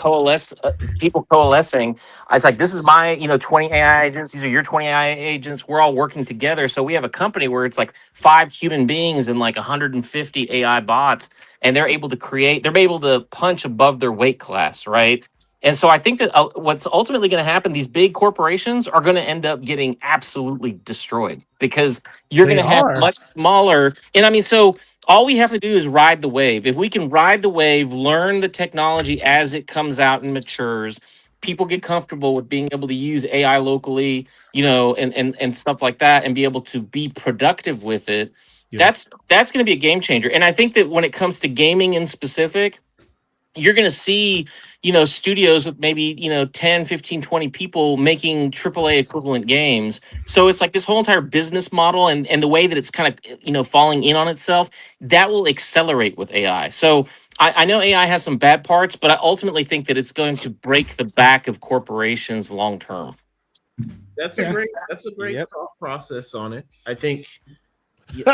Speaker 8: people coalescing. It's like this is my 20 AI agents. These are your 20 AI agents. We're all working together. So we have a company where it's like 5 human beings and like 150 AI bots, and they're able to punch above their weight class, right? And so I think that what's ultimately going to happen, these big corporations are going to end up getting absolutely destroyed because you're going to have much smaller. And I mean, so all we have to do is ride the wave. If we can ride the wave, learn the technology as it comes out and matures, people get comfortable with being able to use AI locally, and stuff like that, and be able to be productive with it. Yeah. That's going to be a game changer. And I think that when it comes to gaming in specific, you're going to see, studios with maybe, 10, 15, 20 people making AAA equivalent games. So it's like this whole entire business model and the way that it's kind of, falling in on itself, that will accelerate with AI. So I know AI has some bad parts, but I ultimately think that it's going to break the back of corporations long term.
Speaker 6: That's a great thought process on it. I think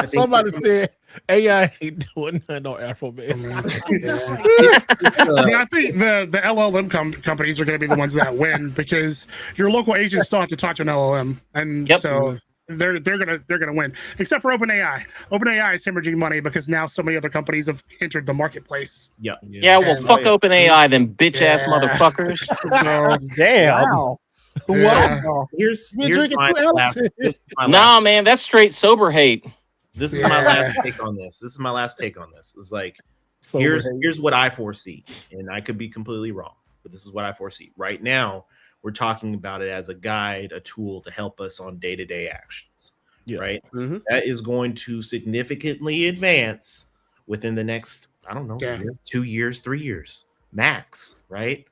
Speaker 1: somebody said AI ain't doing nothing on Alphabet.
Speaker 5: I think the LLM companies are going to be the ones that win because your local agents still have to talk to an LLM, and so they're gonna win. Except for OpenAI. OpenAI is hemorrhaging money because now so many other companies have entered the marketplace.
Speaker 8: Yeah. Well, fuck OpenAI, them bitch ass motherfuckers.
Speaker 2: Damn.
Speaker 1: Wow.
Speaker 5: Yeah.
Speaker 1: Wow.
Speaker 6: Here's my last.
Speaker 8: Nah, man, that's straight sober hate.
Speaker 6: This is my last take on this. It's like here's what I foresee, and I could be completely wrong, but this is what I foresee. Right now, we're talking about it as a guide, a tool to help us on day-to-day actions. Yeah. Right? Mm-hmm. That is going to significantly advance within the next, I don't know, year, 2 years, 3 years, max, right?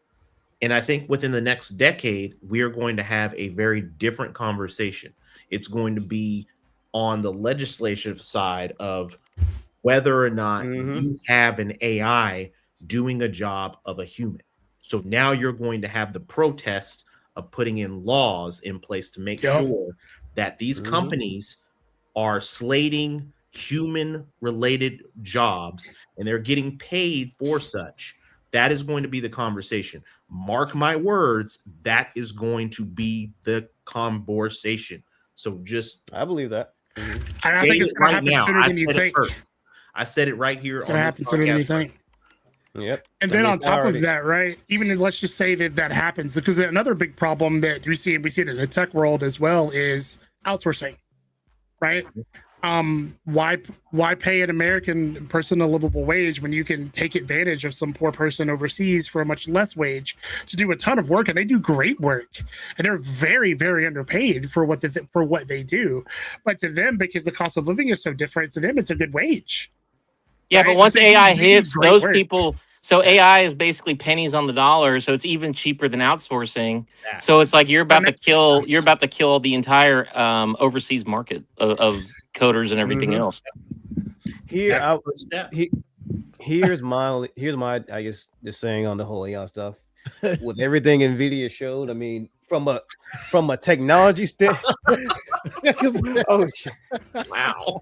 Speaker 6: And I think within the next decade, we are going to have a very different conversation. It's going to be on the legislative side of whether or not you have an AI doing a job of a human. So now you're going to have the protest of putting in laws in place to make sure that these companies are slating human-related jobs and they're getting paid for such. That is going to be the conversation. Mark my words, that is going to be the conversation. So
Speaker 2: I believe that.
Speaker 5: I think it's going to happen sooner than you think.
Speaker 6: I said it right here.
Speaker 5: It's going to happen sooner than you think.
Speaker 2: Yep.
Speaker 5: And then on top of that, right? Even let's just say that happens, because another big problem that we see it in the tech world as well is outsourcing, right? Why pay an American person a livable wage when you can take advantage of some poor person overseas for a much less wage to do a ton of work, and they do great work, and they're very, very underpaid for what they do. But to them, because the cost of living is so different, to them it's a good wage.
Speaker 8: Yeah, right? But once AI hits, those people. So AI is basically pennies on the dollar, so it's even cheaper than outsourcing. So it's like you're about to kill the entire overseas market of coders and everything else.
Speaker 2: Here's my I guess just saying on the whole AI stuff. With everything NVIDIA showed, I mean, from a technology standpoint.
Speaker 6: Oh shit. Wow.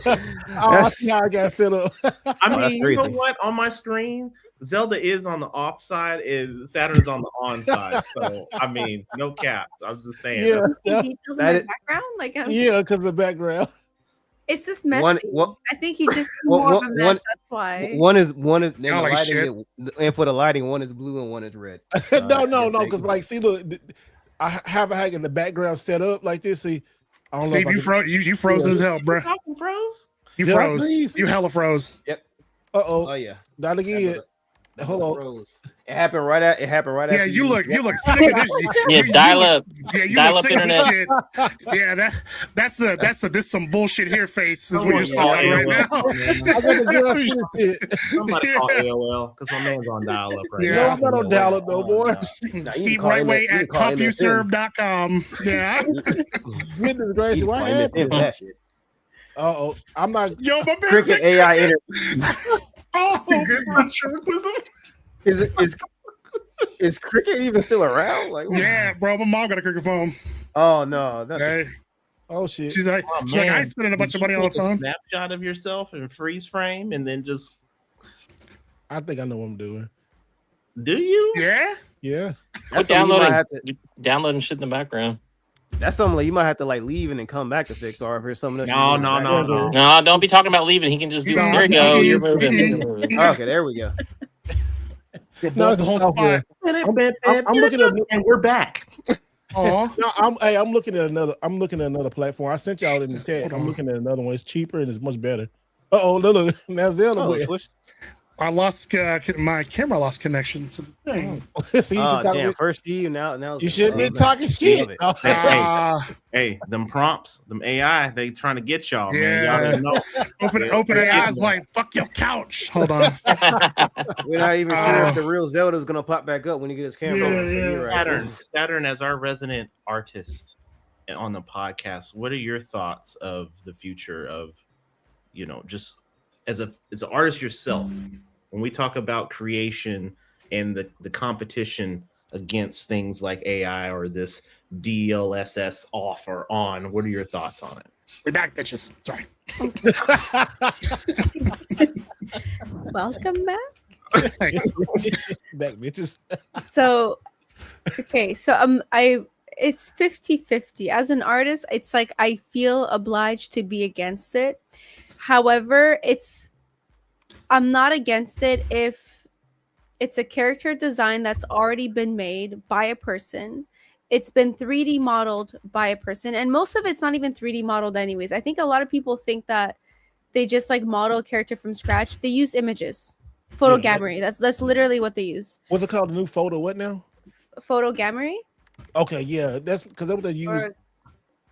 Speaker 1: I see how I got set up.
Speaker 6: I mean, you know what? On my screen, Zelda is on the off side and Saturn's on the on side. So I mean, no cap. I'm just saying.
Speaker 4: Yeah. Details in the background, like
Speaker 1: because of the background.
Speaker 4: It's just messy. I think you just more of a mess. That's why.
Speaker 2: One is lighting, and for the lighting, one is blue and one is red.
Speaker 1: No, because like, see, look, I have a hack in the background set up like this. See, I don't
Speaker 5: Steve, you froze as hell, bro.
Speaker 6: You froze?
Speaker 5: You froze. You hella froze.
Speaker 2: Yep.
Speaker 1: Oh
Speaker 2: yeah.
Speaker 1: Not again. Hold on.
Speaker 2: It happened right at.
Speaker 5: Yeah, you look sick of this.
Speaker 8: Yeah, dial up internet.
Speaker 5: Shit. Yeah, that's this some bullshit here face is what you're starting right now.
Speaker 6: Somebody call AOL because my man's on dial up right now.
Speaker 1: No, I'm not on dial up no more.
Speaker 5: Steve Rightway at CompuServe.com. Yeah.
Speaker 1: Goodness gracious, what happened?
Speaker 2: That shit.
Speaker 1: Uh-oh, I'm not.
Speaker 5: Yo, my
Speaker 2: Cricket AI internet.
Speaker 5: Oh,
Speaker 6: good ventriloquism.
Speaker 2: Is Cricket even still around? Like,
Speaker 5: yeah, bro, my mom got a Cricket phone.
Speaker 2: Oh no.
Speaker 5: Hey.
Speaker 1: Oh shit.
Speaker 5: She's like, I ain't spending a bunch of money on the phone.
Speaker 6: Snapshot of yourself in freeze frame and then just.
Speaker 1: I think I know what I'm doing.
Speaker 6: Do you?
Speaker 5: Yeah.
Speaker 1: Yeah.
Speaker 8: That's downloading shit in the background.
Speaker 2: That's something like you might have to like leave and then come back to fix, or if there's something else.
Speaker 6: No.
Speaker 8: Don't be talking about leaving. He can just do. There you go. You're moving.
Speaker 2: Okay, there we go.
Speaker 5: No, it's the whole spot.
Speaker 1: I'm looking at,
Speaker 6: and we're back.
Speaker 5: Oh
Speaker 1: no, I'm looking at another. I'm looking at another platform. I sent y'all in the chat. I'm looking at another one. It's cheaper and it's much better. Look, now Zelda.
Speaker 5: I lost my camera lost connection. So
Speaker 1: See, you should talk
Speaker 2: first to you now.
Speaker 1: You shouldn't be talking shit.
Speaker 6: Hey, them prompts, them AI, they trying to get y'all,
Speaker 5: man.
Speaker 6: Y'all didn't know.
Speaker 5: Open AI's like, fuck your couch. Hold on.
Speaker 2: We're not even sure if the real Zelda's gonna pop back up when you get his camera.
Speaker 6: Saturn, as our resident artist on the podcast, what are your thoughts of the future of, just as an artist yourself, when we talk about creation and the competition against things like AI or this DLSS off or on, what are your thoughts on it?
Speaker 5: We're back, bitches. Sorry.
Speaker 4: Welcome back.
Speaker 5: Thanks.
Speaker 1: Back, bitches.
Speaker 4: So it's 50-50. As an artist, it's like I feel obliged to be against it. However, I'm not against it if it's a character design that's already been made by a person. It's been 3D modeled by a person, and most of it's not even 3D modeled anyways. I think a lot of people think that they just like model a character from scratch. They use images, photo gallery. That's literally what they use.
Speaker 1: What's it called? The new photo? What now?
Speaker 4: Photo gallery.
Speaker 1: Okay, yeah, that's because that's what they use.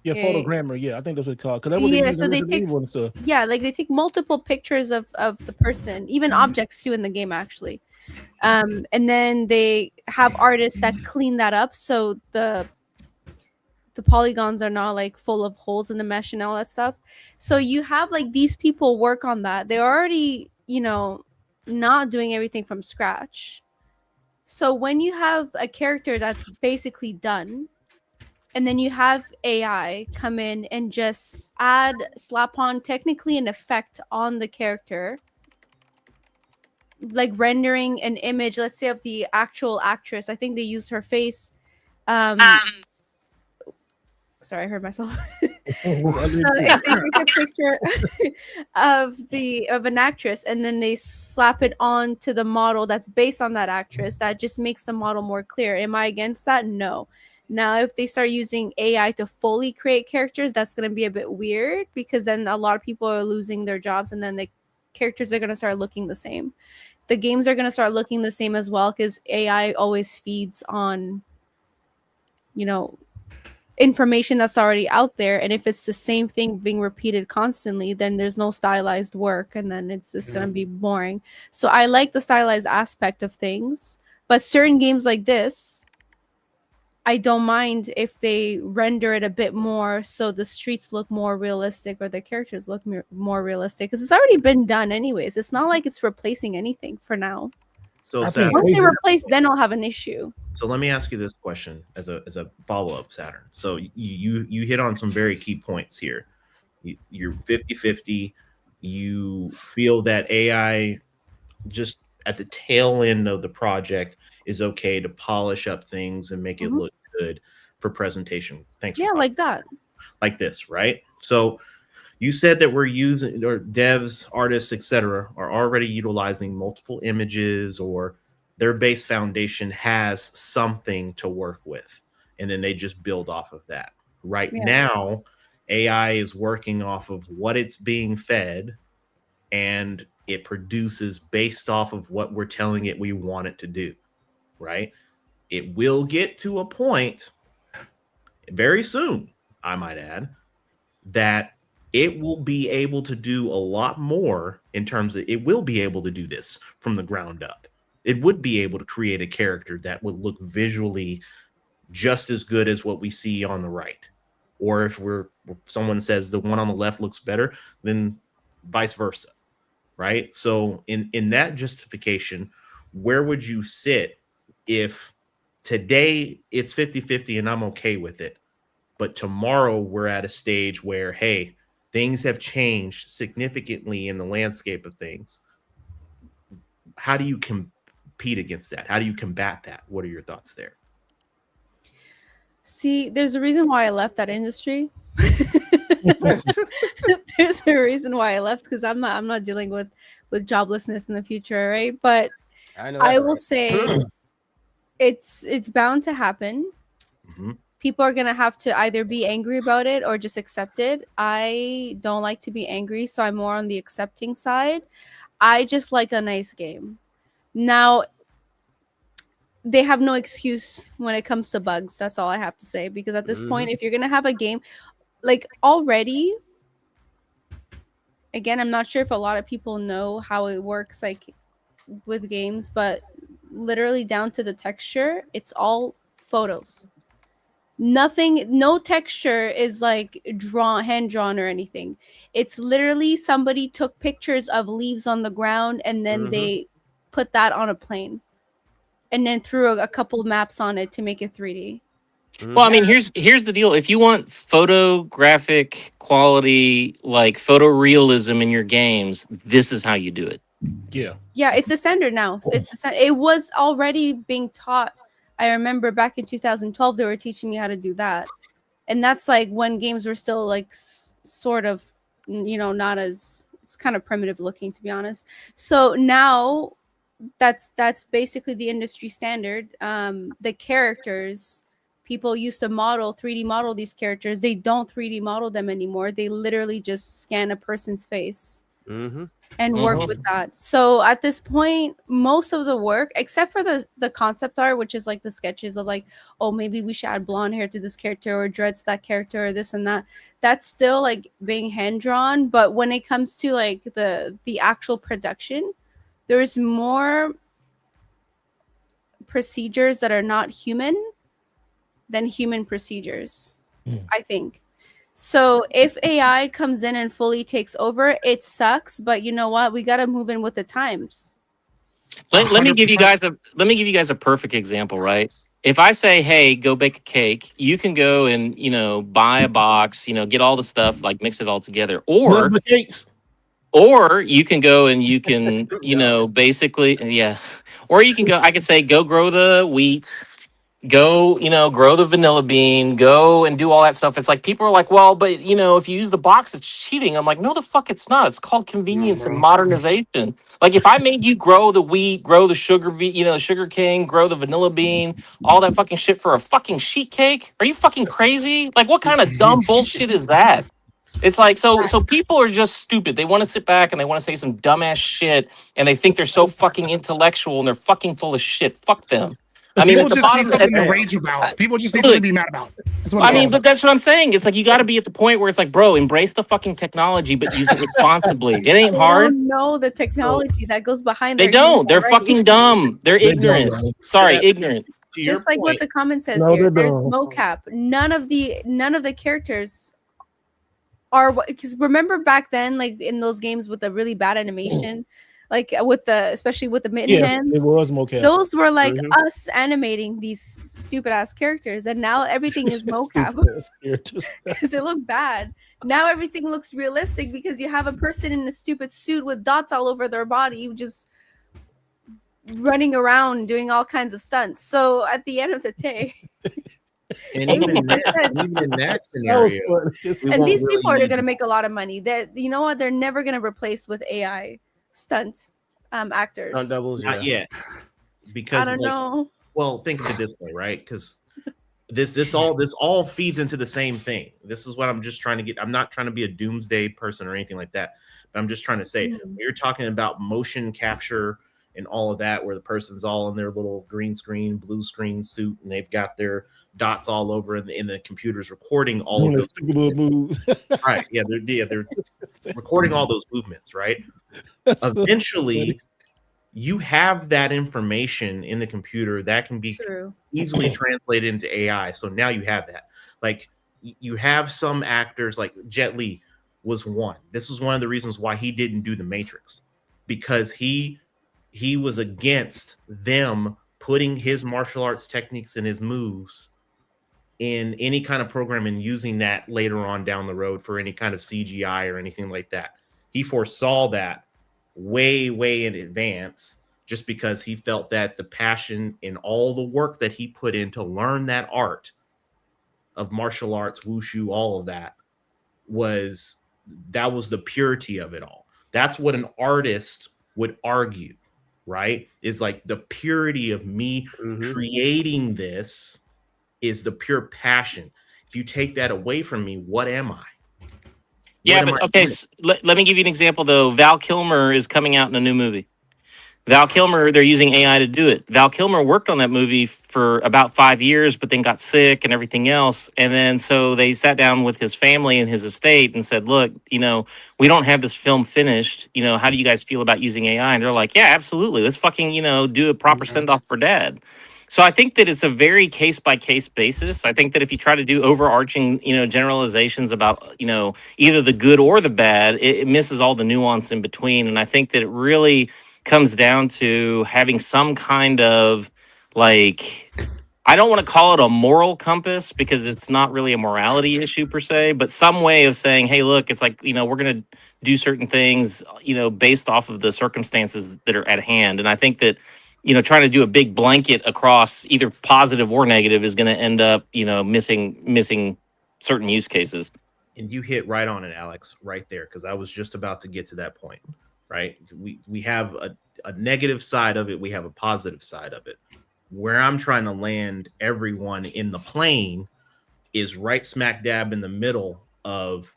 Speaker 1: Photogrammer. Yeah, I think that's what it's called. Because so they take and stuff.
Speaker 4: Yeah, like they take multiple pictures of the person, even objects too in the game actually, and then they have artists that clean that up so the polygons are not like full of holes in the mesh and all that stuff. So you have like these people work on that. They're already not doing everything from scratch. So when you have a character that's basically done, and then you have AI come in and just slap on technically an effect on the character, like rendering an image, let's say of the actual actress. I think they used her face. Sorry, I heard myself. If they take a picture of an actress and then they slap it on to the model that's based on that actress, that just makes the model more clear. Am I against that? No. Now, if they start using AI to fully create characters, that's going to be a bit weird because then a lot of people are losing their jobs and then the characters are going to start looking the same. The games are going to start looking the same as well because AI always feeds on, information that's already out there. And if it's the same thing being repeated constantly, then there's no stylized work and then it's just going to be boring. So I like the stylized aspect of things, but certain games like this, I don't mind if they render it a bit more so the streets look more realistic or the characters look more realistic because it's already been done anyways. It's not like it's replacing anything for now.
Speaker 6: So
Speaker 4: once they replace, then I'll have an issue.
Speaker 6: So let me ask you this question as a follow-up, Saturn. So you hit on some very key points here. You're 50-50. You feel that AI just at the tail end of the project is okay to polish up things and make it look good for presentation. Thanks.
Speaker 4: Yeah, like that.
Speaker 6: Like this, right? So you said that we're using, or devs, artists, etc., are already utilizing multiple images, or their base foundation has something to work with, and then they just build off of that. Right now, AI is working off of what it's being fed, and it produces based off of what we're telling it we want it to do. right? It will get to a point very soon, I might add, that it will be able to do a lot more in terms of it will be able to do this from the ground up. It would be able to create a character that would look visually just as good as what we see on the right. Or if someone says the one on the left looks better, then vice versa, right? So in that justification, where would you sit if today it's 50-50 and I'm okay with it, but tomorrow we're at a stage where, hey, things have changed significantly in the landscape of things. How do you compete against that? How do you combat that? What are your thoughts there?
Speaker 4: See, there's a reason why I left that industry. There's a reason why I left, because I'm not dealing with joblessness in the future, right? But I will say it's bound to happen.
Speaker 6: Mm-hmm.
Speaker 4: People are gonna have to either be angry about it or just accept it. I don't like to be angry, so I'm more on the accepting side. I just like a nice game. Now, they have no excuse when it comes to bugs. That's all I have to say. Because at this point, if you're going to have a game, like already, again, I'm not sure if a lot of people know how it works like with games, but literally down to the texture, it's all photos. Nothing, no texture is like hand drawn or anything. It's literally somebody took pictures of leaves on the ground and then they put that on a plane. And then threw a couple of maps on it to make it 3D.
Speaker 8: Well, I mean, here's the deal. If you want photographic quality, like photorealism in your games, this is how you do it.
Speaker 4: Yeah, it's a standard now. It was already being taught. I remember back in 2012, they were teaching me how to do that. And that's like when games were still like sort of, not as, it's kind of primitive looking, to be honest. So now that's basically the industry standard. The characters, people used to 3D model these characters. They don't 3D model them anymore. They literally just scan a person's face and work with that. So at this point, most of the work, except for the concept art, which is like the sketches of like, oh, maybe we should add blonde hair to this character or dreads to that character or this and that, that's still like being hand drawn. But when it comes to like the actual production, there's more procedures that are not human than human procedures, I think. So if AI comes in and fully takes over, it sucks. But you know what? We got to move in with the times.
Speaker 8: Let me give you guys a perfect example, right? If I say, hey, go bake a cake, you can go and buy a box, get all the stuff, like mix it all together, or
Speaker 1: cakes.
Speaker 8: Or you can go and you can, basically, or you can go, I could say, go grow the wheat, go, grow the vanilla bean, go and do all that stuff. It's like, people are like, well, but, if you use the box, it's cheating. I'm like, no, the fuck it's not. It's called convenience and modernization. Like, if I made you grow the wheat, grow the sugar beet, sugar cane, grow the vanilla bean, all that fucking shit for a fucking sheet cake, are you fucking crazy? Like, what kind of dumb bullshit is that? It's like, so people are just stupid. They want to sit back and they want to say some dumbass shit, and they think they're so fucking intellectual, and they're fucking full of shit. Fuck them. I mean,
Speaker 5: people just need something to rage about. People just need something to be mad about.
Speaker 8: But that's what I'm saying. It's like, you got to be at the point where it's like, bro, embrace the fucking technology, but use it responsibly. It ain't hard.
Speaker 4: They don't know the technology that goes behind.
Speaker 8: They don't. They're fucking dumb. They're ignorant. Sorry, ignorant.
Speaker 4: Just like what the comment says here. There's mocap. None of the characters are, because remember back then, like in those games with the really bad animation, like especially with the mitten hands,
Speaker 1: it was mocap.
Speaker 4: Those were like us animating these stupid ass characters, and now everything is mocap because it looked bad. Now everything looks realistic because you have a person in a stupid suit with dots all over their body just running around doing all kinds of stunts. So at the end of the day.
Speaker 6: And even in that scenario,
Speaker 4: and these people are going to make a lot of money. That, you know what, they're never going to replace with AI stunt actors.
Speaker 6: Stunt doubles, not yet. Because
Speaker 4: I don't know.
Speaker 6: Well, think of it this way, right? Because this all feeds into the same thing. This is what I'm just trying to get. I'm not trying to be a doomsday person or anything like that. But I'm just trying to say, when you're talking about motion capture and all of that, where the person's all in their little green screen, blue screen suit, and they've got their dots all over, and the computer's recording all of those
Speaker 1: little moves.
Speaker 6: Right? Yeah, they're recording all those movements. Right? Eventually, you have that information in the computer that can be easily translated into AI. So now you have that. Like, you have some actors, like Jet Li was one. This was one of the reasons why he didn't do The Matrix, because he was against them putting his martial arts techniques and his moves in any kind of program and using that later on down the road for any kind of CGI or anything like that. He foresaw that way in advance, just because he felt that the passion and all the work that he put in to learn that art of martial arts, wushu, all of that was the purity of it all. That's what an artist would argue, right? Is like the purity of me creating this is the pure passion. If you take that away from me, what am I?
Speaker 8: Yeah, but okay, let me give you an example, though. Val Kilmer is coming out in a new movie. Val Kilmer, they're using AI to do it. Val Kilmer worked on that movie for about 5 years, but then got sick and everything else. And then so they sat down with his family and his estate and said, look, we don't have this film finished. How do you guys feel about using AI? And they're like, yeah, absolutely. Let's fucking, do a proper send-off for dad. So I think that it's a very case-by-case basis. I think that if you try to do overarching, generalizations about, either the good or the bad, it misses all the nuance in between. And I think that it really comes down to having some kind of, like, I don't want to call it a moral compass, because it's not really a morality issue per se, but some way of saying, hey, look, it's like, we're going to do certain things, based off of the circumstances that are at hand. And I think that, trying to do a big blanket across either positive or negative is going to end up, missing certain use cases.
Speaker 6: And you hit right on it, Alex, right there, because I was just about to get to that point, right? We have a negative side of it. We have a positive side of it. Where I'm trying to land everyone in the plane is right smack dab in the middle of,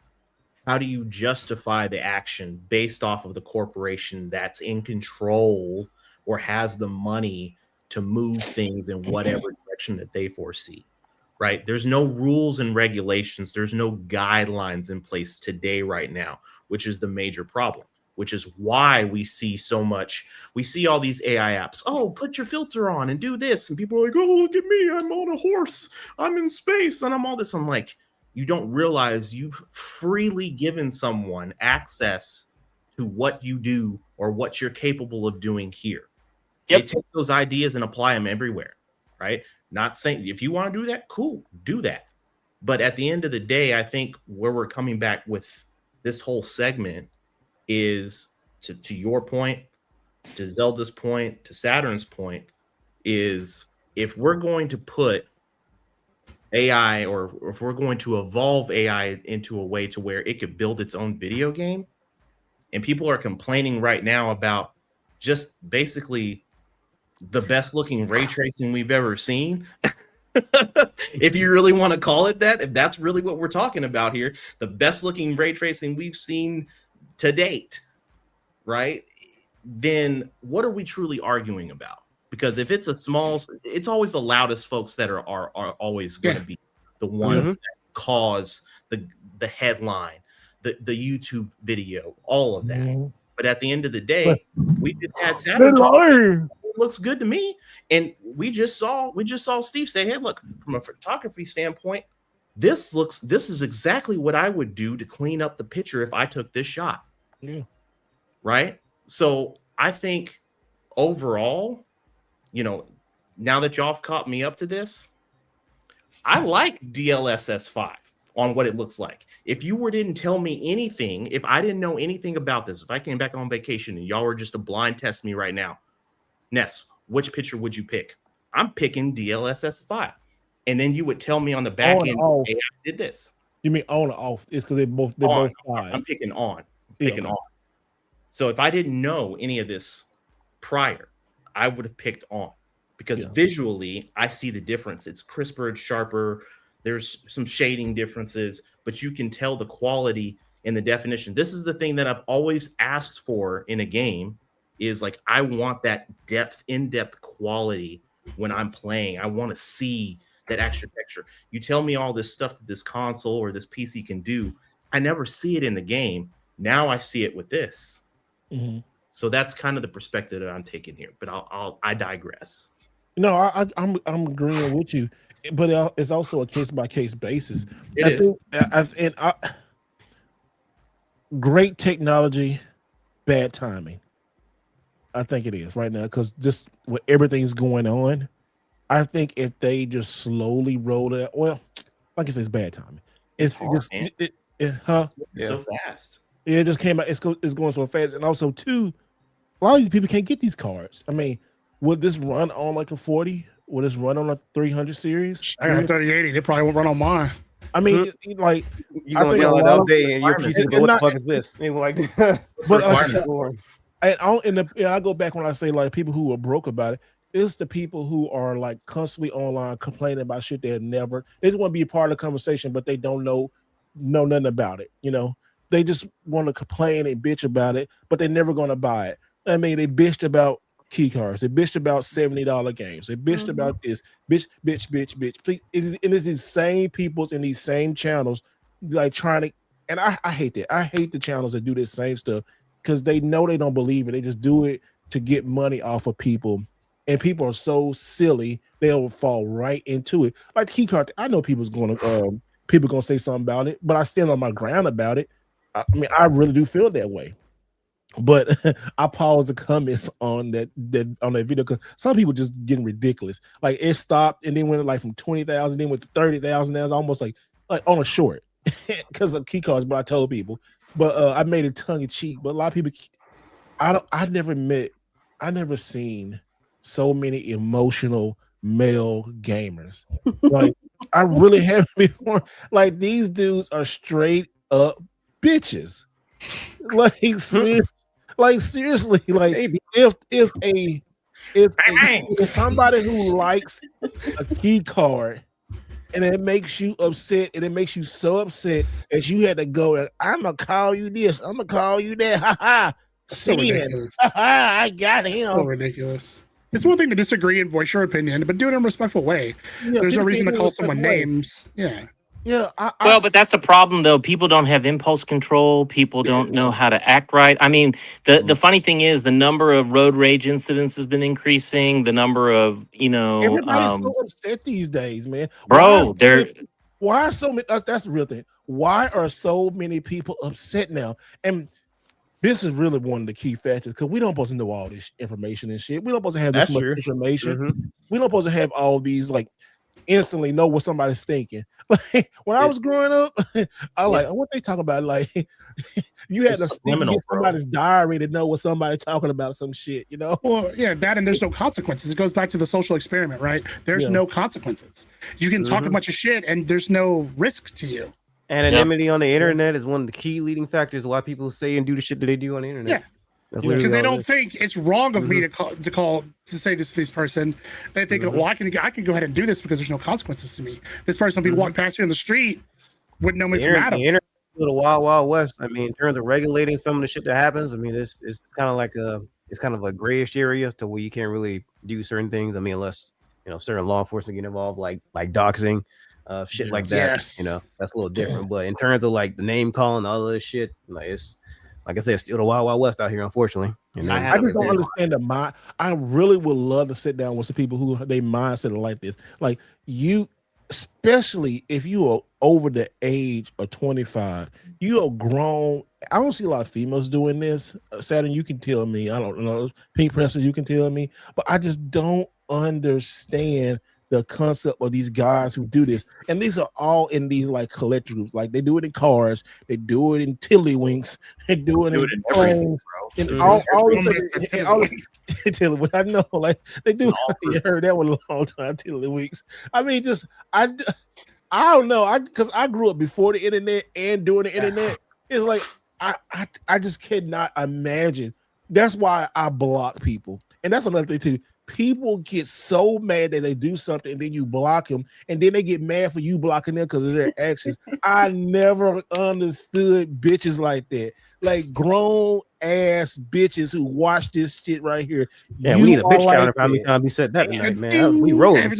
Speaker 6: how do you justify the action based off of the corporation that's in control or has the money to move things in whatever direction that they foresee, right? There's no rules and regulations. There's no guidelines in place today, right now, which is the major problem, which is why we see all these AI apps. Oh, put your filter on and do this. And people are like, oh, look at me. I'm on a horse. I'm in space and I'm all this. I'm like, you don't realize you've freely given someone access to what you do or what you're capable of doing here. Yep. They take those ideas and apply them everywhere, right? Not saying if you want to do that, cool, do that. But at the end of the day, I think where we're coming back with this whole segment is to your point, to Zelda's point, to Saturn's point, is if we're going to put AI, or if we're going to evolve AI into a way to where it could build its own video game, and people are complaining right now about just basically the best looking ray tracing we've ever seen. If you really want to call it that, if that's really what we're talking about here, the best looking ray tracing we've seen to date, right? Then what are we truly arguing about? Because if it's it's always the loudest folks that are always going to be the ones that cause the headline, the YouTube video, all of that. But at the end of the day, we just had Saturn talk. It looks good to me, and we just saw Steve say, "Hey, look, from a photography standpoint, this is exactly what I would do to clean up the picture if I took this shot." Yeah. Right. So I think overall, now that y'all have caught me up to this, I like DLSS 5 on what it looks like. If you didn't tell me anything, if I didn't know anything about this, if I came back on vacation and y'all were just to blind test me right now, Ness, which picture would you pick? I'm picking DLSS 5. And then you would tell me on the back end, hey, I did this.
Speaker 1: You mean on or off? It's because they're both 5.
Speaker 6: I'm picking on. On. So if I didn't know any of this prior, I would have picked on, because visually I see the difference. It's crisper, it's sharper. There's some shading differences, but you can tell the quality and the definition. This is the thing that I've always asked for in a game, is like I want that in-depth quality when I'm playing. I want to see that extra texture. You tell me all this stuff that this console or this PC can do. I never see it in the game. Now I see it with this.
Speaker 1: Mm-hmm.
Speaker 6: So that's kind of the perspective that I'm taking here. But I digress.
Speaker 1: No, I'm agreeing with you, but it's also a case by case basis. Great technology, bad timing. I think it is right now because just with everything's going on, I think if they just slowly roll it, well, like I said, it's bad timing. It's hard, just it's
Speaker 6: so fast.
Speaker 1: Yeah, it just came out. It's going so fast, and also too, a lot of these people can't get these cards. I mean, would this run on like a 40? Would this run on a 300 series?
Speaker 5: I got a 3080. They probably won't run on mine.
Speaker 1: I mean, like
Speaker 2: you gonna download the update and your PC go, what the fuck is this? Like,
Speaker 1: but I go back when I say like people who are broke about it. It's the people who are like constantly online complaining about shit they just want to be a part of the conversation, but they don't know nothing about it. You know, they just want to complain and bitch about it, but they're never going to buy it. I mean, they bitched about key cards. They bitched about $70 games. They bitched about this. Bitch. Please, and it's these same peoples in these same channels like trying to, and I hate that. I hate the channels that do this same stuff because they know they don't believe it. They just do it to get money off of people. And people are so silly, they'll fall right into it. Like the key card, I know people's going to say something about it, but I stand on my ground about it. I mean, I really do feel that way. But I pause the comments on that video because some people just getting ridiculous. Like it stopped and then went like from 20,000, then went to 30,000. That's almost like on a short because of key cards. But I told people, but I made it tongue in cheek. But a lot of people, I never seen so many emotional male gamers. Like I really haven't before. Like these dudes are straight up bitches. Like seriously, like if somebody who likes a key card and it makes you upset and it makes you so upset that you had to go, I'm gonna call you this, I'm gonna call you that, haha.
Speaker 5: So ridiculous.
Speaker 1: I got him.
Speaker 5: So ridiculous. It's one thing to disagree and voice your opinion, but do it in a respectful way. Yeah, there's no reason to call someone names. Yeah.
Speaker 1: Yeah.
Speaker 8: But that's a problem, though. People don't have impulse control. People don't know how to act right. I mean, the funny thing is the number of road rage incidents has been increasing. The number of,
Speaker 1: everybody's so upset these days, man. Why are so many? That's the real thing. Why are so many people upset now? And this is really one of the key factors because we don't supposed to know all this information and shit. We don't supposed to have this much information. Mm-hmm. We don't supposed to have all these like instantly know what somebody's thinking. Like when I was growing up, I like what they talk about. Like you had to get somebody's diary to know what somebody's talking about. Some shit, you know.
Speaker 5: Well, yeah, that and there's no consequences. It goes back to the social experiment, right? There's no consequences. You can talk a bunch of shit and there's no risk to you.
Speaker 2: Anonymity on the internet is one of the key leading factors why people say and do the shit that they do on the internet.
Speaker 5: Yeah, because they don't think it's wrong of me to say this to this person. They think, well, I can go ahead and do this because there's no consequences to me. This person will be walking past me on the street, wouldn't know me from Adam.
Speaker 2: The internet is a wild, wild west. I mean, in terms of regulating some of the shit that happens, I mean, it's kind of like a grayish area to where you can't really do certain things. I mean, unless certain law enforcement get involved, like doxing. Shit like that, that's a little different. But in terms of like the name calling, all this shit, like it's like I said, it's still the wild, wild west out here, unfortunately.
Speaker 1: I just don't understand the mind. I really would love to sit down with some people who they mindset are like this. Like you, especially if you are over the age of 25, you are grown. I don't see a lot of females doing this. Saturn, you can tell me. I don't know. Pink Princess, you can tell me. But I just don't understand the concept of these guys who do this, and these are all in these like collector groups. Like they do it in cars, they do it in tiddlywinks, they do it in phones, and all tiddlywinks. I know, like they do. You heard that one a long time, tiddlywinks. I mean, I don't know, because I grew up before the internet and during the internet. It's like I just cannot imagine. That's why I block people, and that's another thing too. people get so mad that they do something and then you block them, and then they get mad for you blocking them because of their actions. I never understood bitches like that. Like grown ass bitches who watch this shit right here.
Speaker 2: Yeah, we need a bitch counter for how many times we said that tonight, man. We rolling.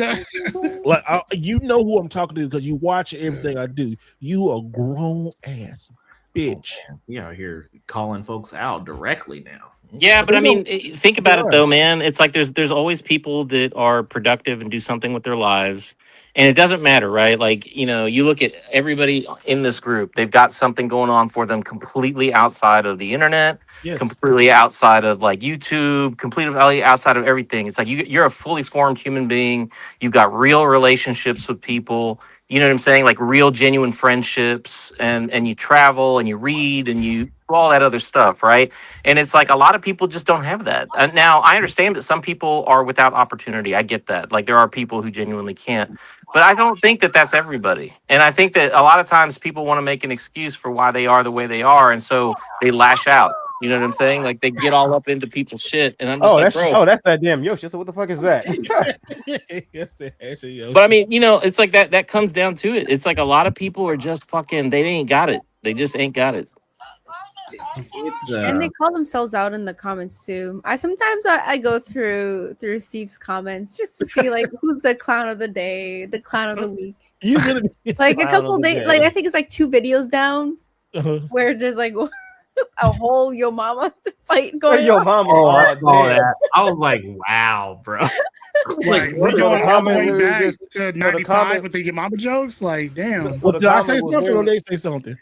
Speaker 1: Like you know who I'm talking to because you watch everything I do. You a grown ass bitch.
Speaker 6: Oh, we out here calling folks out directly now.
Speaker 3: Yeah, but I mean, think about it though, man. It's like there's always people that are productive and do something with their lives, and it doesn't matter, right? Like, you know, you look at everybody in this group; they've got something going on for them completely outside of the internet, completely outside of like YouTube, completely outside of everything. It's like you're a fully formed human being. You've got real relationships with people. You know what I'm saying? Like real, genuine friendships, and you travel and you read and you do all that other stuff, right? And it's like a lot of people just don't have that. Now, I understand that some people are without opportunity. I get that. Like there are people who genuinely can't. But I don't think that that's everybody. And I think that a lot of times people want to make an excuse for why they are the way they are. And so they lash out. You know what I'm saying? Like they get all up into people's shit, and I'm just
Speaker 2: that's that damn Yoshi. So what the fuck is that?
Speaker 3: But I mean, you know, it's like that comes down to it. It's like a lot of people are just fucking. They ain't got it. They just ain't got it.
Speaker 4: And they call themselves out in the comments too. I sometimes go through Steve's comments just to see like who's the clown of the day, the clown of the week.
Speaker 1: You really
Speaker 4: like a couple days, like I think it's like 2 videos down where there's like a whole Yo Mama fight going on.
Speaker 2: Yo Mama,
Speaker 6: I was like, wow, bro.
Speaker 5: Like we're going all the way back to 95 with the Yo Mama jokes. Like, damn.
Speaker 1: Well, did I say something or they say something?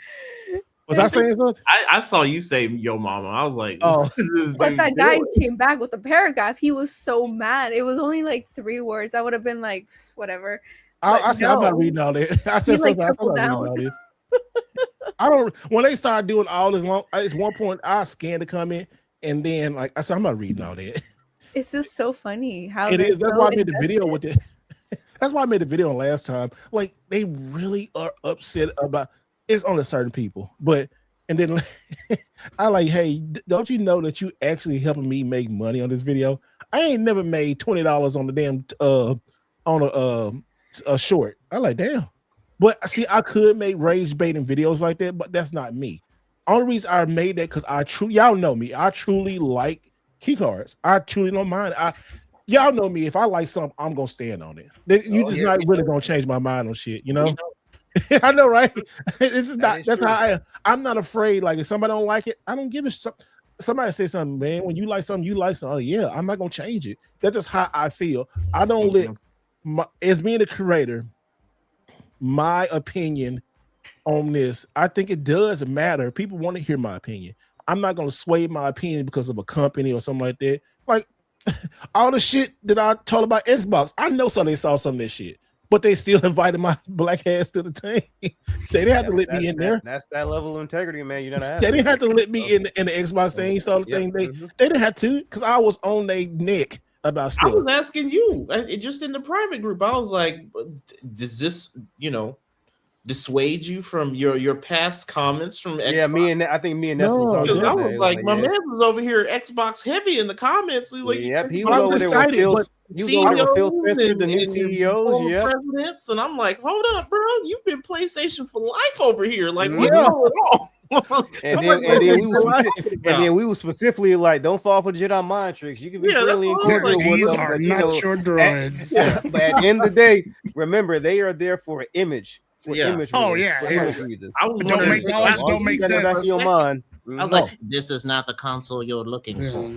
Speaker 1: Was I saying something?
Speaker 6: I saw you say Yo Mama. I was like,
Speaker 1: oh.
Speaker 4: But that guy came back with a paragraph. He was so mad. It was only like 3 words. I would have been like, whatever.
Speaker 1: I said, I'm not reading all that. I said something. I'm not reading all this. I don't. When they started doing all this long, at one point I scanned the comment, and then like I said, I'm not reading all that.
Speaker 4: It's just so funny how
Speaker 1: it is. That's why I made the video with it. That's why I made the video last time. Like they really are upset about. It's only certain people, but and then I like, hey, don't you know that you actually helping me make money on this video? I ain't never made $20 on the damn on a short. I like, damn. But see, I could make rage baiting videos like that, but that's not me. Only reason I made that because y'all know me. I truly like key cards. I truly don't mind. Y'all know me. If I like something, I'm gonna stand on it. You just not really gonna change my mind on shit, you know? I know, right? It's not. That's how I'm not afraid. Like if somebody don't like it, I don't give a somebody say something, man. When you like something, you like something. Oh, yeah, I'm not gonna change it. That's just how I feel. I don't let as being a creator, my opinion on this. I think it does matter. People want to hear my opinion. I'm not gonna sway my opinion because of a company or something like that. Like all the shit that I told about Xbox, I know somebody saw some of this shit. But they still invited my black ass to the thing. They didn't have to let me in there.
Speaker 2: That's that level of integrity, man. You don't have.
Speaker 1: They didn't have to let me in the Xbox thing. So the thing they didn't have to because I was on their neck about stuff.
Speaker 6: I was asking you just in the private group. I was like, does this, dissuade you from your past comments from Xbox?
Speaker 2: Yeah, I think me and Ness was
Speaker 6: talking. I was like, my man was over here Xbox heavy in the comments. He's like,
Speaker 2: he was over there with Phil Spencer, the new CEOs,
Speaker 6: presidents, and I'm like, hold up, bro, you've been PlayStation for life over here. Like, what's going on?
Speaker 2: and then we were specifically like, don't fall for Jedi mind tricks. You can be friendly and cordial with them.
Speaker 5: These are not your droids.
Speaker 2: But at the end of the day, remember they are there for an image. Image readers.
Speaker 5: Don't make sense.
Speaker 3: I was like, this is not the console you're looking for.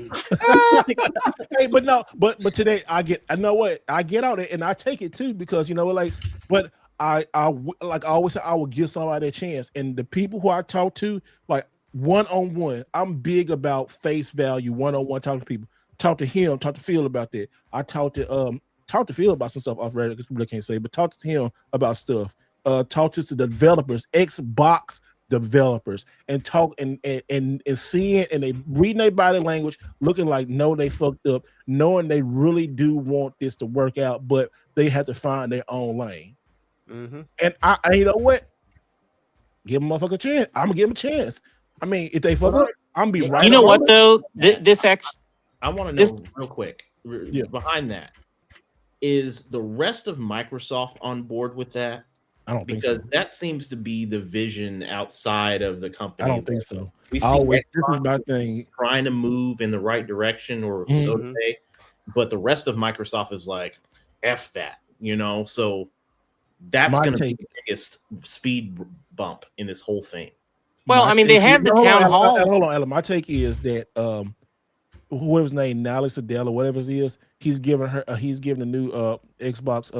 Speaker 1: Hey, but today I get out it and I take it too because but I always say I will give somebody a chance, and the people who I talk to like one-on-one, I'm big about face value, one-on-one talking to people. Talk to him, talk to Phil about that. I talk to Phil about some stuff off Reddit, I can't say, but talk to him about stuff. Talk to the developers, Xbox developers, and talk and seeing and they reading their body language, looking like no, they fucked up, knowing they really do want this to work out, but they have to find their own lane. Mm-hmm. And I you know what? Give them a motherfucker a chance. I'm gonna give them a chance. I mean, if they fuck up, I'm gonna be right.
Speaker 3: You know what though? This actually,
Speaker 6: I want to know real quick. behind that. Is the rest of Microsoft on board with that?
Speaker 1: I don't think
Speaker 6: because
Speaker 1: so.
Speaker 6: that seems to be the vision outside of the company.
Speaker 1: I don't think so.
Speaker 6: We see
Speaker 1: this is my thing.
Speaker 6: Trying to move in the right direction, or so to say, but the rest of Microsoft is like, F that, So that's going to be the biggest speed bump in this whole thing.
Speaker 8: Well, I mean, they had the town hall.
Speaker 1: Hold on, Ella. My take is that whoever's name, Nally Adele or whatever it is, he's giving the new Xbox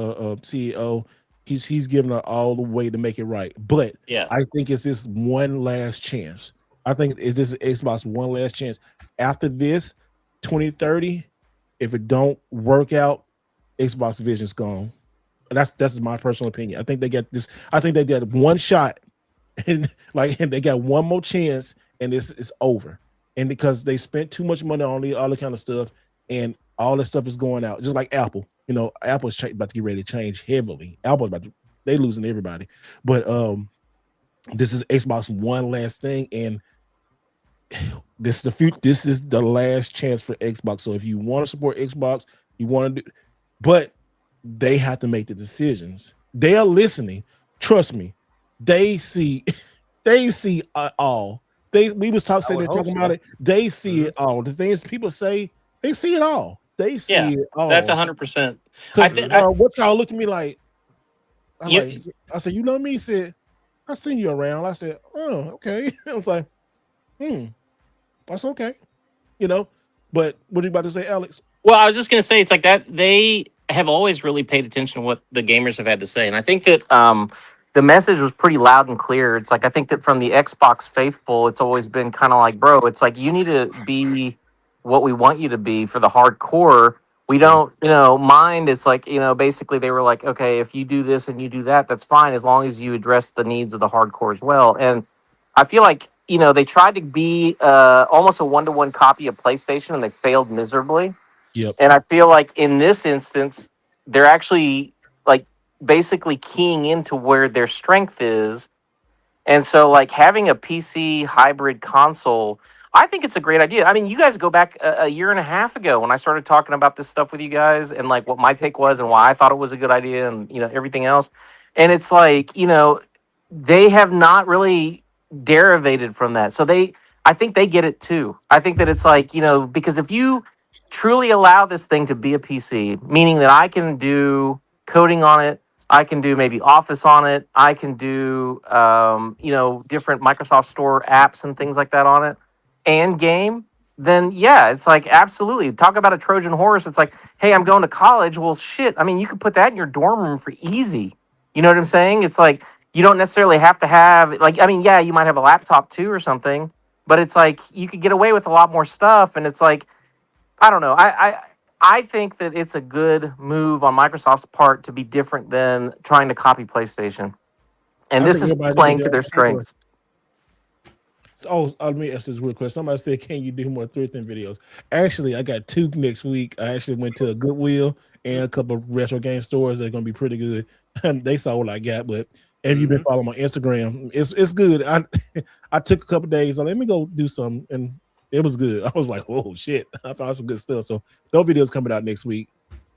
Speaker 1: CEO. He's giving her all the way to make it right. But I think it's this one last chance. I think it's this Xbox one last chance. After this, 2030, if it don't work out, Xbox Vision's gone. That's my personal opinion. I think they got this. I think they got one shot, and they got one more chance, and this is over. And because they spent too much money on all the kind of stuff, and all this stuff is going out, just like Apple. Apple's about to get ready to change heavily. Apple's they losing everybody. But this is Xbox one last thing, and this is the last chance for Xbox. So if you want to support Xbox, you want to do, but they have to make the decisions. They are listening. Trust me. They see all. We was talking about it. They see it all. The things people say, they see it all. They see it all.
Speaker 8: That's 100%.
Speaker 1: What y'all look at me like? I said, you know me? He said, I seen you around. I said, oh, okay. I was like, that's okay. But what are you about to say, Alex?
Speaker 8: Well, I was just gonna say it's like that they have always really paid attention to what the gamers have had to say. And I think that the message was pretty loud and clear. It's like, I think that from the Xbox faithful, it's always been kind of like, bro, it's like, you need to be what we want you to be for the hardcore. We don't, mind. It's like, basically they were like, okay, if you do this and you do that, that's fine, as long as you address the needs of the hardcore as well. And I feel like, they tried to be almost a one-to-one copy of PlayStation, and they failed miserably.
Speaker 1: Yep.
Speaker 8: And I feel like in this instance, they're actually like basically keying into where their strength is. And so like having a PC hybrid console, I think it's a great idea. I mean, you guys go back a year and a half ago when I started talking about this stuff with you guys, and like what my take was and why I thought it was a good idea, and everything else. And it's like, they have not really derivated from that. So I think they get it too. I think that it's like, because if you truly allow this thing to be a PC, meaning that I can do coding on it, I can do maybe Office on it, I can do different Microsoft Store apps and things like that on it, and game, then it's like, absolutely. Talk about a Trojan horse. It's like, hey, I'm going to college. Well, shit. I mean, you could put that in your dorm room for easy. You know what I'm saying? It's like, you don't necessarily have to have, you might have a laptop too or something, but it's like, you could get away with a lot more stuff. And it's like, I don't know. I think that it's a good move on Microsoft's part to be different than trying to copy PlayStation. And this is playing to their strengths.
Speaker 1: So, let me ask this real quick. Somebody said, can you do more thrifting videos? Actually, I got 2 next week. I actually went to a Goodwill and a couple of retro game stores that are going to be pretty good. And they saw what I got. But if you've been following my Instagram, it's good. I took a couple of days. Let me go do something. And it was good. I was like, oh, shit. I found some good stuff. So those videos coming out next week.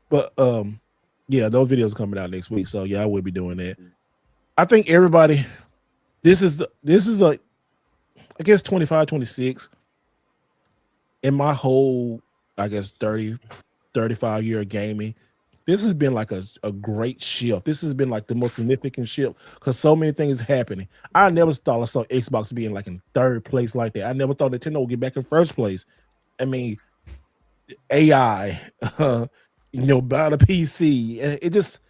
Speaker 1: But, those videos coming out next week. So, I will be doing that. I think everybody, this is I guess 25, 26 in my whole, 35 year of gaming. This has been like a great shift. This has been like the most significant shift because so many things happening. I never thought I saw Xbox being like in 3rd place like that. I never thought Nintendo would get back in 1st place. I mean, AI, buy the PC. It just,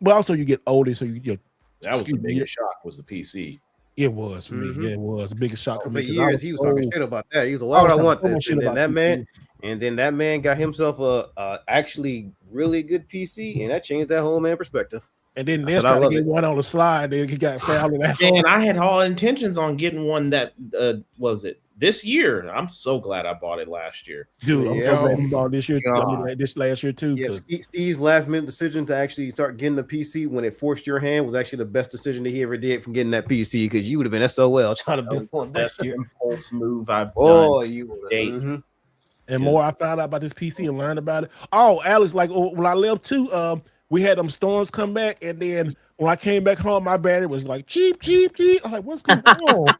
Speaker 1: but also you get older, so you
Speaker 6: that was the biggest shock was the PC.
Speaker 1: It was for me. Yeah, it was the biggest shock for me.
Speaker 2: For years, he was talking shit about that. He was like, "Why would I want this?" And then that man got himself a actually really good PC, and that changed that whole man perspective.
Speaker 1: And then they tried to get one on the slide. Then he got fouled in that.
Speaker 6: And I had all intentions on getting one that what was it this year? I'm so glad I bought it last year.
Speaker 1: Dude, I'm so glad you bought this year. This last year too.
Speaker 2: Yeah, Steve's last minute decision to actually start getting the PC when it forced your hand was actually the best decision that he ever did from getting that PC, because you would have been SOL trying to build one last year.
Speaker 6: Impulse move I've
Speaker 2: done. You would have.
Speaker 1: And more I found out about this PC and learned about it. Oh, Alex, like when I left too, we had them storms come back, and then when I came back home, my battery was like cheap. I'm like, what's going on?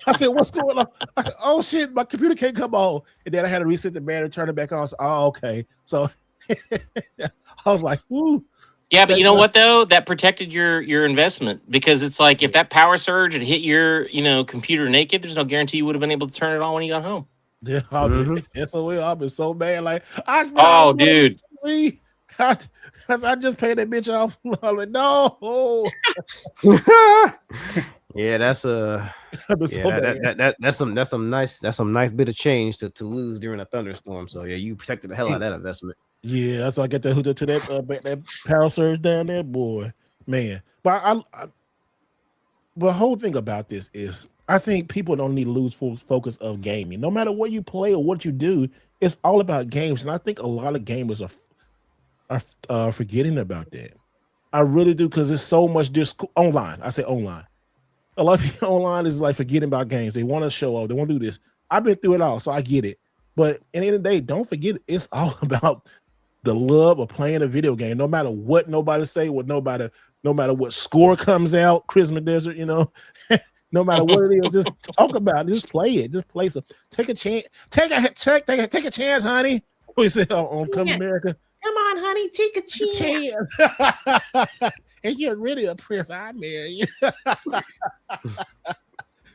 Speaker 1: I said, what's going on? I said, oh shit, my computer can't come on. And then I had to reset the battery, turn it back on. So, oh, okay. So I was like, ooh.
Speaker 8: Yeah, but you know what though? That protected your investment, because it's like if that power surge had hit your computer naked, there's no guarantee you would have been able to turn it on when you got home.
Speaker 1: Yeah, SOL. I've been so mad. Like,
Speaker 8: dude.
Speaker 1: I just paid that bitch off. I'm like, no.
Speaker 2: Yeah, that's some nice bit of change to lose during a thunderstorm. So yeah, you protected the hell out of that investment.
Speaker 1: Yeah, that's why I get to that power surge down there, boy, man. But the whole thing about this is, I think people don't need to lose focus of gaming. No matter what you play or what you do, it's all about games, and I think a lot of gamers are forgetting about that. I really do, because there's so much online. I say online. A lot of people online is like forgetting about games. They want to show off. They want to do this. I've been through it all, so I get it. But at the end of the day, don't forget it's all about the love of playing a video game. No matter what nobody say, no matter what score comes out, Christmas Desert, no matter what it is, just talk about it. Just play it. Just play some. Take a chance. Take a chance, honey. We say on Come America.
Speaker 6: Come on, honey, take a chance.
Speaker 1: And you're really a prince. I marry you.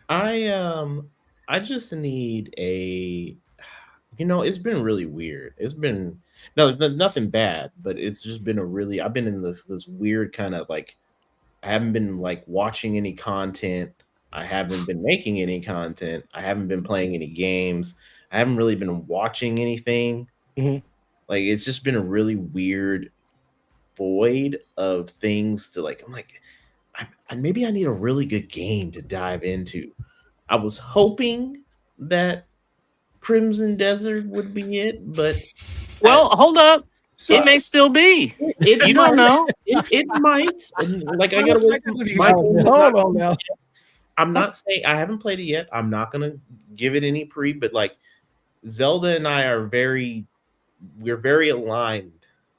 Speaker 6: I just need a. It's been really weird. It's been nothing bad, but it's just been I've been in this weird kind of like, I haven't been like watching any content. I haven't been making any content. I haven't been playing any games. I haven't really been watching anything.
Speaker 1: Mm-hmm.
Speaker 6: Like, it's just been a really weird void of things to like. I'm like, maybe I need a really good game to dive into. I was hoping that Crimson Desert would be it, but
Speaker 8: hold up. It may still be. You don't know.
Speaker 6: It might. Like, I gotta wait.
Speaker 1: Hold on now.
Speaker 6: I'm not saying I haven't played it yet. I'm not gonna give it any but like, Zelda and I are we're very aligned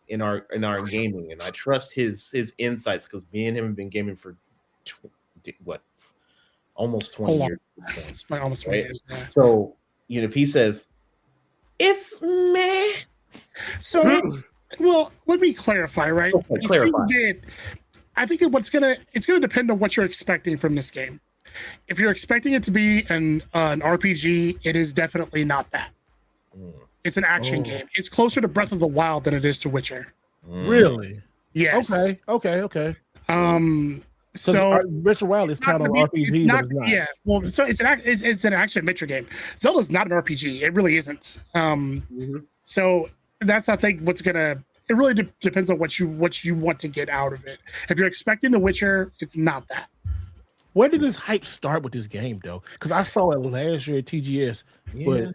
Speaker 6: in our gaming, and I trust his insights, because me and him have been gaming for almost 20 years.
Speaker 5: It's almost 20 years now.
Speaker 6: So if he says it's meh,
Speaker 5: so well, let me clarify, right? I think it's gonna depend on what you're expecting from this game. If you're expecting it to be an RPG, it is definitely not that. It's an action game. It's closer to Breath of the Wild than it is to Witcher.
Speaker 1: Really?
Speaker 5: Yes.
Speaker 1: Okay.
Speaker 5: So
Speaker 1: Breath of the Wild is kind of RPG, but it's not.
Speaker 5: Yeah. Well, so it's an action adventure game. Zelda's not an RPG. It really isn't. So that's, I think, it really depends on what you want to get out of it. If you're expecting The Witcher, it's not that.
Speaker 1: Where did this hype start with this game, though? Because I saw it last year at TGS, but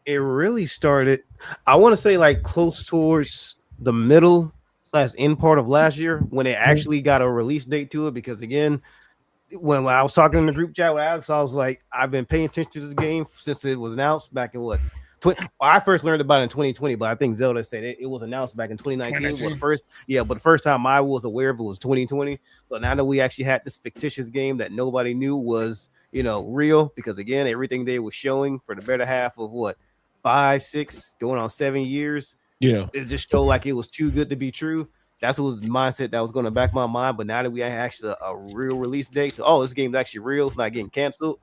Speaker 2: it really started, I want to say, like close towards the middle / end part of last year, when it actually got a release date to it. Because again, when I was talking in the group chat with Alex, I was like, I've been paying attention to this game since it was announced back in I first learned about it in 2020, but I think Zelda said it was announced back in 2019. But the first time I was aware of it was 2020. So now that we actually had this fictitious game that nobody knew was, real, because again, everything they were showing for the better half of 5, 6, going on 7 years, it just showed like it was too good to be true. That's what was the mindset that was going to back my mind. But now that we actually a real release date, so this game's actually real, it's not getting canceled.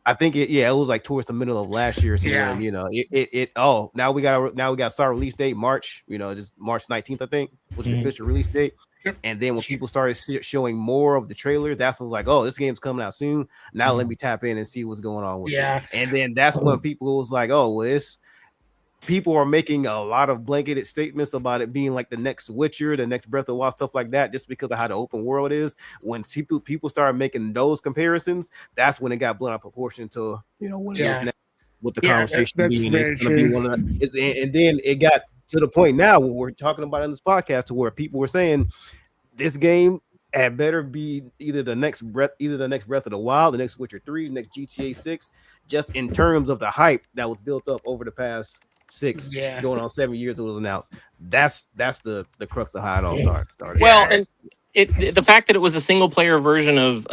Speaker 2: I think it was like towards the middle of last year. So when, now we got start release date March, just March 19th, I think, was the official release date. And then when people started showing more of the trailers, that's when it was like, this game's coming out soon. Now let me tap in and see what's going on with it. And then that's when people was like, people are making a lot of blanketed statements about it being like the next Witcher, the next Breath of the Wild, stuff like that, just because of how the open world is. When people started making those comparisons, that's when it got blown out of proportion to what it is now, with the conversation being it's going to be one of the, and then it got to the point now where we're talking about in this podcast to where people were saying this game and better be either the next Breath of the Wild, the next Witcher 3, the next GTA 6, just in terms of the hype that was built up over the past 6 going on 7 years it was announced. That's the crux of how it all started.
Speaker 8: Well, and the fact that it was a single player version of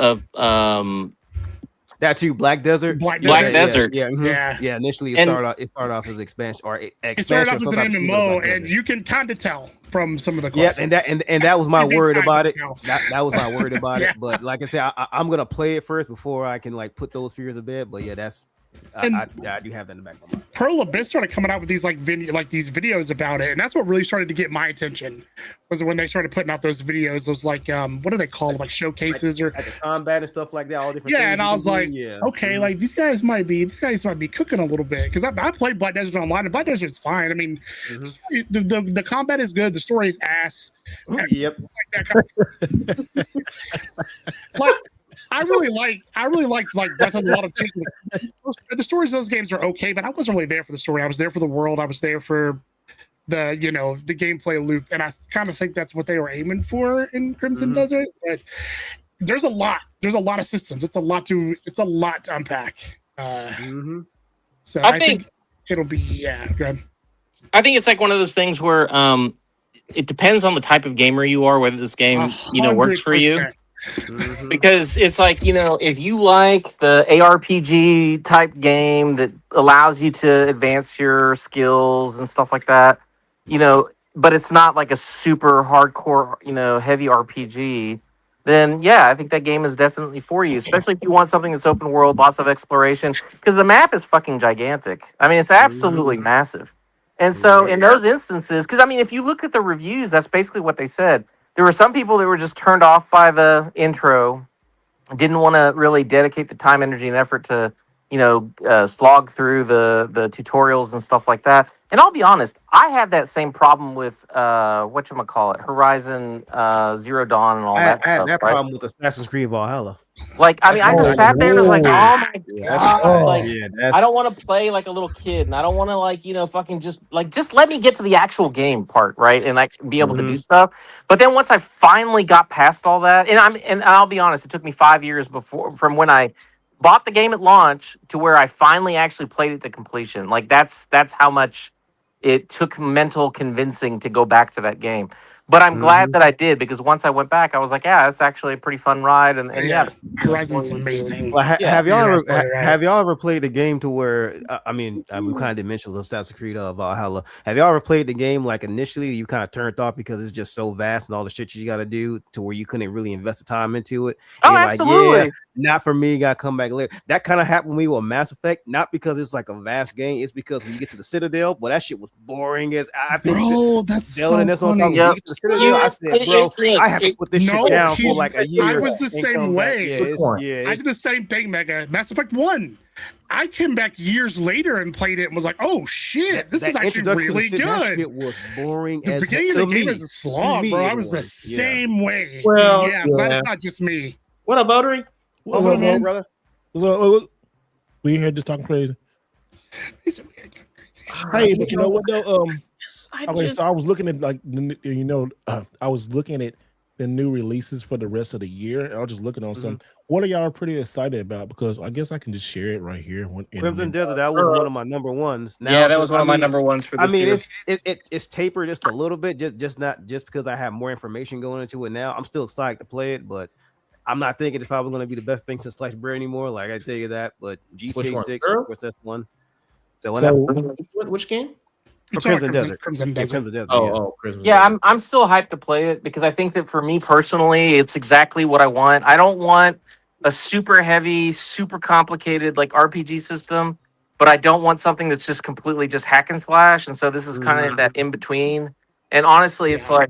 Speaker 2: that too, Black Desert.
Speaker 8: Desert.
Speaker 2: Yeah. Initially, it started off as expansion
Speaker 5: It started off as an MMO, and you can kind of tell from some of the quests.
Speaker 2: Yeah, and that was my word about it. That was my word about it. But like I said, I'm gonna play it first before I can like put those fears to bed. But yeah, that's. I do have that in the back of my mind.
Speaker 5: Pearl Abyss started coming out with these these videos about it, and that's what really started to get my attention. Was when they started putting out those videos, those what do they call them, like showcases or
Speaker 2: like the combat and stuff like that, all different.
Speaker 5: Yeah, and I was like, okay, like these guys might be cooking a little bit because I played Black Desert Online, and Black Desert's fine. I mean, the combat is good, the story is ass.
Speaker 2: Yep.
Speaker 5: Like I really like Breath of the Wild. The stories of those games are okay, but I wasn't really there for the story. I was there for the world. I was there for the the gameplay loop, and I kind of think that's what they were aiming for in Crimson Desert. But there's a lot of systems. It's a lot to unpack. So I think it'll be good.
Speaker 8: I think it's like one of those things where it depends on the type of gamer you are, whether this game works for you. Because it's like, if you like the ARPG type game that allows you to advance your skills and stuff like that, but it's not like a super hardcore, heavy RPG, then yeah, I think that game is definitely for you, especially if you want something that's open world, lots of exploration, because the map is fucking gigantic. I mean, it's absolutely massive. And so in those instances, because I mean, if you look at the reviews, that's basically what they said. There were some people that were just turned off by the intro, didn't want to really dedicate the time, energy, and effort to, slog through the tutorials and stuff like that. And I'll be honest, I had that same problem with whatchamacallit, Horizon Zero Dawn and all that.
Speaker 2: I had that problem with Assassin's Creed Valhalla.
Speaker 8: Like, I mean, I just sat there and was like, oh my god, I don't want to play like a little kid, and I don't want to fucking just let me get to the actual game part, right, and like be able to do stuff. But then once I finally got past all that, and I'll be honest, it took me 5 years from when I bought the game at launch to where I finally actually played it to completion. Like that's how much it took mental convincing to go back to that game. But I'm glad that I did, because once I went back, I was like, yeah, it's actually a pretty fun ride. And
Speaker 5: Horizon's amazing.
Speaker 2: Well, have y'all ever played the game to where, we kind of did mention Assassin's Creed Valhalla. Have y'all ever played the game like initially you kind of turned off because it's just so vast and all the shit you got to do to where you couldn't really invest the time into it?
Speaker 8: Oh, absolutely.
Speaker 2: Like, not for me, got to come back later. That kind of happened to me with Mass Effect, not because it's like a vast game. It's because when you get to the Citadel, well, that shit was boring as I think.
Speaker 5: Bro, that's so funny.
Speaker 2: I said, bro, I have to put this shit down for like a year.
Speaker 5: I was the same way. I did the same thing, Mega. Mass Effect 1. I came back years later and played it and was like, oh shit, this is actually really good. That shit was boring as hell. The beginning of the game is a slog, bro. I was the same way.
Speaker 6: Well,
Speaker 5: that's not just me.
Speaker 6: What up, Buttery?
Speaker 1: What's up, man, brother? We here just talking crazy. Hey, but you know what though? Okay, so I was looking at I was looking at the new releases for the rest of the year, and I was just looking on some. What are y'all pretty excited about? Because I guess I can just share it right here.
Speaker 2: Crimson Desert, that was one of my number ones.
Speaker 9: Now, that was one of my number ones for this year.
Speaker 2: It's tapered just a little bit, just because I have more information going into it now. I'm still excited to play it, but I'm not thinking it's probably going to be the best thing since sliced bread anymore. Like I tell you that, but GTA 6, of course, that's one.
Speaker 6: Which game?
Speaker 2: Crimson Desert.
Speaker 5: Crimson Desert.
Speaker 6: Crimson
Speaker 8: Desert. I'm still hyped to play it, because I think that for me personally, it's exactly what I want. I don't want a super heavy, super complicated like RPG system, but I don't want something that's just completely just hack and slash. And so this is kind of that in between. And honestly, it's like,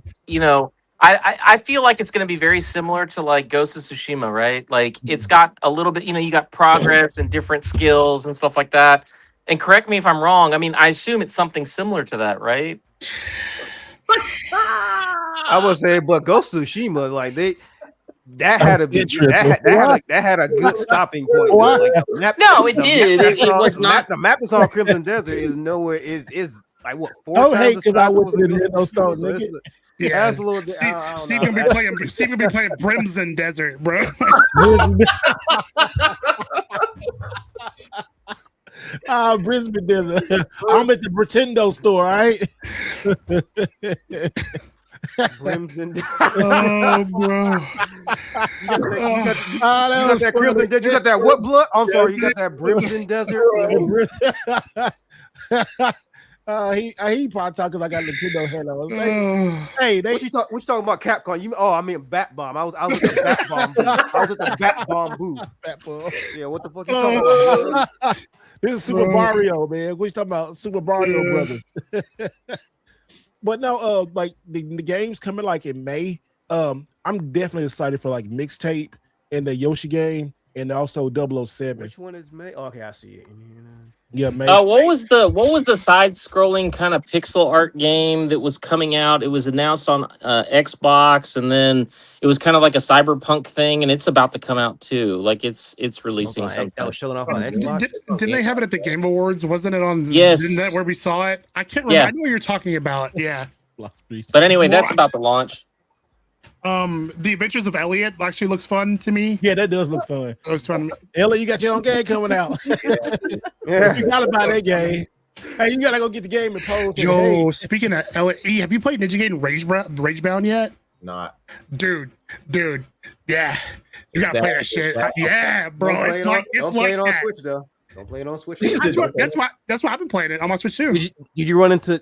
Speaker 8: I feel like it's going to be very similar to like Ghost of Tsushima, right? Like it's got a little bit, you got progress and different skills and stuff like that. And correct me if I'm wrong. I mean, I assume it's something similar to that, right?
Speaker 2: I would say, but Ghost of Tsushima, like that had a good stopping point.
Speaker 8: No, it did. It was not.
Speaker 2: The map is on Crimson Desert is nowhere is like what 4 times
Speaker 1: because I went to the Nintendo store, nigga.
Speaker 5: Yeah,
Speaker 2: that's a little bit.
Speaker 5: Steve gonna be playing Brimson Desert, bro.
Speaker 1: Brisbane Desert. I'm at the Pretendo store, all right?
Speaker 2: Brimson.
Speaker 5: Oh, bro.
Speaker 2: You got that Crimson Desert. You got that what blood? I'm sorry. You got that Brimson Desert.
Speaker 1: He probably talking because I got Nintendo head on. Hey,
Speaker 2: what you talking about? Capcom? I mean Bat Bomb. I was at the Bat Bomb booth. I was at the Bat Bomb booth. Yeah, what the fuck you talking about?
Speaker 1: This is Super Mario, man. What you talking about? Super Mario Brothers. But no, like the game's coming like in May. I'm definitely excited for like Mixtape and the Yoshi game, and also 007.
Speaker 2: Which one is May? Oh, okay, I see it.
Speaker 1: Yeah, May.
Speaker 8: What was the side-scrolling kind of pixel art game that was coming out? It was announced on Xbox, and then it was kind of like a cyberpunk thing, and it's about to come out too. Like it's releasing something.
Speaker 2: That was showing off on Xbox.
Speaker 5: Didn't they have it at the Game Awards? Wasn't it on?
Speaker 8: Yes.
Speaker 5: Isn't that where we saw it? I can't remember.
Speaker 8: Yeah.
Speaker 5: I know what you're talking about. Yeah.
Speaker 8: But anyway, that's about to launch.
Speaker 5: The Adventures of Elliot actually looks fun to me.
Speaker 1: Yeah, that does look fun.
Speaker 5: It looks fun.
Speaker 1: Elliot, you got your own game coming out.
Speaker 2: Yeah.
Speaker 1: You gotta buy that game. Hey, you gotta go get the game and post.
Speaker 5: Yo, speaking of Elliot, have you played Ninja Gaiden Ragebound yet?
Speaker 6: Not.
Speaker 5: Dude, yeah, you gotta play that shit. Yeah, bro.
Speaker 2: Don't play it on Switch though. Don't play it on Switch.
Speaker 5: That's why I've been playing it on my Switch too.
Speaker 2: Did you run into?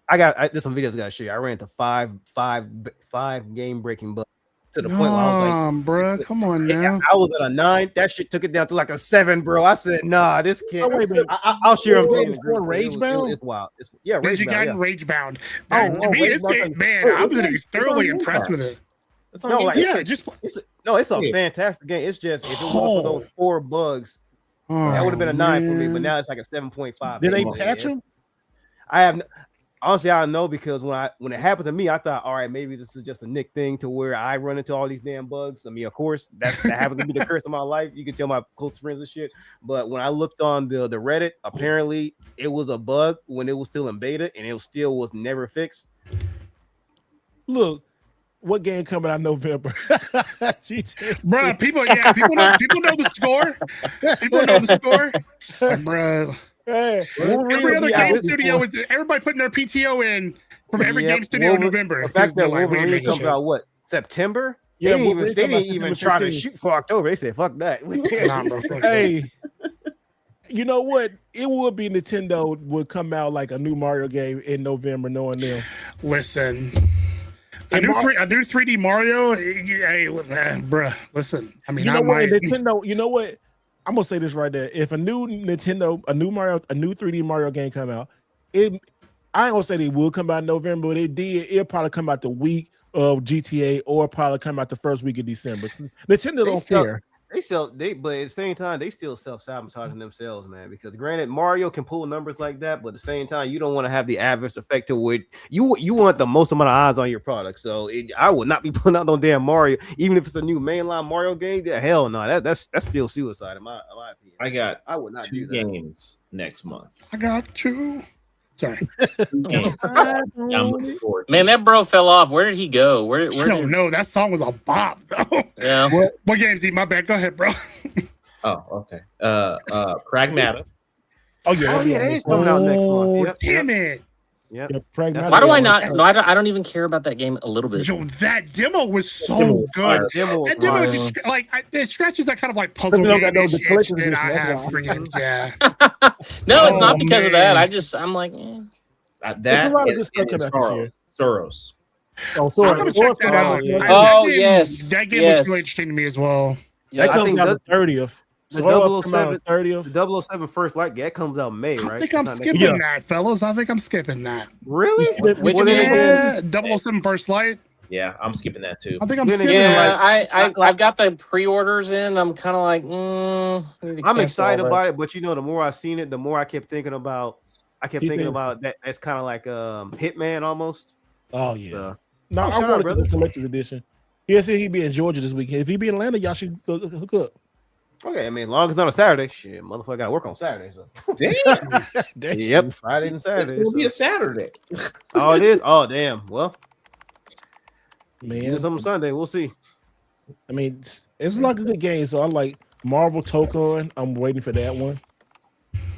Speaker 2: There's some videos I gotta show you. I ran into five game breaking bugs to the point where I was like,
Speaker 5: bro, come on now.
Speaker 2: I was at a 9. That shit took it down to like a 7, bro. I said, nah, this can't. I'll share them.
Speaker 1: Ragebound?
Speaker 2: It's wild.
Speaker 5: Ninja Gaiden Ragebound.
Speaker 1: Ragebound.
Speaker 5: Man, I was thoroughly impressed with it.
Speaker 2: It's a fantastic game. It's just if it wasn't for those 4 bugs, that would have been a 9 for me. But now it's like a 7.5.
Speaker 1: Did they patch them?
Speaker 2: Honestly, I don't know, because when it happened to me, I thought, all right, maybe this is just a Nick thing to where I run into all these damn bugs. I mean, of course, that happened to be the curse of my life. You can tell my close friends and shit. But when I looked on the Reddit, apparently it was a bug when it was still in beta, and it still was never fixed.
Speaker 1: Look, what game coming out November?
Speaker 5: Bro, people know the score. People know the score, bro.
Speaker 1: Hey,
Speaker 5: every other game studio is everybody putting their PTO in from every game studio in November.
Speaker 2: The fact that Wolverine comes out September?
Speaker 1: Yeah,
Speaker 2: they didn't even try to shoot for October. They said, "Fuck that."
Speaker 1: Hey, you know what? It would be Nintendo would come out like a new Mario game in November, knowing them.
Speaker 5: Listen, a new 3D Mario. Hey, bruh. Listen, I mean,
Speaker 1: Nintendo. You know what? I'm gonna say this right there. If a new Nintendo, a new 3D Mario game come out, I ain't gonna say they will come out in November, but it'll probably come out the week of GTA, or probably come out the first week of December. Nintendo don't care.
Speaker 2: But at the same time, they still self-sabotaging themselves, man. Because granted, Mario can pull numbers like that, but at the same time, you don't want to have the adverse effect to where you want the most amount of eyes on your product. So I would not be putting out no damn Mario, even if it's a new mainline Mario game. Hell no, that's still suicide in my opinion. I would not do that.
Speaker 6: Games next month.
Speaker 5: I got 2. Sorry.
Speaker 3: Man, that bro fell off. Where did he go?
Speaker 5: No, that song was a bop, though.
Speaker 3: Yeah.
Speaker 5: What games? My bad. Go ahead, bro.
Speaker 6: Oh, okay. Pragmata.
Speaker 1: Oh yeah,
Speaker 2: that is coming out next month. Yep.
Speaker 5: Damn it.
Speaker 2: Yep.
Speaker 8: Why do I not? No, I don't even care about that game a little bit.
Speaker 5: Yo, that demo was so good. That demo was just like it scratches that kind of like puzzle game itch that I have. Yeah.
Speaker 8: No, it's not because of that. I'm like,
Speaker 6: that
Speaker 1: a lot of good stuff
Speaker 6: Soros.
Speaker 5: I'm gonna check that out.
Speaker 8: Yes.
Speaker 5: That game looks really interesting to me as well.
Speaker 1: Yeah, that comes out the 30th.
Speaker 2: The 007 First Light, that comes out May, right?
Speaker 5: I think I'm skipping that, fellas. I think I'm skipping that.
Speaker 2: Really?
Speaker 8: Which game?
Speaker 5: 007 First Light.
Speaker 6: Yeah, I'm skipping that too.
Speaker 5: I think I'm skipping.
Speaker 8: Yeah, I've got the pre-orders in. I'm kind of like,
Speaker 2: I'm excited about it, but the more I've seen it, the more I kept thinking about. That. That's kind of like Hitman almost.
Speaker 1: Oh yeah. No, I wanted the collector's edition. He said he'd be in Georgia this weekend. If he be in Atlanta, y'all should hook up.
Speaker 2: Okay, I mean, as long as it's not a Saturday, shit, motherfucker got to work on Saturday. So.
Speaker 6: Damn.
Speaker 2: Yep, Friday and Saturday.
Speaker 6: It's gonna be a Saturday.
Speaker 2: Oh, it is. Oh, damn. Well,
Speaker 1: man,
Speaker 2: something Sunday. We'll see.
Speaker 1: I mean, it's like a good game. So I like Marvel Token. I'm waiting for that one.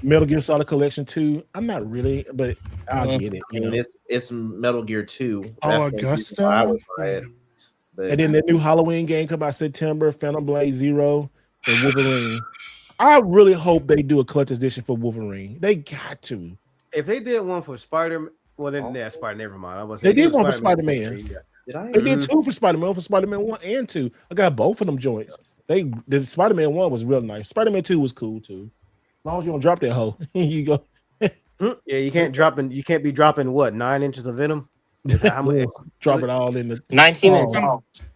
Speaker 1: Metal Gear Solid Collection 2. I'm not really, but I'll get it.
Speaker 6: I mean, it's Metal Gear 2.
Speaker 5: Oh, Augusta.
Speaker 6: I would buy it.
Speaker 1: And then the new Halloween game come out September, Phantom Blade Zero and Wolverine. I really hope they do a collector's edition for Wolverine. They got to.
Speaker 2: If they did one for Spider-Man, well, then Spider. Never mind.
Speaker 1: They did one for Spider-Man.
Speaker 6: Did
Speaker 1: They did two for Spider-Man, for Spider-Man 1 and 2. I got both of them joints. The Spider-Man 1 was real nice. Spider-Man 2 was cool too. As long as you don't drop that hoe, you go.
Speaker 2: Yeah, you can't be dropping what 9 inches of venom. How much?
Speaker 1: Drop it all in the
Speaker 8: 19 inches.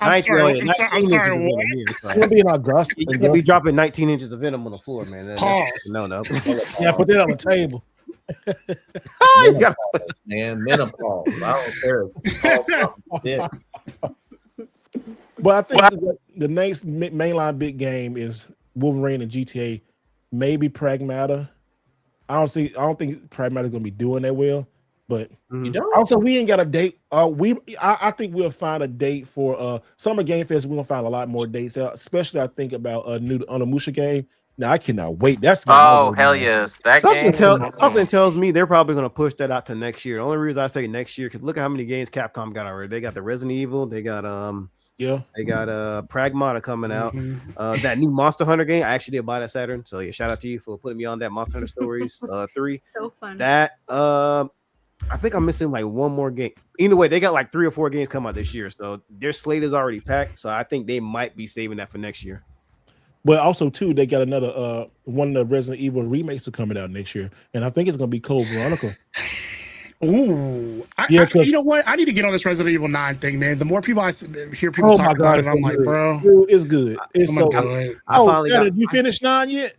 Speaker 5: I'm sorry. What?
Speaker 1: It's gonna be in Augusta.
Speaker 2: You can't be dropping 19 inches of venom on the floor, man. No.
Speaker 1: Yeah, put that on the table.
Speaker 6: Man, menopause. I don't care.
Speaker 1: But I think the next mainline big game is Wolverine and GTA. Maybe Pragmata. I don't think Pragmata is gonna be doing that well. But also, we ain't got a date. I think we'll find a date for Summer Game Fest. We're gonna find a lot more dates out, especially I think about a new Onimusha game. Now I cannot wait. That's
Speaker 3: hell yes. That
Speaker 2: something tells me they're probably gonna push that out to next year. The only reason I say next year because look at how many games Capcom got already. They got the Resident Evil. They got they got Pragmata coming out. That new Monster Hunter game. I actually did buy that Saturn. So yeah, shout out to you for putting me on that Monster Hunter Stories 3.
Speaker 4: So fun.
Speaker 2: That I think I'm missing like one more game. Either way, they got like 3 or 4 games come out this year, so their slate is already packed. So I think they might be saving that for next year.
Speaker 1: But also too, they got another one of the Resident Evil remakes are coming out next year, and I think it's gonna be Code Veronica.
Speaker 5: Ooh, you know what? I need to get on this Resident Evil 9 thing, man. The more people I hear people talk about it, I'm like, bro,
Speaker 1: dude, it's good. It's so good. Did you finish 9 yet?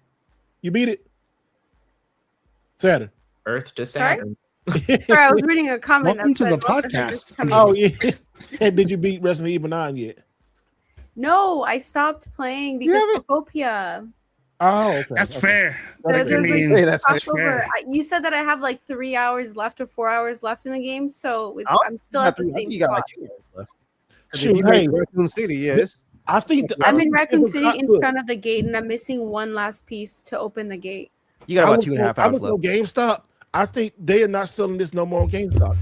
Speaker 1: You beat it, Saturn.
Speaker 6: Earth to Saturn.
Speaker 4: Sorry, I was reading a comment.
Speaker 5: Welcome to the podcast.
Speaker 1: Oh yeah. And did you beat Resident Evil 9 yet?
Speaker 4: No, I stopped playing because Procopia.
Speaker 1: Oh, okay.
Speaker 5: That's fair.
Speaker 2: That's
Speaker 5: fair.
Speaker 4: You said that I have like 3 hours left or 4 hours left in the game, so I'm still at the same spot.
Speaker 2: Shoot, hey, Raccoon City, yes.
Speaker 1: I think
Speaker 4: I'm in Raccoon City in front of the gate, and I'm missing one last piece to open the gate.
Speaker 2: You got about 2.5 hours left.
Speaker 1: GameStop. I think they are not selling this no more on GameStop.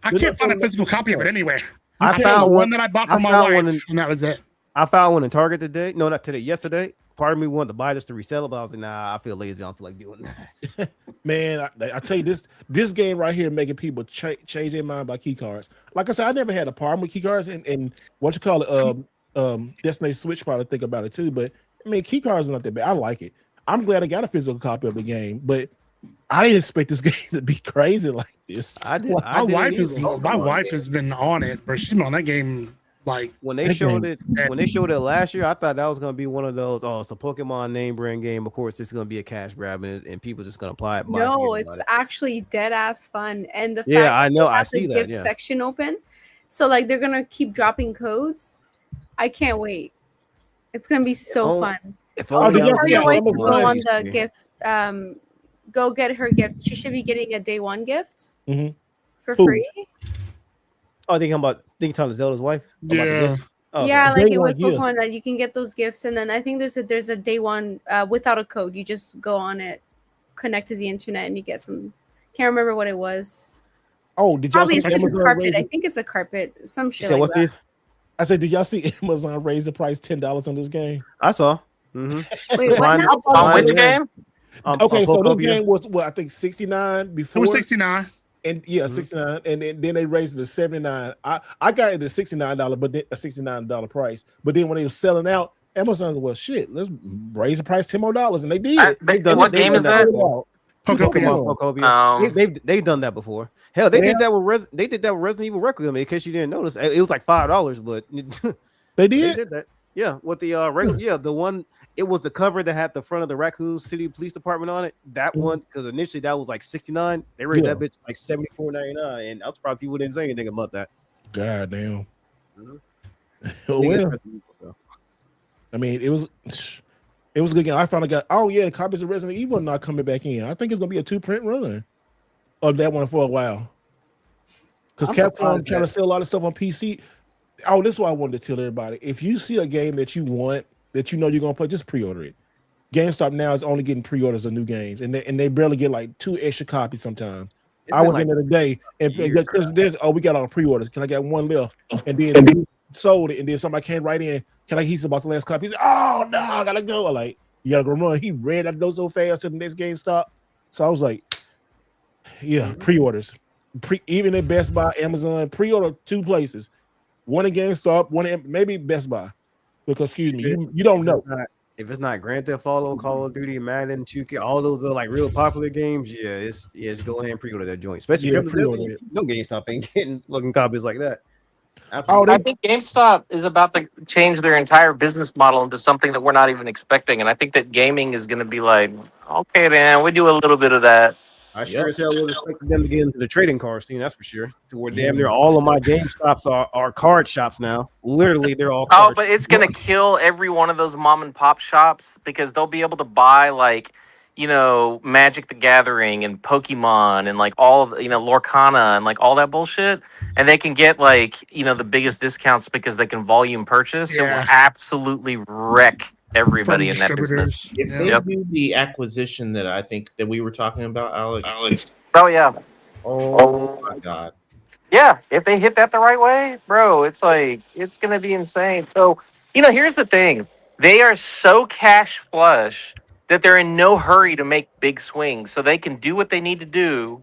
Speaker 5: I can't find a physical copy of it anywhere.
Speaker 2: I found one
Speaker 5: that I bought for my wife, and that was it.
Speaker 2: I found one in Target today. No, not today. Yesterday. Part of me wanted to buy this to resell it, but I was like, nah, I feel lazy. I don't feel like doing that.
Speaker 1: Man, I tell you, this game right here making people change their mind by key cards. Like I said, I never had a problem with key cards, and what you call it, Destiny Switch probably think about it too. But I mean, key cards are not that bad. I like it. I'm glad I got a physical copy of the game, but I didn't expect this game to be crazy like this.
Speaker 5: My wife has been on it, but she's been on that game. Like
Speaker 2: when they showed it last year, I thought that was gonna be one of those. Oh, it's a Pokemon name brand game. Of course, this is gonna be a cash grab, and people just gonna apply it.
Speaker 4: No, it's actually dead ass fun, and the fact
Speaker 2: I know. I see
Speaker 4: the
Speaker 2: that.
Speaker 4: gift section open, so like they're gonna keep dropping codes. I can't wait. It's gonna be so fun. Also, tell your wife to go on the gifts. Go get her gift. She should be getting a day 1 gift for free.
Speaker 2: Oh, they talking Zelda's wife?
Speaker 5: Yeah.
Speaker 2: Oh,
Speaker 4: yeah, like with Pokemon that you can get those gifts, and then I think there's a day 1 without a code. You just go on it, connect to the internet, and you get some. Can't remember what it was.
Speaker 1: Oh, did y'all
Speaker 4: see
Speaker 1: Amazon
Speaker 4: carpet? I think it's a carpet. Some shit.
Speaker 2: So
Speaker 4: like
Speaker 2: what's
Speaker 4: that.
Speaker 1: I said, did y'all see Amazon raise the price $10 on this game?
Speaker 2: I saw.
Speaker 4: Wait, what now?
Speaker 3: On which game?
Speaker 1: Okay, so this game was I think 69 before.
Speaker 5: It was 69.
Speaker 1: And 69, and then they raised it to 79. I got it at $69, but then a $69 price. But then when they were selling out, Amazon said, "Well, shit, let's raise the price $10 more," and they did.
Speaker 3: What game is that?
Speaker 2: Pokemon. They've done that before. Hell, they did that with Resident Evil Requiem. In case you didn't notice, it was like $5, but
Speaker 1: they
Speaker 2: did that. Yeah, with the the one. It was the cover that had the front of the Raccoon City Police Department on it. That one, because initially that was like $69. They raised that bitch like $74.99, and I was probably people didn't say anything about that.
Speaker 1: God damn. Well, I mean, it was. It was a good game. I finally got. Oh yeah, the copies of Resident Evil are not coming back in. I think it's gonna be a 2-print run of that one for a while. Because Capcom trying to sell a lot of stuff on PC. Oh, this is what I wanted to tell everybody. If you see a game that you want, that you know you're gonna play, just pre-order it. GameStop now is only getting pre-orders of new games, and they barely get like 2 extra copies sometimes. I was in there today, and because there's we got all the pre-orders. Can I get one left? And then sold it, and then somebody came right in. Can I? He's about the last copy. He's like, oh no, I gotta go. I'm like, you gotta go run. He ran out the door so fast to the next GameStop. So I was like, yeah, pre-orders. Even at Best Buy, Amazon, pre-order 2 places. One at GameStop, one at maybe Best Buy. Because excuse me, you don't know.
Speaker 2: If it's not Grand Theft Auto, Call of Duty, Madden, 2K, all those are like real popular games, it's go ahead and pre-order that joint. Especially if no GameStop ain't getting looking copies like that.
Speaker 8: Absolutely. I think GameStop is about to change their entire business model into something that we're not even expecting. And I think that gaming is going to be like, okay, then we do a little bit of that.
Speaker 2: I sure as hell was expecting them to get into the trading card scene, that's for sure. To where damn near all of my GameStops are card shops now. Literally, they're all card
Speaker 8: but it's going to kill every one of those mom and pop shops because they'll be able to buy like, Magic the Gathering and Pokemon and like all, Lorcana and like all that bullshit. And they can get like, the biggest discounts because they can volume purchase. It will absolutely wreck everybody in that business.
Speaker 6: If they do the acquisition that I think that we were talking about, Alex.
Speaker 8: Oh, yeah.
Speaker 6: Oh, my God.
Speaker 8: Yeah, if they hit that the right way, bro, it's like, it's going to be insane. So, here's the thing. They are so cash flush that they're in no hurry to make big swings. So they can do what they need to do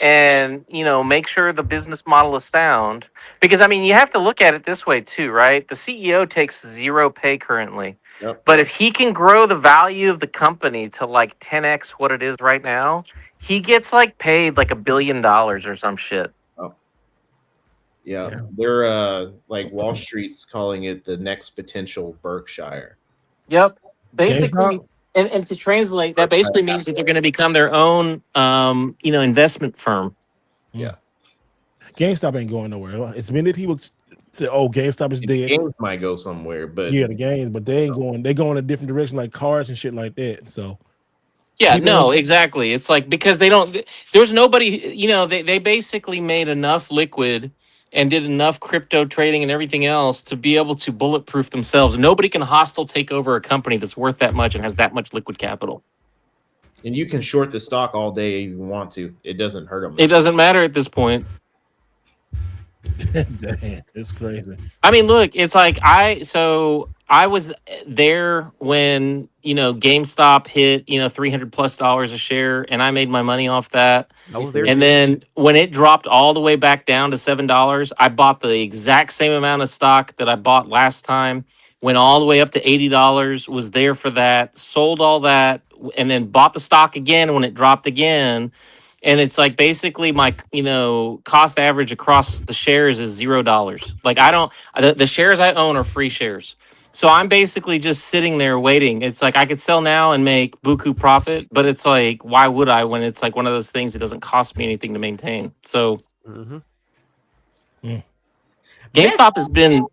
Speaker 8: and, make sure the business model is sound. Because, you have to look at it this way too, right? The CEO takes 0 pay currently. Yep. But if he can grow the value of the company to like 10x what it is right now, he gets like paid like $1 billion or some shit.
Speaker 6: Oh. Yeah. They're like Wall Street's calling it the next potential Berkshire.
Speaker 8: Yep. Basically. And to translate, that basically means that they're going to become their own, investment firm.
Speaker 1: Yeah. GameStop ain't going nowhere. It's many people say, "Oh, GameStop is dead."
Speaker 6: The games might go somewhere, but
Speaker 1: the games, but they ain't going. They go in a different direction, like cars and shit like that. So.
Speaker 8: Yeah, exactly. It's like because they don't. There's nobody. They basically made enough liquid and did enough crypto trading and everything else to be able to bulletproof themselves. Nobody can hostile take over a company that's worth that much and has that much liquid capital.
Speaker 6: And you can short the stock all day if you want to. It doesn't hurt them.
Speaker 8: It doesn't matter at this point.
Speaker 1: Damn, it's crazy.
Speaker 8: Look, it's like I was there when GameStop hit $300+ a share, and I made my money off that.
Speaker 2: I was there
Speaker 8: and
Speaker 2: too.
Speaker 8: Then when it dropped all the way back down to $7, I bought the exact same amount of stock that I bought last time. Went all the way up to $80. Was there for that. Sold all that, and then bought the stock again when it dropped again. And it's like basically my, cost average across the shares is $0. Like the shares I own are free shares. So I'm basically just sitting there waiting. It's like I could sell now and make buku profit, but it's like, why would I when it's like one of those things that doesn't cost me anything to maintain? So GameStop has been,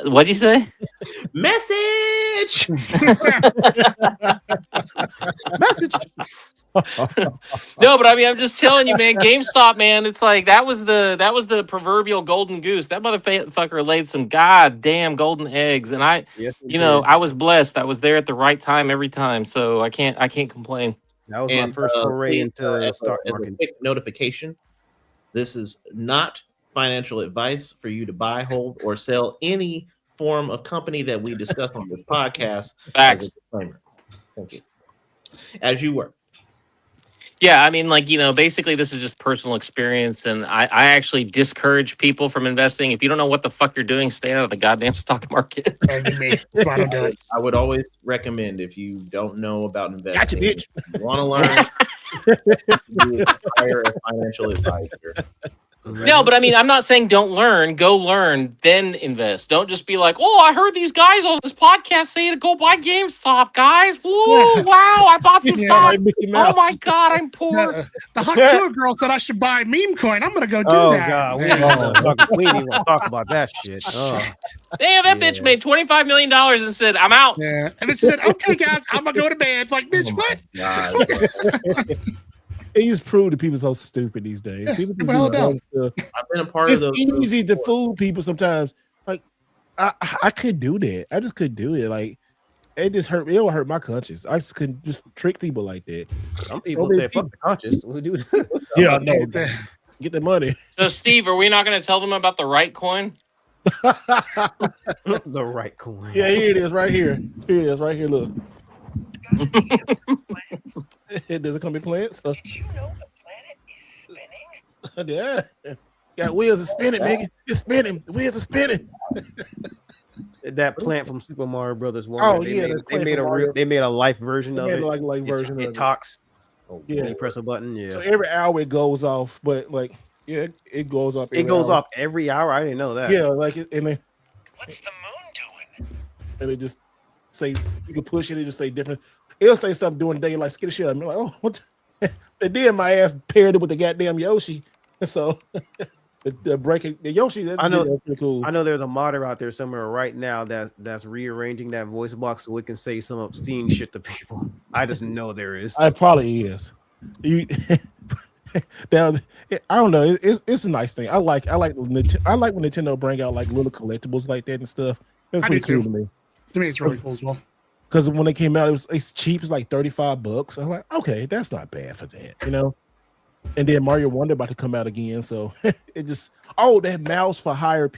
Speaker 8: what'd you say?
Speaker 6: Message.
Speaker 2: Message.
Speaker 8: No, but I'm just telling you, man. GameStop, man. It's like that was the proverbial golden goose. That motherfucker laid some goddamn golden eggs, and I was blessed. I was there at the right time every time, so I can't complain.
Speaker 2: That was my first foray into the stock market.
Speaker 6: A quick notification: this is not financial advice for you to buy, hold, or sell any form of company that we discuss on this podcast.
Speaker 8: Facts.
Speaker 6: Thank you. As you were.
Speaker 8: Yeah, basically this is just personal experience, and I actually discourage people from investing. If you don't know what the fuck you're doing, stay out of the goddamn stock market.
Speaker 5: That's why I don't do it.
Speaker 6: I would always recommend if you don't know about investing,
Speaker 1: gotcha, bitch.
Speaker 6: You want to learn, you hire a financial advisor.
Speaker 8: No, but I mean, I'm not saying don't learn. Go learn, then invest. Don't just be like, oh, I heard these guys on this podcast say to go buy GameStop, guys. Whoa, wow, I bought some stock. Oh my God, I'm poor.
Speaker 5: The Haku girl said I should buy meme coin. I'm going to go do that.
Speaker 2: God, we ain't even going to talk about that shit. Oh.
Speaker 8: Damn, that bitch made $25 million and said, I'm out.
Speaker 5: Yeah. And it said, okay, guys, I'm going to go to bed. Like, bitch, what?
Speaker 1: It just proved that people are so stupid these days. People
Speaker 6: I've been a part of those.
Speaker 1: It's easy to fool people sometimes. Like I couldn't do that. I just couldn't do it. Like it just hurt. It'll hurt my conscience. I just couldn't just trick people like that.
Speaker 2: Some people say fuck the conscience. We'll do it.
Speaker 1: Yeah, no. Get the money.
Speaker 8: So Steve, are we not going to tell them about the right coin?
Speaker 2: The right coin.
Speaker 1: Yeah, here it is, right here. Here it is, right here. Look. Does it come in plants? Did you know the planet is spinning? Yeah. Got wheels are spinning, nigga. It's spinning. The wheels are spinning.
Speaker 2: That plant from Super Mario Brothers.
Speaker 1: They
Speaker 2: made a life version of it.
Speaker 1: Like version
Speaker 2: it talks.
Speaker 1: Yeah,
Speaker 2: you press a button. Yeah.
Speaker 1: So every hour it goes off, but like it goes off.
Speaker 2: It goes off every hour. I didn't know that.
Speaker 1: Yeah, like and then
Speaker 10: what's the moon doing?
Speaker 1: And it just say you can push it. It just say different. It'll say stuff during the day like skitty shit. I'm like, oh, what? And then my ass paired it with the goddamn Yoshi. So the breaking the Yoshi.
Speaker 2: I know.
Speaker 1: That's pretty cool.
Speaker 2: I know there's a modder out there somewhere right now that's rearranging that voice box so it can say some obscene shit to people. I just know there is.
Speaker 1: It probably is. Down, I don't know. It's a nice thing. I like when Nintendo bring out like little collectibles like that and stuff. That's pretty cool to me.
Speaker 5: To me, it's really cool as well.
Speaker 1: Because when it came out, it's cheap. It's like $35. I'm like, okay, that's not bad for that, you know. And then Mario Wonder about to come out again, so it just that mouse for hire,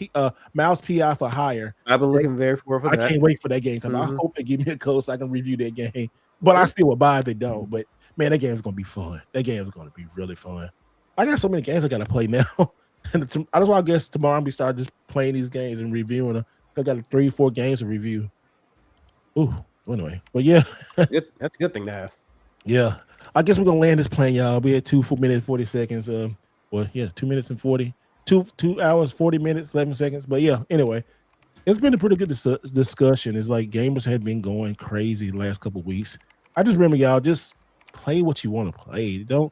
Speaker 1: mouse PI for hire.
Speaker 2: I've been looking very forward for that.
Speaker 1: I can't wait for that game because I hope they give me a code so I can review that game. But I still would buy if they don't. But man, that game is gonna be fun. That game is gonna be really fun. I got so many games I gotta play now. And that's why I guess tomorrow I'm gonna start just playing these games and reviewing them. I got 3 or 4 games to review. Ooh. Anyway, but yeah,
Speaker 2: that's a good thing to have.
Speaker 1: Yeah, I guess we're gonna land this plane, y'all. We had 2 minutes 40 seconds. 2 minutes and 40, 2 hours 40 minutes 11 seconds. But yeah, anyway, it's been a pretty good discussion. It's like gamers have been going crazy the last couple of weeks. I just remember y'all just play what you want to play. Don't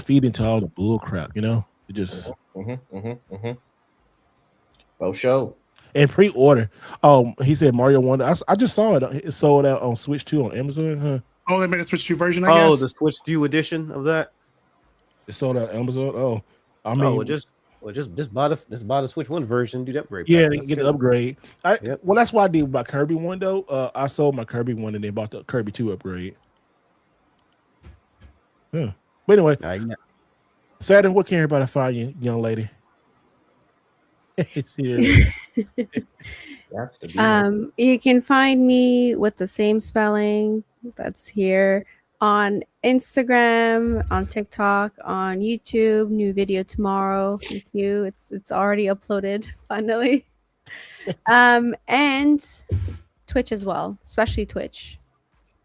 Speaker 1: feed into all the bull crap. You know, it just
Speaker 6: Oh, show.
Speaker 1: And pre-order. He said Mario Wonder. I just saw it. It sold out on Switch 2 on Amazon. Huh?
Speaker 5: Oh, they made a Switch 2 version. I guess.
Speaker 2: The Switch 2 edition of that.
Speaker 1: It sold out on Amazon. Oh, I mean,
Speaker 2: just buy the Switch 1 version. Do the upgrade.
Speaker 1: Yeah, they get the upgrade. Well, that's what I did with my Kirby one though. I sold my Kirby one and then bought the Kirby 2 upgrade. Huh. But anyway, Saturn, what can everybody find you, young lady?
Speaker 4: You can find me with the same spelling that's here on Instagram, on TikTok, on YouTube. New video tomorrow. Thank you. It's already uploaded finally. And Twitch as well, especially Twitch.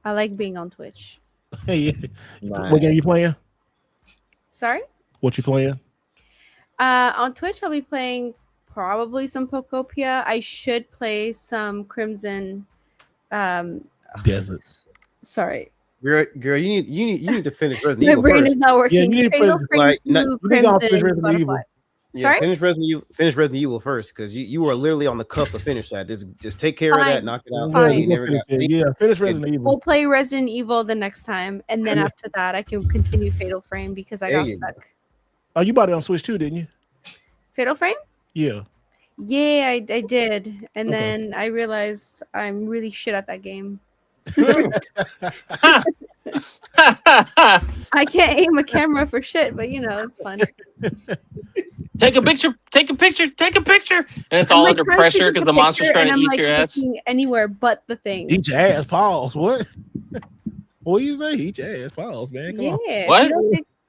Speaker 4: I like being on Twitch.
Speaker 1: Hey, what game you playing?
Speaker 4: Sorry?
Speaker 1: What you playing?
Speaker 4: On Twitch, I'll be playing probably some Pokopia. I should play some Crimson
Speaker 1: Desert.
Speaker 4: Sorry.
Speaker 2: Girl, you need to finish Resident Evil.
Speaker 4: My brain is not working.
Speaker 1: Yeah,
Speaker 4: Sorry?
Speaker 2: Finish Resident Evil first, because you are literally on the cusp to finish that. Just take care of that, knock it out.
Speaker 1: Finish Resident Evil.
Speaker 4: We'll play Resident Evil the next time, and then after that, I can continue Fatal Frame because I got stuck.
Speaker 1: Oh, you bought it on Switch too, didn't you?
Speaker 4: Fatal Frame?
Speaker 1: Yeah.
Speaker 4: Yeah, I did, and then I realized I'm really shit at that game. I can't aim a camera for shit, but it's fun.
Speaker 8: Take a picture, and it's all under pressure because the monster's trying to eat your ass.
Speaker 4: Anywhere but the thing.
Speaker 1: Eat your ass, pause. What? What do you say? Eat your ass, pause, man. Come on.
Speaker 8: What?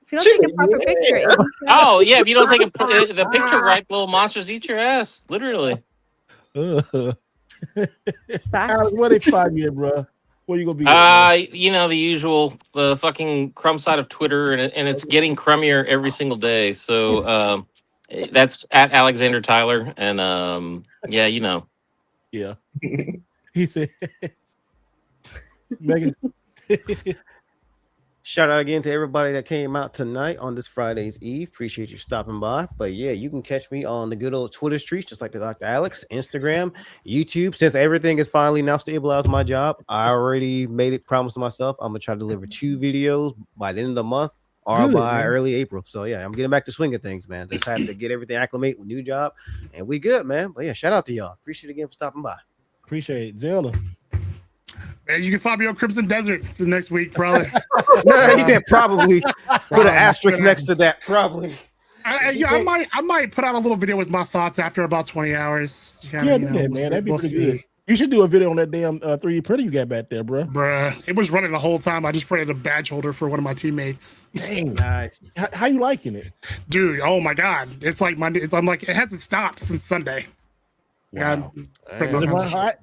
Speaker 4: If you don't take a proper picture.
Speaker 8: Oh yeah, if you don't take the picture right, little monsters eat your ass, literally.
Speaker 4: It's facts.
Speaker 1: What they find you, bro? Where you gonna be?
Speaker 8: The usual, the fucking crumb side of Twitter, and it's getting crummier every single day. So That's at Alexander Tyler, and yeah, you know.
Speaker 1: Yeah. He said, Megan.
Speaker 2: Shout out again to everybody that came out tonight on this Friday's Eve. Appreciate you stopping by. But yeah, you can catch me on the good old Twitter streets, just like the Dr. Alex, Instagram, YouTube. Since everything is finally now stabilized my job, I already made it promise to myself I'm gonna try to deliver 2 videos by the end of the month or by early April. So yeah, I'm getting back to swinging things, man. Just have to get everything acclimate with new job, and we good, man. But yeah, shout out to y'all. Appreciate it again for stopping by.
Speaker 1: Appreciate it, Zelda.
Speaker 5: Man, you can find me on Crimson Desert for next week, probably.
Speaker 2: He said probably. Put an asterisk next to that. Probably.
Speaker 5: I might put out a little video with my thoughts after about 20 hours.
Speaker 1: Yeah, do that, man. That'd be pretty good. You should do a video on that damn 3D printer you got back there, bro.
Speaker 5: Bruh, it was running the whole time. I just printed a badge holder for one of my teammates.
Speaker 1: Dang, nice. How you liking it,
Speaker 5: dude? Oh my god, it's like I'm like it hasn't stopped since Sunday.
Speaker 1: Wow. Is it run hot?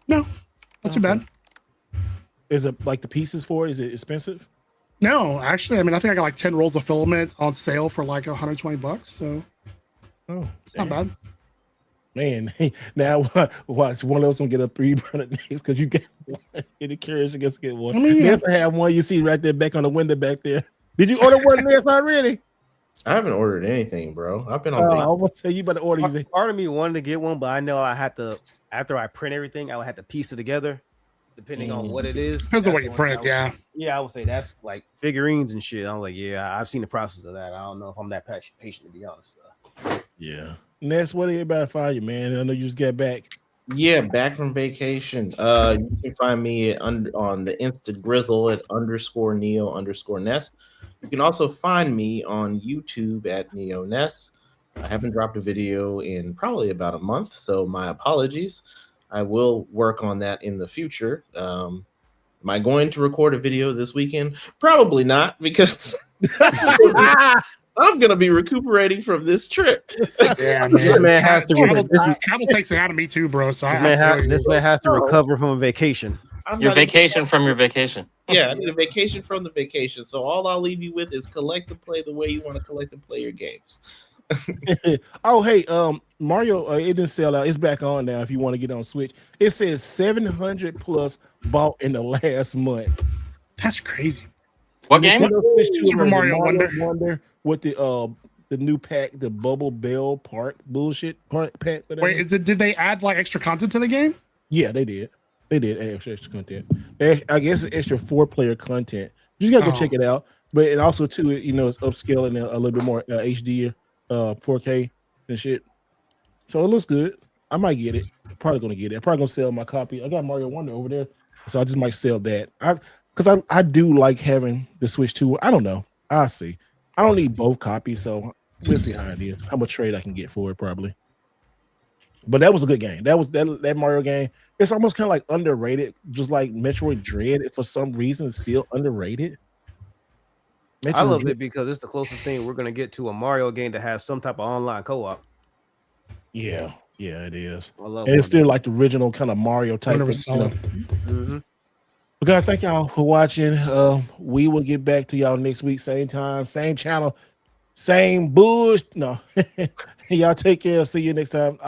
Speaker 5: No, not too bad.
Speaker 1: Is it like the pieces for it? Is it expensive?
Speaker 5: No, actually, I mean, I think I got like 10 rolls of filament on sale for like $120. So, it's not bad.
Speaker 1: Man, now watch one of them get a 300 days because you get one. Any curious, you get one. I mean, if I have one, you see right there back on the window back there. Did you order one this already?
Speaker 6: I haven't ordered anything, bro. I've been on.
Speaker 1: I was gonna tell you about the order.
Speaker 2: Part of me wanted to get one, but I know I had to. After I print everything, I would have to piece it together. Depending on what it is.
Speaker 5: Depends on what you print,
Speaker 2: yeah, I would say that's like figurines and shit. I'm like, yeah, I've seen the process of that. I don't know if I'm that patient, to be honest.
Speaker 1: Yeah. Ness, what everybody find you, man? I know you just got back.
Speaker 6: Yeah, back from vacation. You can find me on the Insta Grizzle at _Neo_Ness. You can also find me on YouTube at Neo Ness. I haven't dropped a video in probably about a month, so my apologies. I will work on that in the future. Am I going to record a video this weekend? Probably not, because I'm going to be recuperating from this trip.
Speaker 5: Yeah, man. This man has to travel takes it out of me too, bro. So
Speaker 2: this man has to recover from a vacation.
Speaker 8: Your vacation from your vacation.
Speaker 6: Yeah, I need a vacation from the vacation. So all I'll leave you with is collect and play the way you want to collect and play your games.
Speaker 1: Oh, hey, Mario, it didn't sell out. It's back on now if you want to get on Switch. It says 700 plus bought in the last month.
Speaker 5: That's crazy.
Speaker 8: What game?
Speaker 5: Super Mario Wonder
Speaker 1: with the new pack, the Bubble Bell Park bullshit pack. Whatever.
Speaker 5: Wait, did they add like extra content to the game?
Speaker 1: Yeah, they did. They did add extra content. I guess it's extra 4-player content. You just gotta go check it out. But it also too, it's upscaling a little bit more HD. 4K and shit. So it looks good. I might get it. Probably gonna get it. I'm probably gonna sell my copy. I got Mario Wonder over there, so I just might sell that. Because I do like having the Switch 2. I don't know. I'll see. I don't need both copies, so we'll see how it is. How much trade I can get for it, probably. But that was a good game. That Mario game. It's almost kind of like underrated, just like Metroid Dread. For some reason, it's still underrated.
Speaker 2: I love it because it's the closest thing we're gonna get to a Mario game that has some type of online co-op.
Speaker 1: Yeah, it is. I love it. It's still like the original kind of Mario type.
Speaker 5: Mm-hmm.
Speaker 1: But guys, thank y'all for watching. We will get back to y'all next week, same time, same channel, same bullshit. No, y'all take care. See you next time.